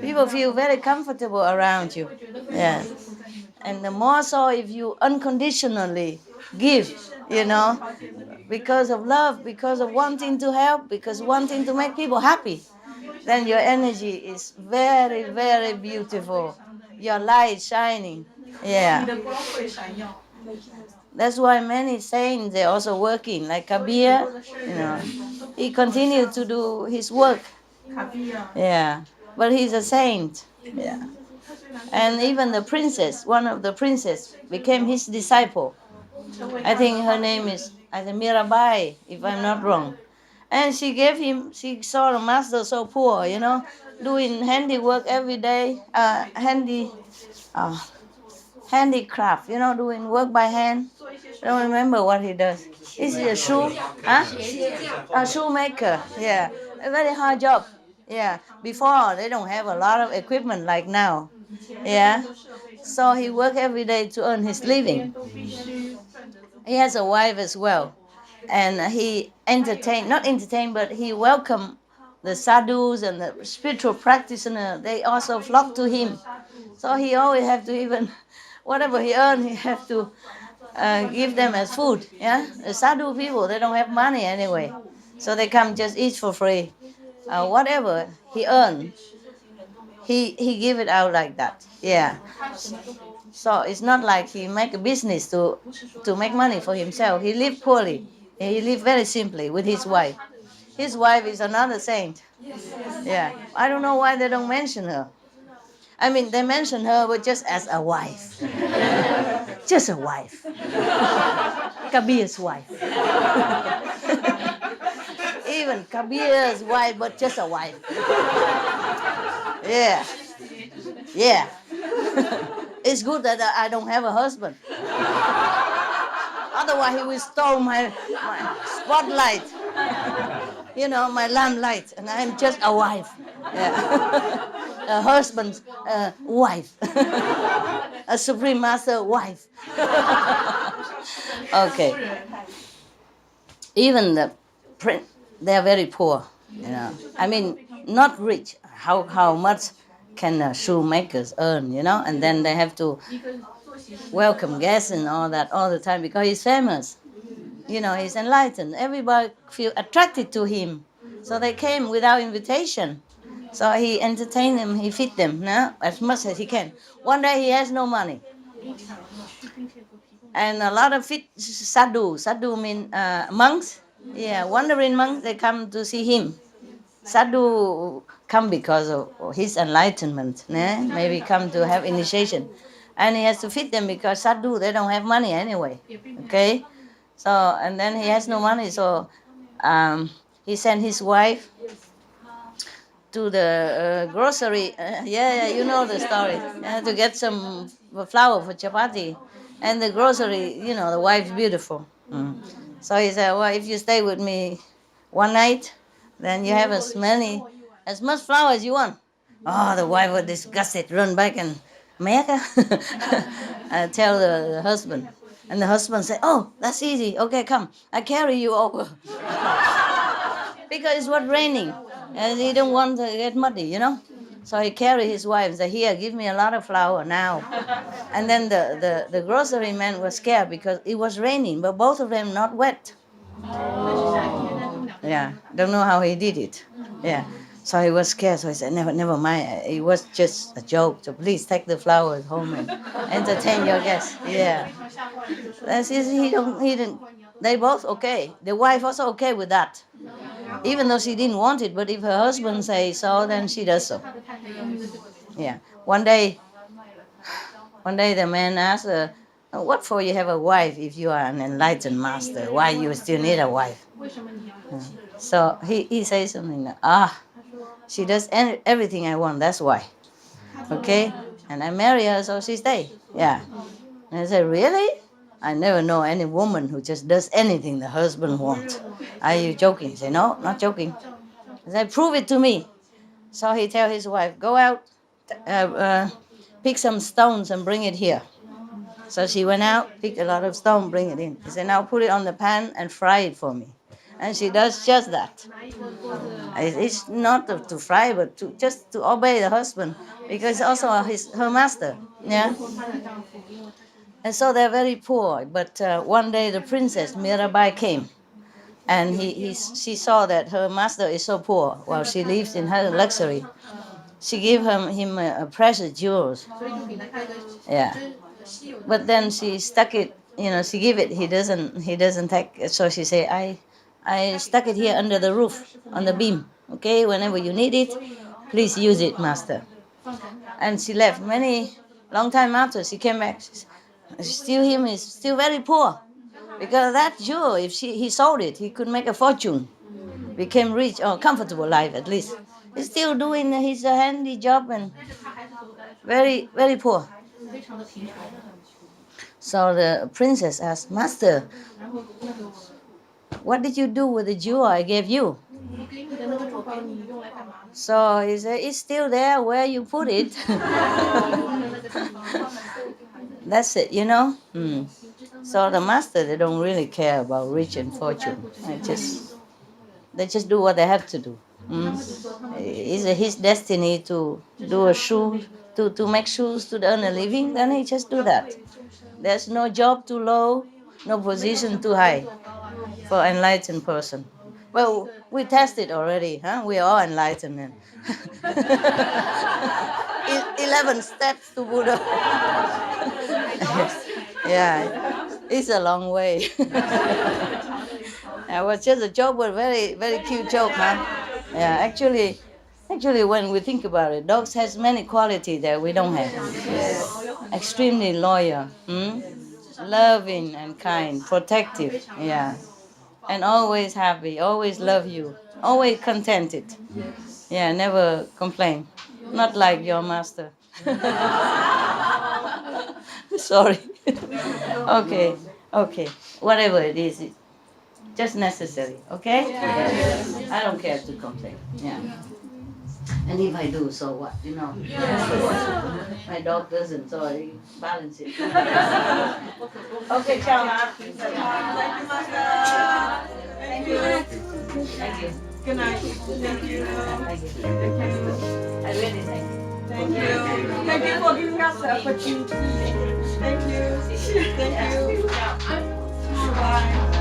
People feel very comfortable around you. Yeah, and the more so if you unconditionally give, because of love, because of wanting to help, because wanting to make people happy, then your energy is very beautiful. Your light shining. 你 Yeah. 的光会闪耀。 That's why many saints, they're also working, like Kabir, he continued to do his work. 卡比亚， Yeah, but he's a saint. Yeah, and even the princess, one of the princess, became his disciple. 成为 I think her name is Mirabai, if I'm not wrong. And she saw the master so poor, doing handiwork every day, handicraft, doing work by hand. 做一些 I don't remember what he does. Is he a shoe? Huh? A shoemaker. Yeah. A very hard job. Yeah. Before, they don't have a lot of equipment like now. Yeah. So he worked every day to earn his living. 都必须赚得走。 He has a wife as well. And he not entertained, but he welcomed the sadhus and the spiritual practitioners. They also flock to him. So he always have to even, whatever he earned, he have to give them as food. Yeah, the sadhu people, they don't have money anyway. So they come just eat for free. Whatever he earned, he give it out like that. Yeah. So it's not like he make a business to make money for himself. He lived poorly. He lived very simply with his wife. His wife is another saint. Yeah. I don't know why they don't mention her. I mean, they mention her, but just as a wife. Just a wife. Kabir's wife. Even Kabir's wife, but just a wife. Yeah. Yeah. It's good that I don't have a husband. Otherwise, he will steal my spotlight. You know, my lamplight. And I'm just a wife. Yeah. A husband's wife. A Supreme Master wife. Okay. Even the prince, they are very poor. You know, I mean, not rich. How much can shoemakers earn? You know, and then they have to welcome guests and all that all the time because he's famous. You know, he's enlightened. Everybody feel attracted to him, so they came without invitation. So he entertained them, he feed them, no? As much as he can. One day he has no money. And a lot of sadhu. Sadhu mean monks. Yeah, wandering monks, they come to see him. Sadhu come because of his enlightenment. Né? Maybe come to have initiation. And he has to feed them because sadhu, they don't have money anyway. Okay? So, and then he has no money, so he sent his wife to the grocery. Yeah, you know the story. To get some flour for chapati. And the grocery, you know, the wife's beautiful. So he said, well, if you stay with me one night, then you have as much flour as you want. Oh, the wife was disgusted, run back and tell the husband. And the husband said, oh, that's easy. Okay, come. I carry you over. Because it was raining. And he didn't want to get muddy, you know. So he carried his wife and said, here, give me a lot of flour now. And then the grocery man was scared because it was raining, but both of them not wet. Yeah, don't know how he did it. Yeah. So he was scared, so he said, never mind. It was just a joke. So please take the flowers home and entertain your guests. Yeah. That's easy. He didn't. They both okay. The wife also okay with that. Even though she didn't want it, but if her husband says so, then she does so. Yeah. One day the man asked her, what for you have a wife if you are an enlightened master? Why you still need a wife? So he says something like, she does everything I want, that's why. Okay? And I marry her, so she stay. Yeah. And I said, really? I never know any woman who just does anything the husband wants. Are you joking? He said, no, not joking. I said, prove it to me. So he tell his wife, go out, pick some stones and bring it here. So she went out, picked a lot of stones, bring it in. He said, now put it on the pan and fry it for me. And she does just that. It's not to fry, but just to obey the husband, because also her master. Yeah. And so they're very poor. But one day the princess Mirabai came, and she saw that her master is so poor while she lives in her luxury. She gave him precious jewels. Yeah. But then she stuck it. You know, she gave it. He doesn't take it. So she say, I stuck it here under the roof, on the beam. Okay, whenever you need it, please use it, master. And she left. Long time after, she came back. Him is still very poor. Because that jewel, if he sold it, he could make a fortune. Became rich or comfortable life at least. He's still doing his handy job and very, very poor. So the princess asked, Master, what did you do with the jewel I gave you? So he said, it's still there where you put it. That's it, you know. So the master, they don't really care about rich and fortune. They just do what they have to do. Is it his destiny to do a shoe, to make shoes to earn a living? Then he just do that. There's no job too low, no position too high for enlightened person. Well, we tested already, huh? We are all enlightened. 11 steps to Buddha. Yeah, it's a long way. It was just a joke, but very, very cute joke, huh? Yeah, actually, when we think about it, dogs has many qualities that we don't have. Extremely loyal, loving and kind, protective, yeah, and always happy, always love you, always contented. Yeah, never complain. Not like your master. Sorry. Okay, okay. Whatever it is, it's just necessary, okay? Yes. I don't care to complain. Yeah. And if I do, so what? You know. My dog doesn't, so I balance it. Okay, ciao. Thank you, Master. Thank you. Thank you. Good night. Thank you. Thank you. I really thank you. Thank you. Thank you for giving us the opportunity. Thank you. Thank you. Bye.